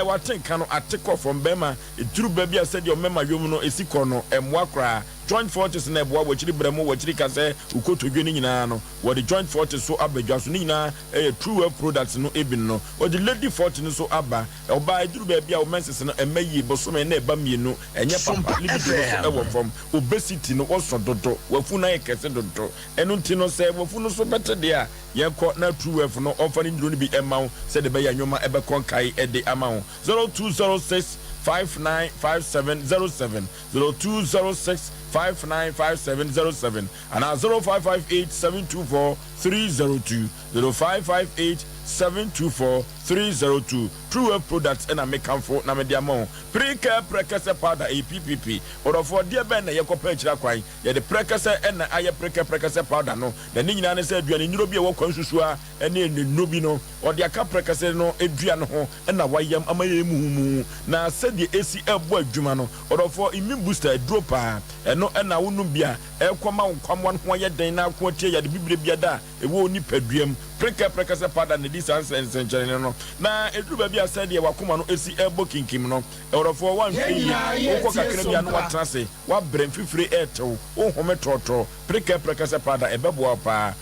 watenka no atekɔ from bɛma eduru baabi a sɛdeɛ ɔmɛma yom no esi kɔ no ɛmoa koraa joint forties na ɛboa wɔkyiri brɛmo wɔkyiri kasɛ ukotodwe ne nyinaa no wɔde joint forties so abɛdwa so ne nyinaa ɛyɛ true work products no ebi no wɔde lady 40 no so aba ɔbaa eduru baabi a ɔmɛnsese no ɛmɛ yie bosome na ɛba mienu ɛnyɛ papa libido so ɛwɔ fam obesity no wɔsɔ dodo wafu na yɛ kɛse dodo ɛno nti no sɛ wafu no so bɛtɛ deɛ a yɛkɔ na true work no ɔfa ne nduro no bi ɛma wo sɛ de bɛyɛ anwoma ɛbɛkɔ nkae ɛde ama wo 0206 595707 0206 595707 and 0558 724 302 0558 724 302 True Web Products and I make come for Namediamon. Pre-care precasa powder a PPP or for dear Ben a Yakopencha quine, yet the precasa and I precasa powder no. The Nina said you are in Nubia Wakonsusua and in Nubino or the Aka precasano, Adriano and a Wayam Amayamu. Now said the ACL boy Jumano or for immune booster dropper and no and I wouldn't be a Elcoma come one quiet day now quote ya the Bibliada, a won't nip a dream. Pre-care precasa powder and this answer and Saint-General. Now it will be said ya wakuma no esi booking kim no or for one thing wo ka krabia no watrase wa brem fifire eto wo home toto prekasa pada ebeboa pa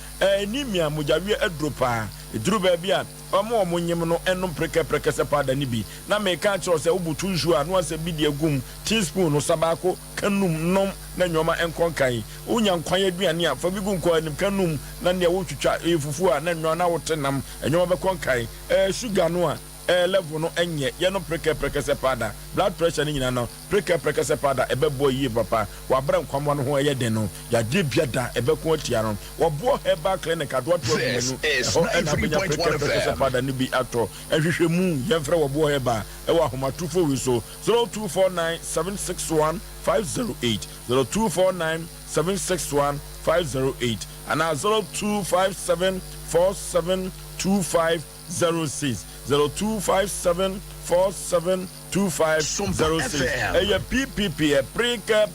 nimia mujawie adropa eduru ba bia omo nyim no enom prekasa pada ni bi na me ka cho se obutu nsu a no ase bi de agum teaspoon no sabako kanum nom na nyoma enkonkan unya nkwan aduane a fa bi gu nkwan anim kanum na ne wo twitwa efufu a na nwa na wotenam enyoma be konkan sugar no a level no enye ye no preke se pada blood pressure ni nyina no preke se pada ebebo yi papa wa bra nkwamo no ho ye den no ya de biada ebeko atia no wo bo herbal clinic ado to menu e na benya preke se pada ni bi ato ehwehwe mu ye mfre wo bo herbal e wa homatufo wi so 0249 761 508 0249 761 508 and 0257 472506 0257 472506 PPP preke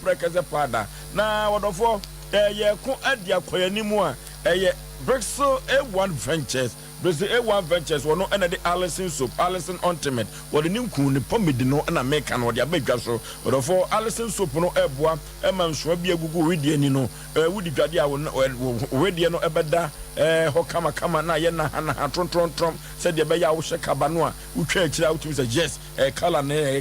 pada na wodofo ko adia koyanimu a Brexel A1 Ventures Brexel A1 Ventures wono na the Allison soap Allison Ultimate what the new kun pomidi no na make and what ya bedwa so wodofo Allison soap no eboa e man so bia gugu wedi ani no wudi dwade a wedi no ebeda ho kama na ye na tron said the beya wo hye kaba no a wutwa akira wutumi say yes color na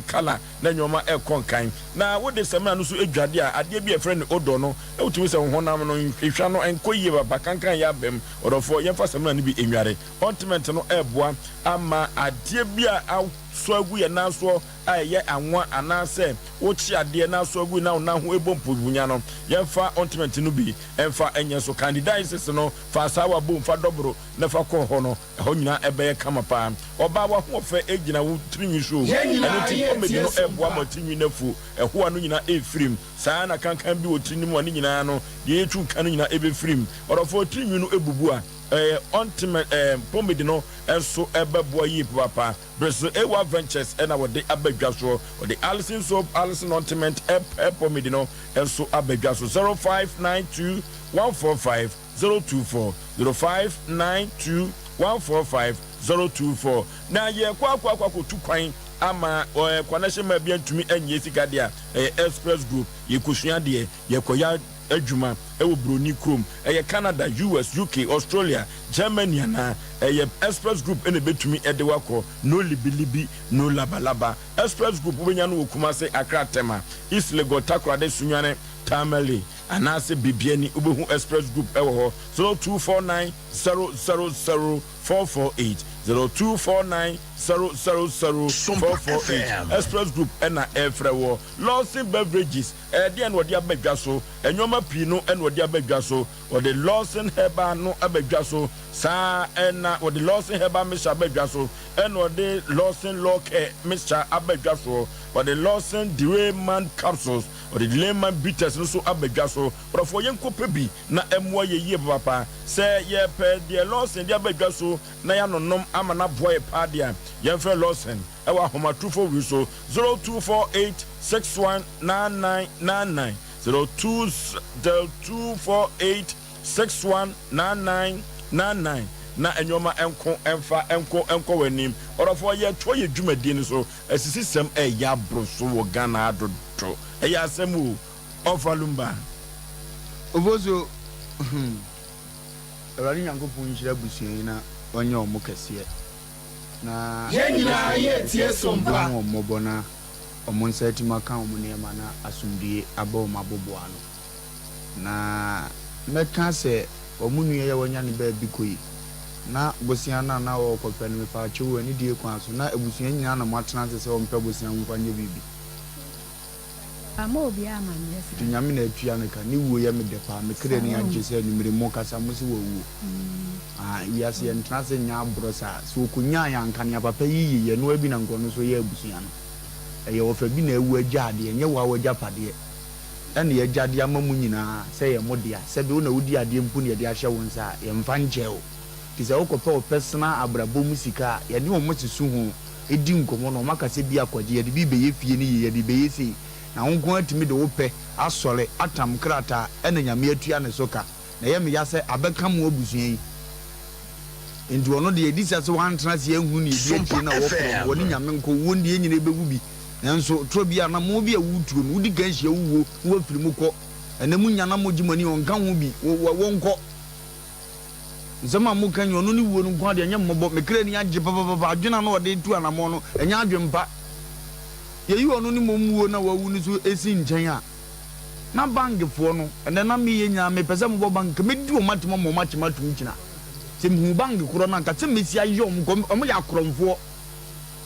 nyoma konkan na wode semana no so edwade a ade bia friend odo no wutumi say honam no hwehwa no enkoyie baba kankan ya bem wodofo yemfa semana no bi enware ultimate no eboa ama ade bia so agu ye na so aye anwa anase wo chi ade na so agu na ho ebompo bunya no yemfa ultimate no bi emfa enye so candidates no fa sawa bom fa dobro na fa ko ho no ho nyina ebe kama pa oba wa ho fa egina wo trinwi so eno ti komedi no eboa matinwi na fu ho anu nyina efrim saa na kankan bi wo trinwi mu ani nyina no de etu kan nyina ebe frim orofo trinwi no ebubu a ultimate pomedi no enso ebeboa yi papa Brexel A1 Ventures ena wode abadwa so wode Allison soap Allison Ultimate pomedi no enso abadwa so 0592 145 024 0592 145 024 na ye kwa tu kwan ama connection ma bia ntumi enye sika dia express group ye kosua de ye koya adwuma ewo broni krom Canada US UK Australia Germany na express group ene betumi ede wako no libilibi no labalaba express group wenya no Kumase Accra Tema East Lagos Takoradi Sunyane Tamale anase bibiani ubehu express group ewo ho 0249 000 448 0249 000 express group ena efrewo Lawson beverages de en wodi abadwa so enyoma pi no en wodi abadwa so wodi Lawson heba no abadwa so sa ena wodi Lawson heba misha abadwa so en wodi Lawson loke misha abadwa so wodi Lawson Dirayman capsules wodi Dirayman bitters no so abadwa so profo yenkope bi na emwa ye papa se ye pe de Lawson de abadwa so na ya nonom amana boy padia yemfe Lawson ewa homatufo wi so 0248 619999 0248 619999 na enyoma enko wanim orofo ye to ye dwumadi ni so asisi sem ya broso wo Ghana adodo ya asemu ofalumba obozo Ewari Nyankopon nhyira busuan na onye omo kese na yenyina ye tie Sompa omo bona omo nsatima kan omo nema na asumdie aba omo aboboano na meka se omo nua ye wonya ne ba bi koyi na bosia na wo kopa ne pa chewo ani die kwa so na ebusuan nyina na matena se ompa bosia nkwanye bibi amobi amanye se nyame na atua ne ka ni wo ye me de pa me kire ne age se numere mo kasa mo se wo wo yase ye ntena se nya abrosa so kunya ya nka ne papa yiyi ye no abi na nkono so ye abusuan no ye wo fa bi na ewu agade enye wo awagya pade ene ye agade amamu nyina se ye modea se be wo na wudi ade mpu ne ye de ahye wo nsa ye mfa nkyeo kisa wo kopa personal abrabo musika ye de wo motisu ho edi nkomo no maka se bi akwaje ye de bi be ye fie ni ye de be ye se na wonko atimi de wo pe asore atam krata ene nyame atua ne soka na ye me ya se abeka mo abusuan yi ndi wono de edisa se wan transi ehunu ne bi ati na wo pro woni nyame nko won de nyine bewu bi nanso tro bia na mo bia wutuo no wudi kan hia wuwo wo afiri mu kɔ ene mu nya na mo gimani on kan ho bi wo nkɔ zama mu kan yono ni wuo no nko de nya mmobɔ mekre ni agye papa adwena na ɔde tu anamo no enya adwempa ye yi ono ni momuo na wawu ni so esi nkyɛn a na bankfo no ene na me ye nya me pese mo bank me di o matimo mo machima tum kyina se mu bank koro na nka se mesi ayom ya akromfo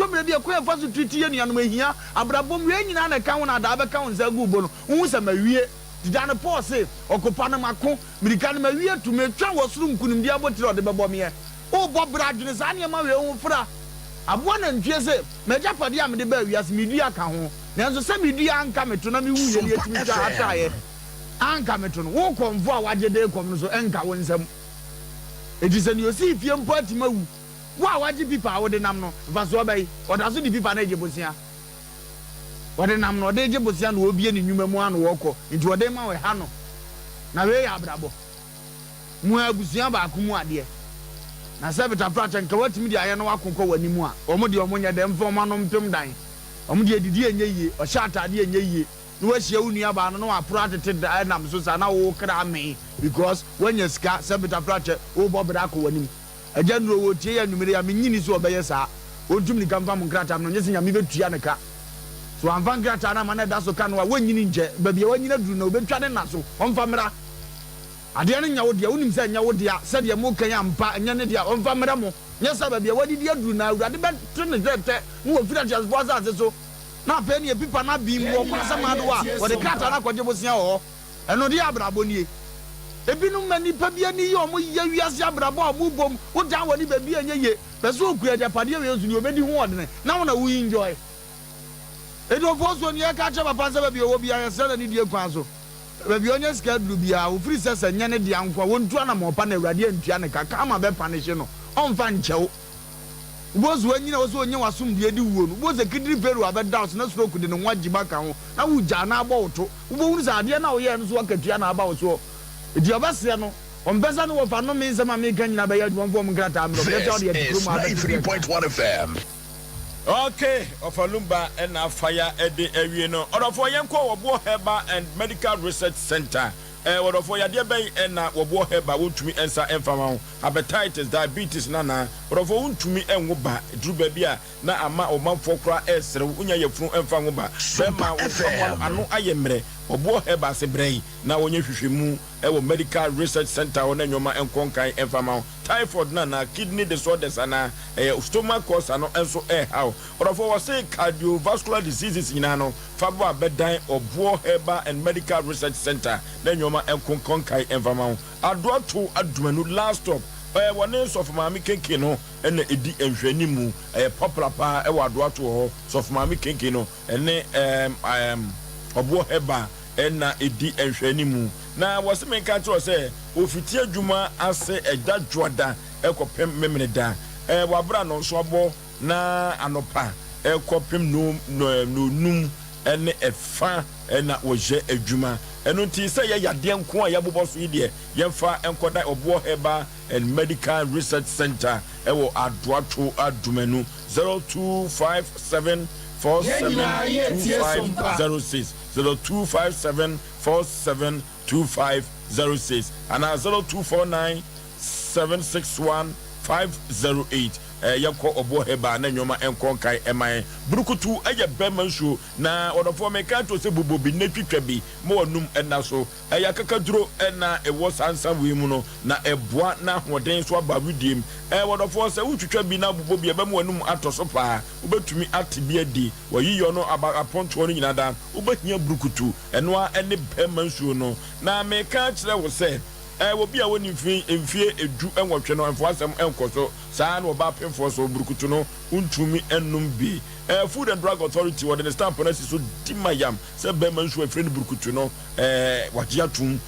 tomre bi ekwa fa so twiti ye nuanom ehia abrabom we nyina na ka ho na da be ka ho nsa gu bo no hu se mawie didane Paul say okopa na mako mirika na mawie tu metwa wo suru nkunim dia botire ode bebo me o bo bradwene sa ne ma we hu fra abo na ntwe se meja pade am de ba wiase medua ka ho nanso se medua anka meto na me wu ye ne etimi twa ataye anka meto no wo konfo a waje de kom no so enka wo nsam edise ni osi fie mpo atima wu wa waje pipa wo de nam no va so bai oda so di pipa na ejebosia wode nam no de ejebosia no obie ni nwuma mu ano woko nti wode ma we ha no na we ya abrabo mu abusia ba akumu ade na sebita fracha nka watimi di aye no wakonko wani mu a omo de omo nya de mfoma no mpem dan omo de didi enye yie o sha atade enye yie no wahia unua ba no apro atete da nam so sa na wo kra me because when you ska sebita fracha wo bobra ko wani mu ajanro wo tie ya numere ya menyini so obeye sa ontum ni kamfa mu nkrata no nyese nya me betua ne ka so amfa nkrata na ma na da so ka no wa wanyini nje ba bia wanyina duru na obetwa ne na so omfa mra ade ne nya wo dia unim se nya wo dia se de mo kan ampa nya ne dia omfa mra mo nya sa ba bia wadi dia duru na awurade be tene tete mo wo fira just boss ase so na pe ne pipa na bi mo ko sa ma do wa wo de krata na kwaje bosia ho eno dia abrabo nie ebinu mani pa bia ni yo mo ye wiase abrabo a mu bom wo dan woni ba bia nye ye be so okua japade we yesu ni obedi ho odene na wona wo enjoy edo foso ni e ka che papa se ba bia wo bia se na ni die kwan so ba bia onye ska duru bia wo free sese nya ne dia nkwa wo ntua na mo pa na awurade antua ne ka ka ma be punish no onfa nchewo bozu wanyina wo so onye wasom die di wuo no bozu kidiri peru abeda so na stroke de no wajiba ka ho na wo ja na agba woto wo hunu sa ade na wo ye no so wakatua na aba wo so edi obasre no on besa no fa no me nsema me kan nyina be yadwuma fo mo grata am no besa de yadwuma ma 93.1 FM. Okay, Ofalumba and Fire Eddie Ewieno. Or for Yanko Wabo Heba and Medical Research Center. Or for Yadiabay and Wabo Heba, would me answer infamo, hepatitis, diabetes, nana, or for to me and Wuba, Drubebia, na ama or Manfokra S, Unya Yafru and Famuba, Sema, I know I am Obo Heba Sebrei, now when you shimu, Medical Research Center on Yoma and Konkai and Famau, typhoid nana, kidney disorders, and stomach cause, and also air how. Or for say cardiovascular diseases in Ano, Fabua Bedine or Bo Heba and Medical Research Center, then Yoma and Konkai and Famau. I draw to Admenu last stop. One name of Mammy Kinkino and Edi and Jenimu, a popular pa, a ward to her, of Mammy Kinkino, and I am Obo Heba. Na edi enhwanimu na wose me ka to say ofitie adwuma ase eda dwoda ekopem memeda wabra no so abo na anopa ekopem no num ene efa na woje adwuma eno ti say ye yade nko a yabobo so ide yemfa enkoda Obo Heba and Medical Research Center ewo adoato adumanu 0257 472506 0257472506 and 0249 761 508 Yako Obo Heba na nyoma enkonkai emai brukutu eye bemansu na odofo meka to se bubobi na twitwa bi mo num ena so yakakaduro ena ewo sansan wi mu no na eboa na hoden so abawudiem odofo se wutwitwa bi na bubobi e bem wanum atoso pa ubetumi atibia di wayiyo no aponto no nyina da ubehia brukutu eno a ene bemansu no na meka kire wo se wobi a woni mfie edu enwotwe no enfo asem enkoso saa no ba pemfo so burukutu no untumi enum bi Food and Drug Authority what the stamp on so dimayam se be man so afre burukutu no wajiatum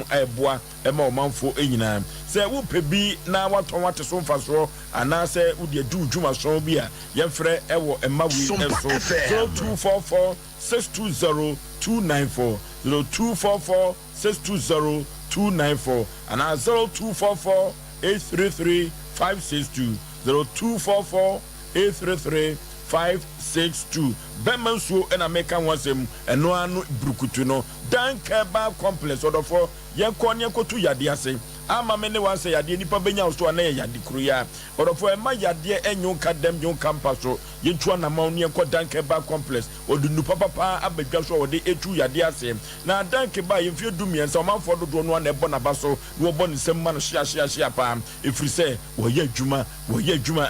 eboa ema omanfo enyina se wo pebi na waton wate so mfa so ana se wo de adu dwuma so bi a yefre ewo ema wi enso 0244 620 294 0244 620 294 and 0244 833 562 0244 833 562 Bemanso and American wasem and no anu brukutu no dan keba complex or for yankonya kotu yadiase ama mene wan say yade nipa benya so na yade kruya or for ema yade enyo kadem yon campus so yetwa na mauni enko dan keba complex odunu papa abedwa so ode etu yade ase na dan keba yemfie dumien so manfo dodo no na ebo na baso no obo ne sem ma no hia pa efri se wo ye adwuma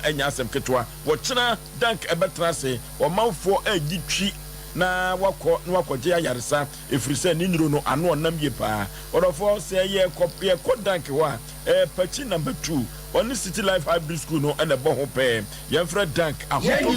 enya asem ketwa wo kyena dank ebetra se wo manfo agitwi na wako je ayaresa efri se ni nuro no ano onam ye pa odofo se ye ko dank wa pachi number 2 on City Life Hybrid School no and a boho pe ye fre dank ahoto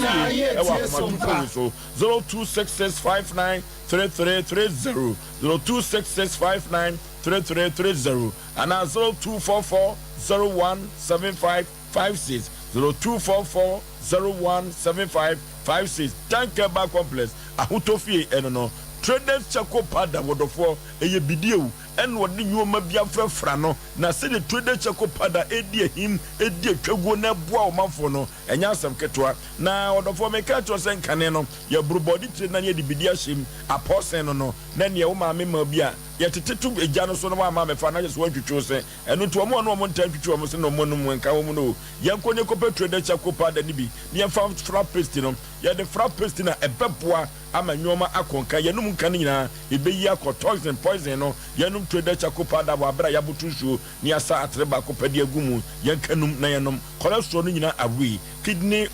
so 0266593330 0266593330 and 0244 017556 0244 017556 Tankeba Complex ahutofie eno Traders Chako Pada wodofo eye bidiewu en wodi nyoma bia frafra no na se de Traders Chako Pada edi ehim edi atwago na boa o manfo no enya asem ketwa na wodofo meka to sen kane no ye brubody trade na ye de bidia him aposen no na ne wo ma me ma bia ye tetetu eja no so no ma me fa na so atwitwo se eno to mo no mo ntantwitwo mo se no mo no mo nka wo mo no ye nkonye kope Traders Chako Pada ni bi ne fa frapesti no ye de frapesti na ebeboa ama nyoma akonka yenum nkan nyina ebeyi akotoxin poison no yenum Traders Chako Pada wa bra yabutu suo ni asa atreba kopadi agumu yenkanum na yenum cholesterol no nyina awi kidney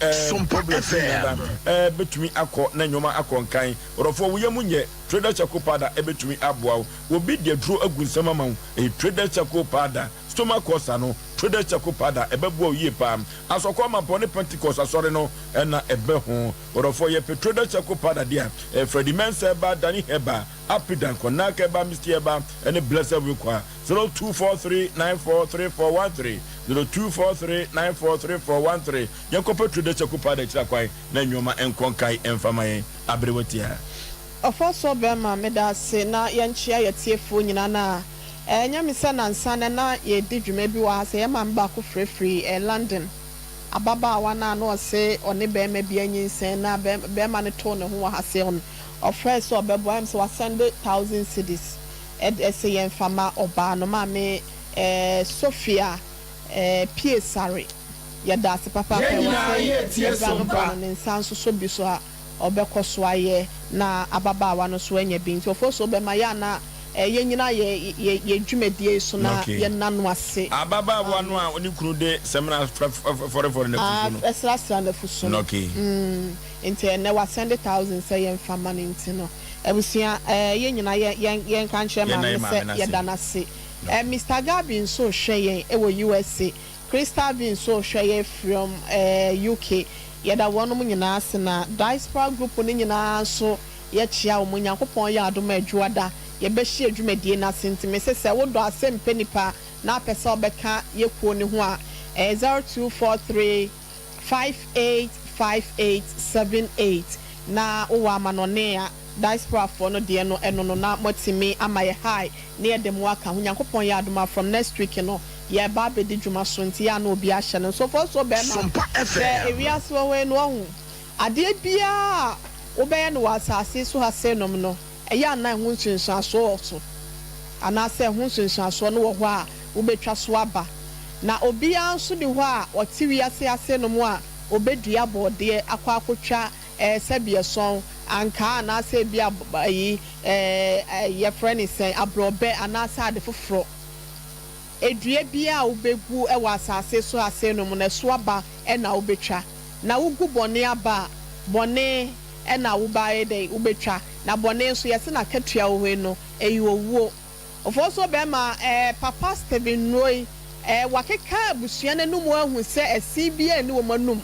problem betumi akọ na nyoma akonkan orofo wo yemunye Traders Chako Pada ebetumi aboa obi de dro agunsama ma Traders Chako Pada stomach cancer no Traders Chako Pada ebebo yie pam asokwa mapone Pentecost asore no na ebe ho orofo ye Traders Chako Pada dia Freddy Menseba Dani Heba Apidan Konaka Eba Mr. Eba and blessed weekwa 0243943413 0243943413 yankope Traders Chako Pada chiakwai na nyoma enkonkai emfamaye abrewatia Ofoso bema meda se na yanchia yetiefo nyina na nyame sɛ nansa na yɛdi dwuma bi wɔ ha sɛ yɛma mba ko frɛfiri London ababaawa na no ɔse ɔne bɛrima bi anyinsɛn na bɛrima no to ne ho wɔ ha sɛ ɔno ɔfrɛ sɛ ɔbɛboa m sɛ wasɛnde 1,000 cedis ɛsɛ yɛn fama ɔbaa no maame Sophia Piesare yɛda ase papa yɛba ne nsa nso so bi so a ɔbɛkɔ so ayɛ na ababaawa no so anya bi nti ɔfo so bɛma yɛ na yɛnyina yɛ dwumadie so na yɛna no ase ababaawa no a oni kunu de semina for na fuso no ɛsra na fuso no nti ɛnɛ wasɛnde 1,000 sɛ yɛmfa ma no nti no abusua yɛnyina yɛnka nkyerɛ ma ne sɛ yɛda no ase Mr. Gabi nso hwɛ yɛn ɛwɔ USA Crystal Bean nso hwɛ yɛn from UK yɛda wɔnom nyinaa ase na diaspora group no nyinaa nso yɛkyia wɔn Nyankopɔn yɛ adom adwuada yɛbɛhyɛ adwumadie na sentime sɛ wodɔ Asem Mpe Nipa na apɛ sɛ ɔbɛka yɛkuo ne ho a 0243 585878 na wowɔ amanɔne a diaspora for no deɛ no ɛno no na motimi ama yɛ high na yɛde mu aka ho Nyankopɔn yɛ adom from next week no yɛ ba bɛdi dwuma so nti ya na obi ahyɛ no so for so bɛma sɛ ewiase wɔ no ɔho adeɛ bia wobɛyɛ no wɔ asase so ha sɛ nom no ɛyɛ anan ho nsunsuaso so anaasɛ ho nsunsuaso no wɔ hɔ a wobɛtwa so aba na obiara nso de hɔ a ɔte wiase ase no mu a obɛdua bɔɔdeɛ akɔ akɔtwa sɛbi ɛsɔn anka anaasɛ bi ayi yɛfrɛ ne sɛn aborɔbɛ anaasɛ ade foforɔ edua bi a wobɛgu ɛwɔ asase so ase no mu na so aba ɛna wobɛtwa na wogu bɔne aba bɔne ɛna wobae dɛ wobɛtwa na bɔne nso yɛse na katua wo hɔ no ɛyi owuo ofo so bɛma papa Steven Roy wakeka abusua n'anum ahu sɛ asi bi ani wɔ manum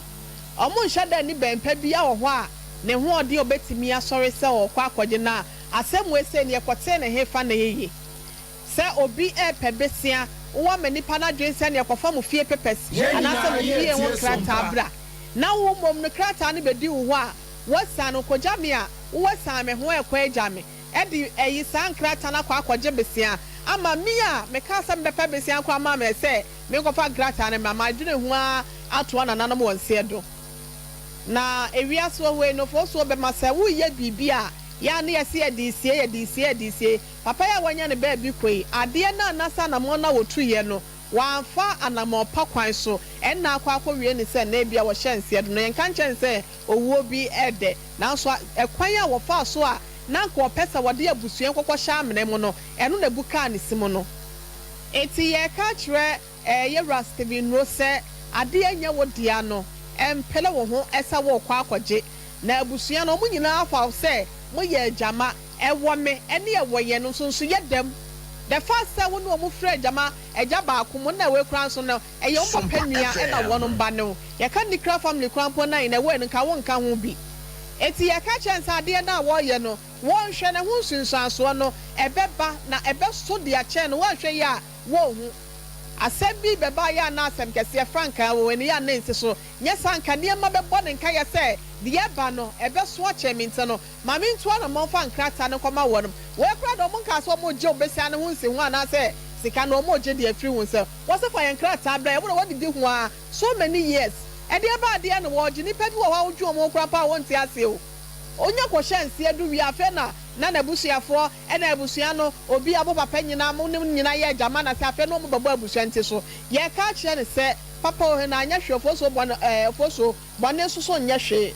ɔmo nhyɛ da ni bɛmpa bi a wɔ hɔ a ne ho ɔde obetimi asɔre sɛ ɔkɔ akɔgye na asɛm wese ne yɛkɔte ne hefa na yeye sɛ obi ɛpɛ besia wo ma nipa na dwen sɛ ne yɛkɔfa mo fie pepes anasɛ mo fie ho krata bra na wo mom no krata ne bedi wo hɔ a wosan no kɔgya me a wosan me ho ɛkɔ agya me ɛdi ɛyi san krata na kɔ akɔgye besia ama mi a me ka sɛ mbɛpɛ besia kɔ ama me sɛ me kɔfa krata ne ma dwene ho a atoa na nanam wɔn se do na ewiase we no fo so be ma sɛ wo ye bibi a ya na yɛse yɛdisie papa ya wanya ne ba bi koi ade na nasa na mo na wotu ye no wanfa anamo pa kwan so ɛna akɔ wie ne sɛ na bia wo hyɛnse do no yɛnka nkyɛn sɛ owuo bi ɛde nanso ɛkwan a wɔfa so a na nko pɛsa wɔde abusua kokɔ hyɛ amene mu no ɛno na buka ne sim no eti yɛ ka kyerɛ yɛwura Steven Roy sɛ ade anya wo dia no empele wo ho esa wo kwa akɔgye na abusua no mo nyinaa afa sɛ mo yɛ agama ɛwɔ me ɛne ɛwɔ yɛ no nso yɛ dɛm the first say wo no mo frɛ agama agya baako mo na we kura nso no ɛyɛ wo papa nua ɛna wo no mba no yɛ ka nikra family kura mpo na ina we no ka wo nka ho bi eti yɛ ka kyɛn sɛ ade na wo yɛ no wo nhwɛ ne ho sunsuanso no ɛbɛba na ɛbɛso de akyɛn no wo nhwɛ yɛ a wo hu asɛm bi bɛba yɛ na asɛm kɛseɛ franka wɔ wani yɛ na nsi so nyɛ sanka nneɛma bɛbɔ ne nka yɛ sɛ deɛ ba no ɛbɛso akyɛ me nti no ma me ntoa no mɔmfa nkrata no kɔma wɔ no wɔkura dɛ ɔmo nka so ɔmo gye obesia ne ho nsi ho anaasɛ sika no ɔmo gye deɛ afiri ho sɛ wɔsɛ fa yɛn nkrata brɛ ɛwɔ wɔdidi ho a so many years ɛdeɛ ba adeɛ no wɔgye nipa bi wɔ hɔ a wodwu ɔmo kura pa a wɔnte ase o onye kɔhyɛ nsia du wi afɛ na abusuafoɔ ɛna abusua no obi abo papa nyina mo ne nyina yɛ agama na sɛ afɛ no mo bɛbɔ abusua nti so yɛ ka kyerɛ ne sɛ papa o na anya hwɛ foso bɔne soso nyɛ hwɛ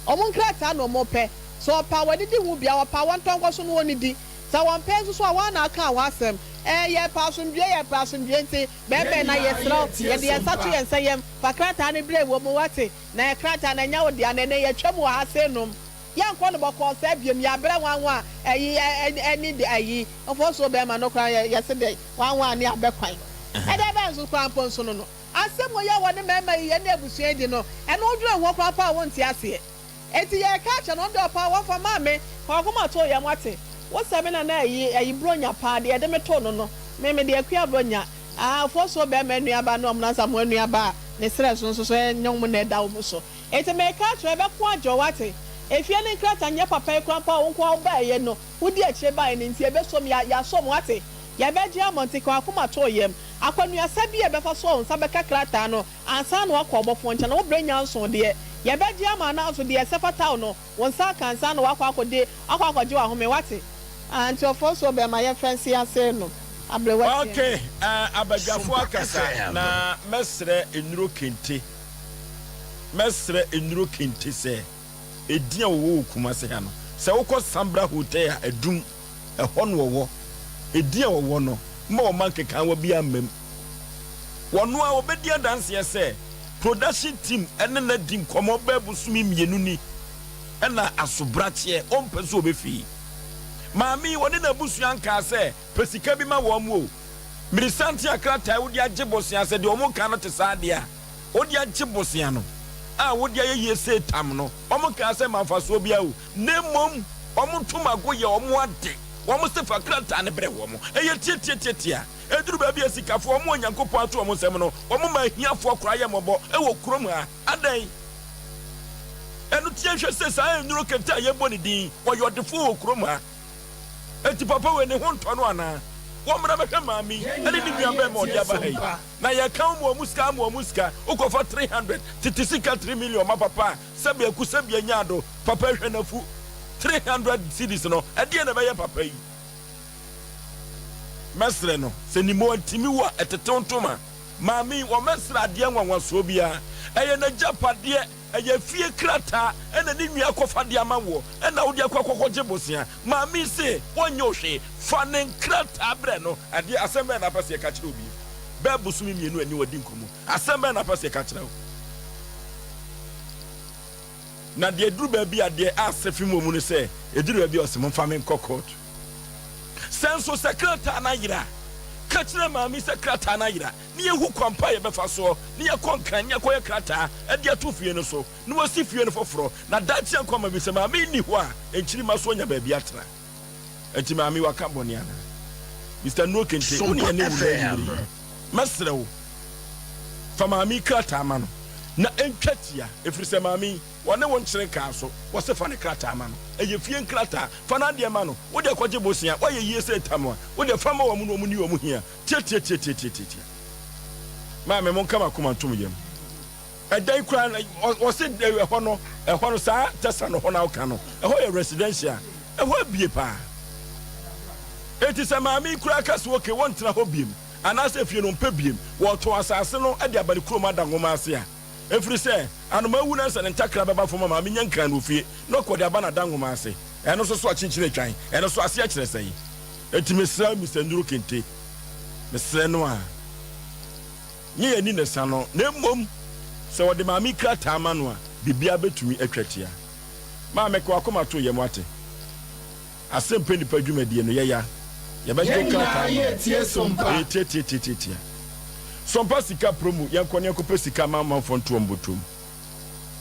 ɔmo nkrata na ɔmo pɛ so ɔpa wɔdidi hu bia ɔpa wɔntɔnkɔ so no wɔn di sɛ wɔn pɛ nso so a wɔn na aka wɔ asɛm yɛ pa asomdue nti bɛɛbɛɛ na yɛ serɛ yɛde yɛn nsa to yɛn nsa yɛm fa krata ne bere wɔ mu wate na yɛ krata na nya wo dia na yɛ twɛm wɔ ha sɛ nom yankɔ no bɔkɔ sɛ biem yɛ abrɛ wanwa ɛyi ɛni de ɛyi ɔfɔ so bɛrima no kora yɛse de wanwa ne abɛkwan ɛdɛ bɛ nso kora mpo nso no asɛm yɛ wɔ ne mɛrima yi yɛ ne abusua di no ɛno wodwere ho kora pa a wɔnte aseɛ eti yɛ ka kyɛ no ɔde ɔpa wɔfa maame kɔkɔma to yɛ mwate wosɛbi na ɛyi bronya paa deɛ ɛde me to no meme deɛ akua bronya ɔfɔ so bɛrima nnuaba no ɔmnansa mo nnuaba ne serɛ so nso so ɛnyɛ mo na ɛda wo mu so eti mɛ ka kyerɛ ɛbɛko adwo wate efie ne nkrata nye papa ekrampa wo nko ba ye no wodi akire ba ye nti ebesom ya som wate yɛbɛgye amɔntekɔ akoma to yɛm akɔnuasa bi yɛbɛfa so ɔnsa bɛka krataa no ansa no akɔ ɔbɔfoɔ nkyɛn na wobrɛ nya nso deɛ yɛbɛgye ama na nso deɛ ɛsɛfa taw no wɔnsa kansa no wakɔ akɔgye wɔ ahome wate anti ɔfo so bɛma yɛfrɛ nsi ase no abrɛwate okay abadwafo akasa na mesrɛ enuro kente sɛ edia wo kuma se ha no sɛ wokɔ sambra hotel a adum ɛhɔ no wɔwɔ edia wɔwɔ no ma o man keka wa bia mem wɔno a obedi adanse sɛ production team ɛne na di nkɔmɔ bɛbu sumi mienu ni ɛna asobrache ɔmpɛ so obefi maami wɔne na busua nka sɛ pesika bi ma wɔn mu o mirisanti akrata wodi agye bosia sɛ de ɔmo ka no te saa de a wodi agye bosia no a wodi ayɛ se tam no ɔmo ka sɛ manfaso bia o nemom ɔmo tumago yɛ ɔmo ade wɔn se fa krata ne brɛ wɔn ɛyɛ tietietia eduru ba bi asikafo wɔn onyankopɔn ato wɔn nsɛm no wɔn ma hiafo kora yɛ mɔbɔ ɛwɔ kurom ha adan ɛnu tie hwɛ sɛ saa enuro kenta yɛ bɔ ne din wɔyɛ ɔdefo wɔ kurom ha eti papa wɔ ne ho ntɔ no ana wɔn mra bɛhwɛ maami ɛne ne nua bɛ ma ɔde aba ha yi na yɛ kan mu ɔmu sika okɔfa 300 titi sika 3 million ma papa sɛbi eku sɛbi enyado papa hwɛ nafu 300 cedis no ɛdeɛ na bɛyɛ papa yi mesre no sɛ ni mo antimi wa ɛtetewontoma maami wɔ mesre adeɛ nwanwasoɔ bia ɛyɛ na japadeɛ ɛyɛ fie krata ɛna ne nua kɔfa de ama wo ɛna wo de akɔkɔgye bosia maami se wonyɛ ohwe fa ne krata brɛ no adeɛ asɛm na pɛsɛ ka kyerɛ obi bɛ busumi mienu ani wadi nkomo asɛm na pɛsɛ ka kyerɛ wo na de duru ba bi ade asefi mu ne se eduru ba bi osem mfa men kokot senso secretary na yira ka kire maami secretary na yira ne yehu kwampa ye befa so ne ye konkan ne koye krata e de atofie no so ne wasi fie no foforo na dachi ankoma bi se maami ni ho a enchiri maso nya ba bi atra enti maami waka boni ana Mr. No Kente uni ene wuri masrewo fa maami krata ma no na entwatia efrise maami wone won kyere ka so wo se fa ne krata ma no eye fie krata fa na de ma no wo de kwaje bosia wo ye yie se tamwa wo de fa ma wo mu no mu ni wo mu hia tie ma me mon kama kuma ntom yem edai kura wo se de ho no sa tesa no ho na wo ka no ho ye residential ho bie pa eti se maami kura ka so ke won tena ho biem anase fie no mpe biem wo to asase no e de abali kuroma da ngoma ase a efiri sɛ anoma wu na sɛ ne ntakra bɛba foma ma menya nkan no fie na kɔde aba na da ngoma ase ɛno so akyenkyere atwan ɛno so ase akyerɛ sɛ yi eti mesra Mr. Nduru Kente mesra no a nye ani ne sa no na mmom sɛ wɔde maami krata ama no a bibia betumi atwatia ma mekɔ akoma to yɛ mo ate Asem Mpe Nipa dwumadie no yɛya yɛbɛgye krata tie Sompa tie Sompa sika promo yankɔne yakɔpɛ sika mama fonto mbotom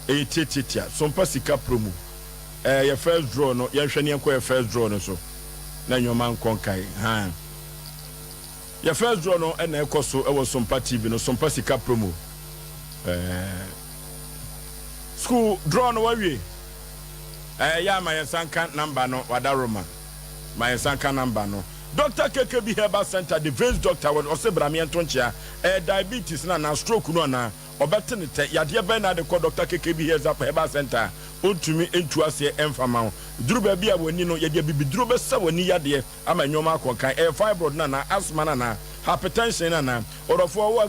tie Sompa sika promo your first draw no yɛhwɛ ne yankɔ your first draw no so na nyoma nkonkai ha your first draw no ɛna ɛkɔ so ɛwɔ Sompa TV no Sompa sika promo school draw no wawie ya ma yɛsanka number no wadaroma ma yɛsanka number no Dr. KKB Herbal Center, the veins doctor was also Bramian Tonchia, diabetes na stroke no na obetenete yadeɛ bɛn na de kɔ Dr. KKB Herbal Center ontumi entu ase emfama duru ba bia wani no yɛde bibiduru bɛsa wani yadeɛ ama nyoma akɔkan fibroid na asthma na hypertension na orofo wa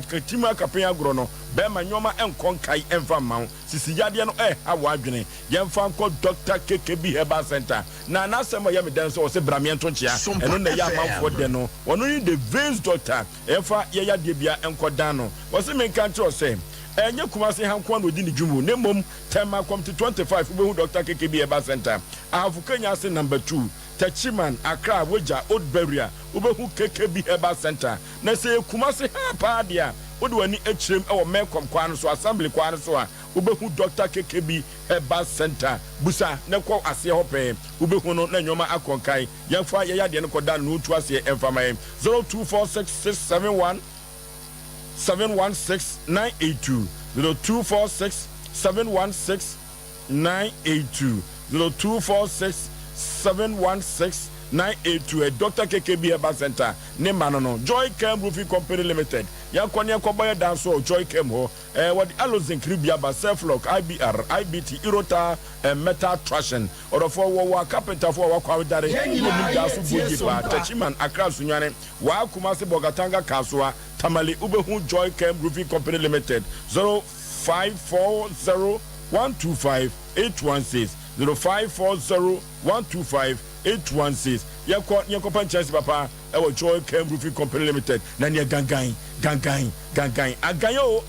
katima kapenya agro no bɛma nyoma enkonkai emfama sisi yadeɛ no hawa adwene yɛmfa nkɔ Dr. KKB Herbal Center na nasɛm yɛ medan so ɔse Bramian Tonchia ɛno na yɛ amanfo de no ɔno ni the veins doctor ɛfa yɛ yadeɛ bia enkodan no wɔse menka nkyerɛ ɔse enye kumase hankwan odi ni dwumu ne mom tema kom to 25 ubehu Dr. KKB Herbal Center afukanya ase number 2 Tachiman Accra Woja Old Barrier ubehu KKB Herbal Center na se kumase ha pa dia odi wani echirem e wo mekom kwan so assembly kwan so a ubehu Dr. KKB Herbal Center busa ne kɔ ase ho pe ubehu no na nyoma akonkai yɛfa yɛyade ne kɔda no tu ase emfama 0246671 716-982 0246-716-982 0246-716-982 982 Dr. KKB Eba Center ne manono Joy Chem Roofing Company Limited yankwane koboye danso Joy Chem ho what Alozin Kribiaba Self-Lock IBR IBT Irota Metal Trashing or for wa carpenter for wa kwawdare ni daso boji pa Tachiman Accra Sunyane wa Kumasi Bogatanga Kaswa Tamale Ubehu Joy Chem Roofing Company Limited 0540-125-816 0540-125-816 yako panchance papa ewo Joy Chem Roofing Company Limited na ne gangan agayo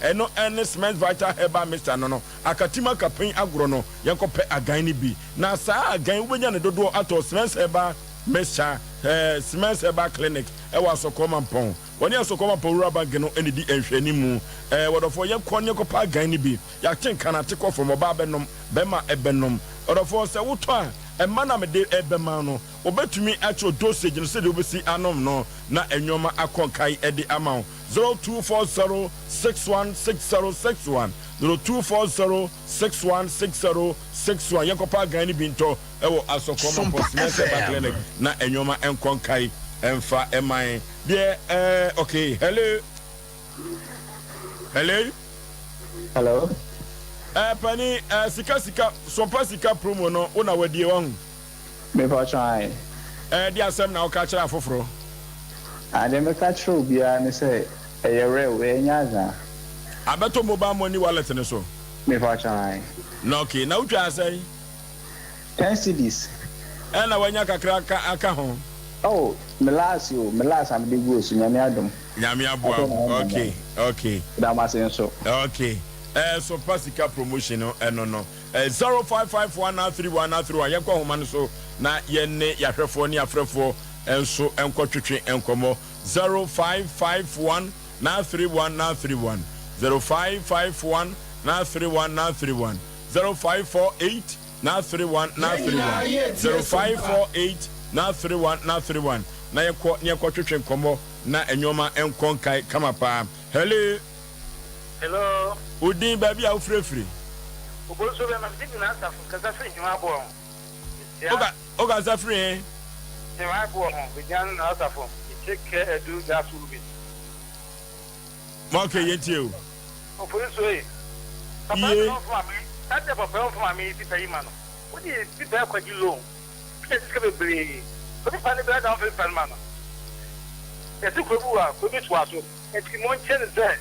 eno cement vital herbal mixture no akatima kapin agro no yako pe agan ni bi na saa agan ubenya ne dodo ato cement herbal mixture cement herbal clinic ewo asokoma mpon woni asokoma powura bag no eni di enhwani mu wodofo yako ne ko pa agan ni bi ya ken kanate ko from oba benom bema ebenom wodofo se wuto a emana me de ebema no obetumi acho dosage no se de obesi anom no na enwoma akonkai edi amount 0240616061 0240616061 yakopa gani binto ewo asokoma posmese clinic na enwoma enkonkai emfa emai de okay hello pani sika Sompa sika promo no una wadie wan me fa try di asem na o ka kira foforo ade me ka tro bia ne say eyere we nyaza abeto mobile money wallet ne so me fa try no okay na utwa asai 10 cedis na wanya kakra aka ho oh me last am dey go so nyame adom okay da ma say so okay so pasika promotion no 0551931931 yakwa homa no so na yenne yahwefo ne afrefo enso enkotwetwe enkomo 0551931931 0551931931 0548931931 na yakotwetwe enkomo na enyoma enkonkai kama pa hello Udin baby a free. Oboso be ma digi na asafu kaza free ni abo. Oga za free. Ni abo ho, we jan na asafu. Take edu ga surubi. Mo ke yeti o. Oforisuo e. Papa no for me. Tate papa no for me ti tayi mano. Wo di ti ba kwa gilo. Ti ti be bre. Ko ti fa ni bra down for mano. E ti ko buwa, ko bi twa so. E ti mo nchen ze.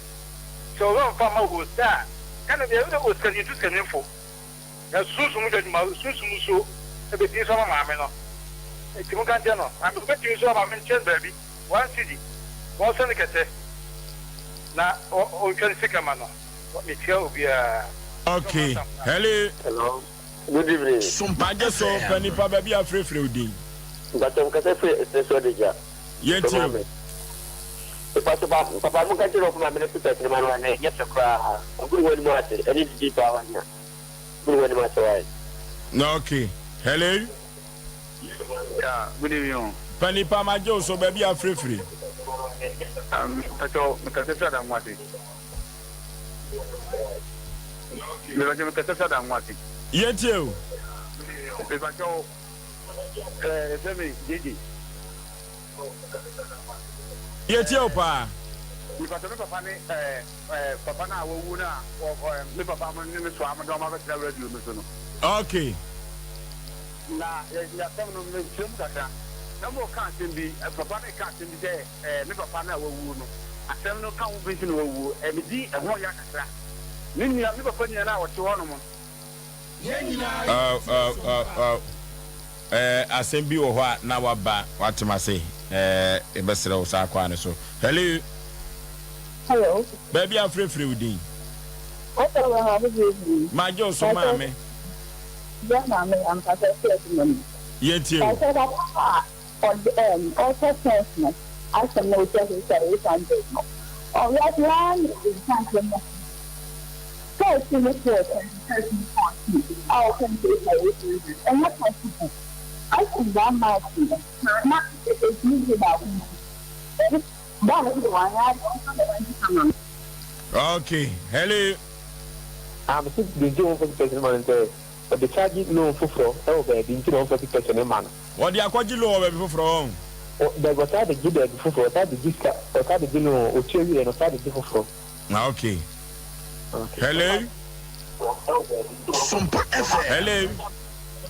So run from my host that kind of the other was can you do can info. That's Susu so a bit is on my mamma. It's a general. I'm going to use my mention baby. One city. One Seneca. Now, or can take a man. What me tell you? Okay. Hello. Good evening. Sompa just so Mpe Nipa baby a free Udin. But I'm going to say it's a deja. Yet you. Papa mo kanti ro kuma mene pita ni manu ane yesa kwa nguru wani mwate eni dipa wanya nguru wani mwate wai no okay hello yeah good evening Mpe Nipa majo so baby a free tacho mkatesa da mwate melo mkatesa da mwate yetio tacho semi jiji Yeti opa. Ni papa ni papa na wo na me papa mo ni me so amado ma be tra radio me so no. Okay. Na ya tam no me chum kaka. Na mo kan tin bi papa na kan tin bi de me papa na wo no. Asem no kan wo bi no wo me di e ho ya kakra. Ni me papa ni na wo te ho no mo. Asem bi wo ho na waba watema say ebesere wo sa kwa ne so hello baby a free Udin ma jo so ma me am pasa money yeti I said that also personal Asem Mpe Nipa oh that land is something first in the court and our country and what possible I think that might be not it's easy about that is the one I don't. Okay hello I'm sick the job for the person man but the charge no for baby into no for the person man What the aquaji law before from? The what are the good before what are the gift what are the dinner or cherry and what are the before. Okay. Hello. Sompa FM. Hello.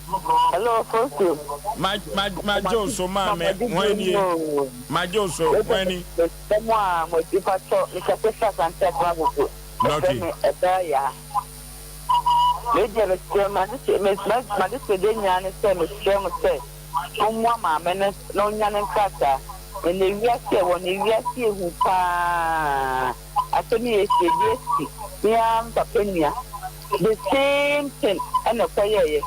Hello, first you. My Joe so mama when you my Joe so when you someone with the pastor Mr. and Tech Rabu. Okay. Yeah. Lady of the Madiscadenia and Sam said, Mama, menace, no young and cracker. When they reacted, when they reacted, who pa, I told me, yes, Papenia. The same thing, and a prayer.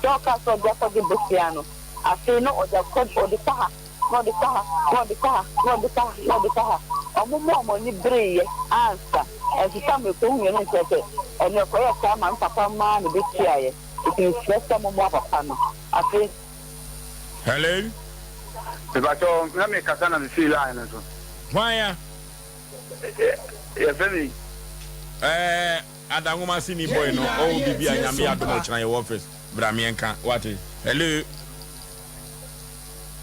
Talk us of the Bussiano. I say no, or the code for the car, not the car, not the car, not the car, not the car. A moment when you bring answer, as you come with whom you interpret, and your prayer time and papa man, a bit here. It is just a moment of fun. I say, hello. If I told let me Casana the sea line. Why? Yes, very. Adamuma sini boy no o bibi anyame adomo china your office bramienka what hello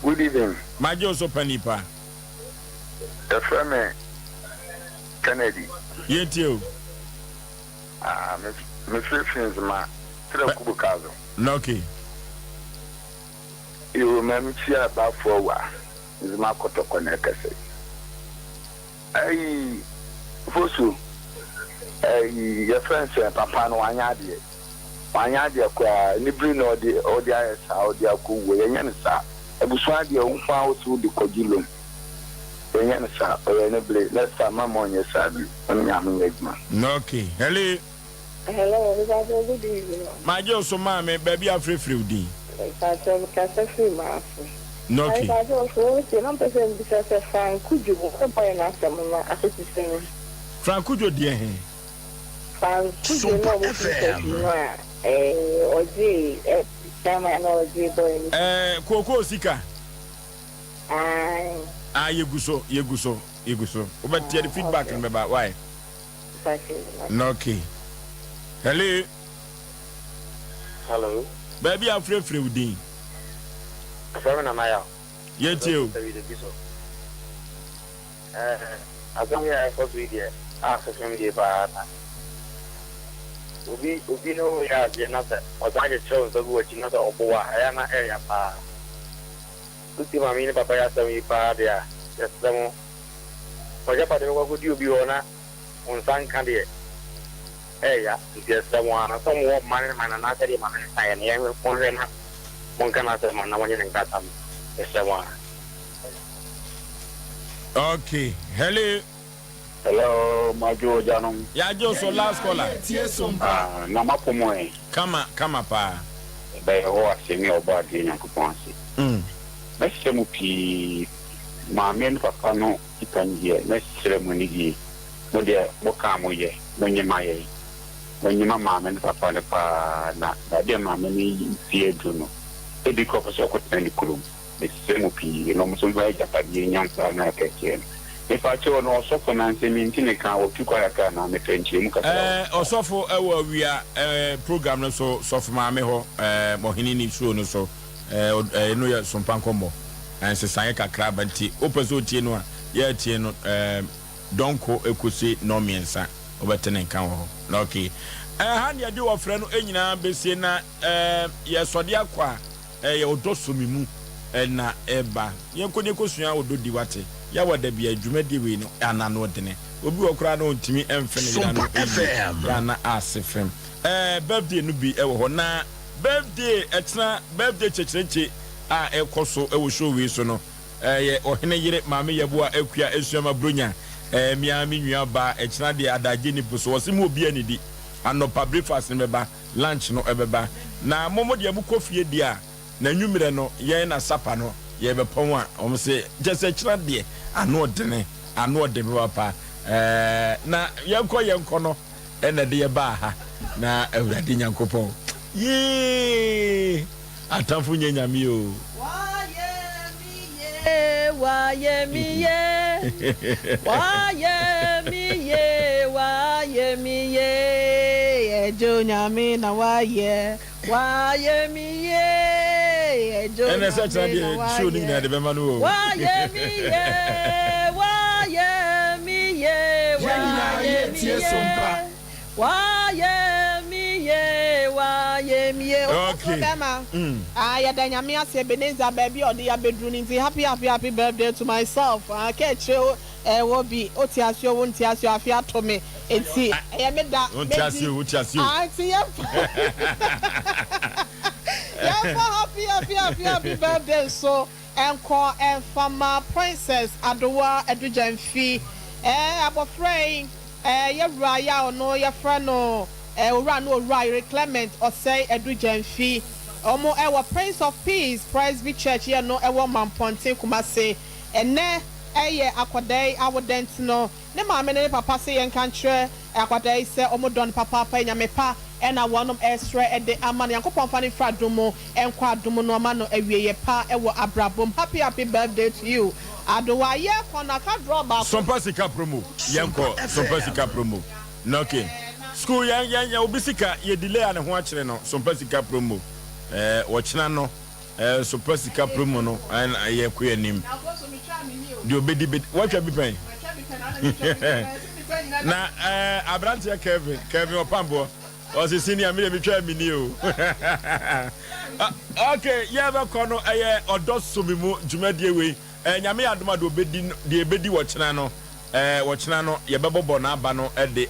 Good evening. Majo Osei Mpe Nipa. FM Kennedy. Yetio. Me friends ma tell kubukazo. Okay. You remember here about for is my koto konekase. Ai fosu your friends papa no anyade kwa ni bri no de odi ayesa odi akuwo yenye sa ebusuade unfa osu de kogilo yenye sa oyene ble let's say mama onye sabi onyam ngejma. Okay. Hello. Hello, good evening. My Joe so mama baby afrefri udi. I tell Casa free mafu. No, okay. I also say no person because Frank could you go by na sama assistant. Frank could you dear he? Frank could you know what Oji sama na Oji boy. Koko sika. Yeguso. Obeti the feedback and about why? No, okay. Hello. Hello. Baby afrefri udi. Seven am I? Yetio. I don't hear a first video. Ask him the bar. Ubi no ya jenata. Or I just chose the word in other Oboa. I am an area pa. Tutti mamine papaya sami pa there. Just some. For your party, what would you be on San Candy? Area, just someone, some man, and another man, and young one can answer man, one in Katam. Yes, one. Okay. Hello, my Joe Janum. Ya Joe, so last caller. Namapomoe. Come pa. By Osei Aboagye Oforisuo. Let's say Muki, my men papa no, you can hear, let's ceremony. No, dear, Bokamoye, when you my. When your mamma and papa the pa na dear mamma see Juno. A big officer could send the club. The same opinion, almost like Japan, young son, I can. If I told also financing in Tinica or Tukaraka, and the French, also for we are program so for my meho, Mohini soon so, no, ya some pancombo, and Sayaka crab and tea, open so tino, yet, donko ekusi no miensa. Obatene kan ho na okay han ya de wo frɛ no enyina besie na ye sode akwa ye odosomi mu na eba ye konye kosua ododi wate ya wada bia adwumadi we no ana no dene obi okra na ontimi emfene ya na asefrem birthday no bi ewo ho na birthday etna birthday chechereche a ekoso ewo show we so no ye ohene yire maame yebo a akua esuama bronya miami nyuaba echina de adaje ni puso wosimu obi anidi anopa breakfast ne beba lunch no ebeba na momo de mu kofie dia na nwumire no ye na sapa no ye bepon a om se just echina de ano de beba pa na yenko no ene de ye ba ha na awurade nyankopon ye atamfu nyanyami o waye miye ejo nyame na waye miye And as such, I shooting at the Bemanu. Why, yeah, okay. I Danyamia say Beneza baby or the bedroom. Happy birthday to myself. I can't show will be Otiasio, won't Tiasio, Afia to me. And see, I made that. I see. Happy birthday. So, and call and Fama Princess Adowa Edujan Fee. I'm afraid, you're right, or no, your friend, no. Run no right Clement or say Edujan Fee. Omo our Prince of Peace, Presby Church, here no ewa man ponte kumase. And ne akwadai our dent no. Ne mama ne papa say en kantre akwadai say omo don papa pa nyamepa and I want extra at the amani and coupon fanny fradumo and quadumo no mano ewie pa ewa abrabum. Happy birthday to you. Adowa ye kona ka draw back. Sompa sika promo. Yanko Sompa sika promo. Knocking. School ya obisika ye delay and ho akere no Sompa sika promo. Watchna no Sompa sika promo no and ye ku anim. The obedi what you be paying? Na Abrante Kevin Opambo was a senior me try me new. Okay, yeah ba kono odosomimu dwumadie we nyame adoma do obedi watchna no ye bebo na aba no e de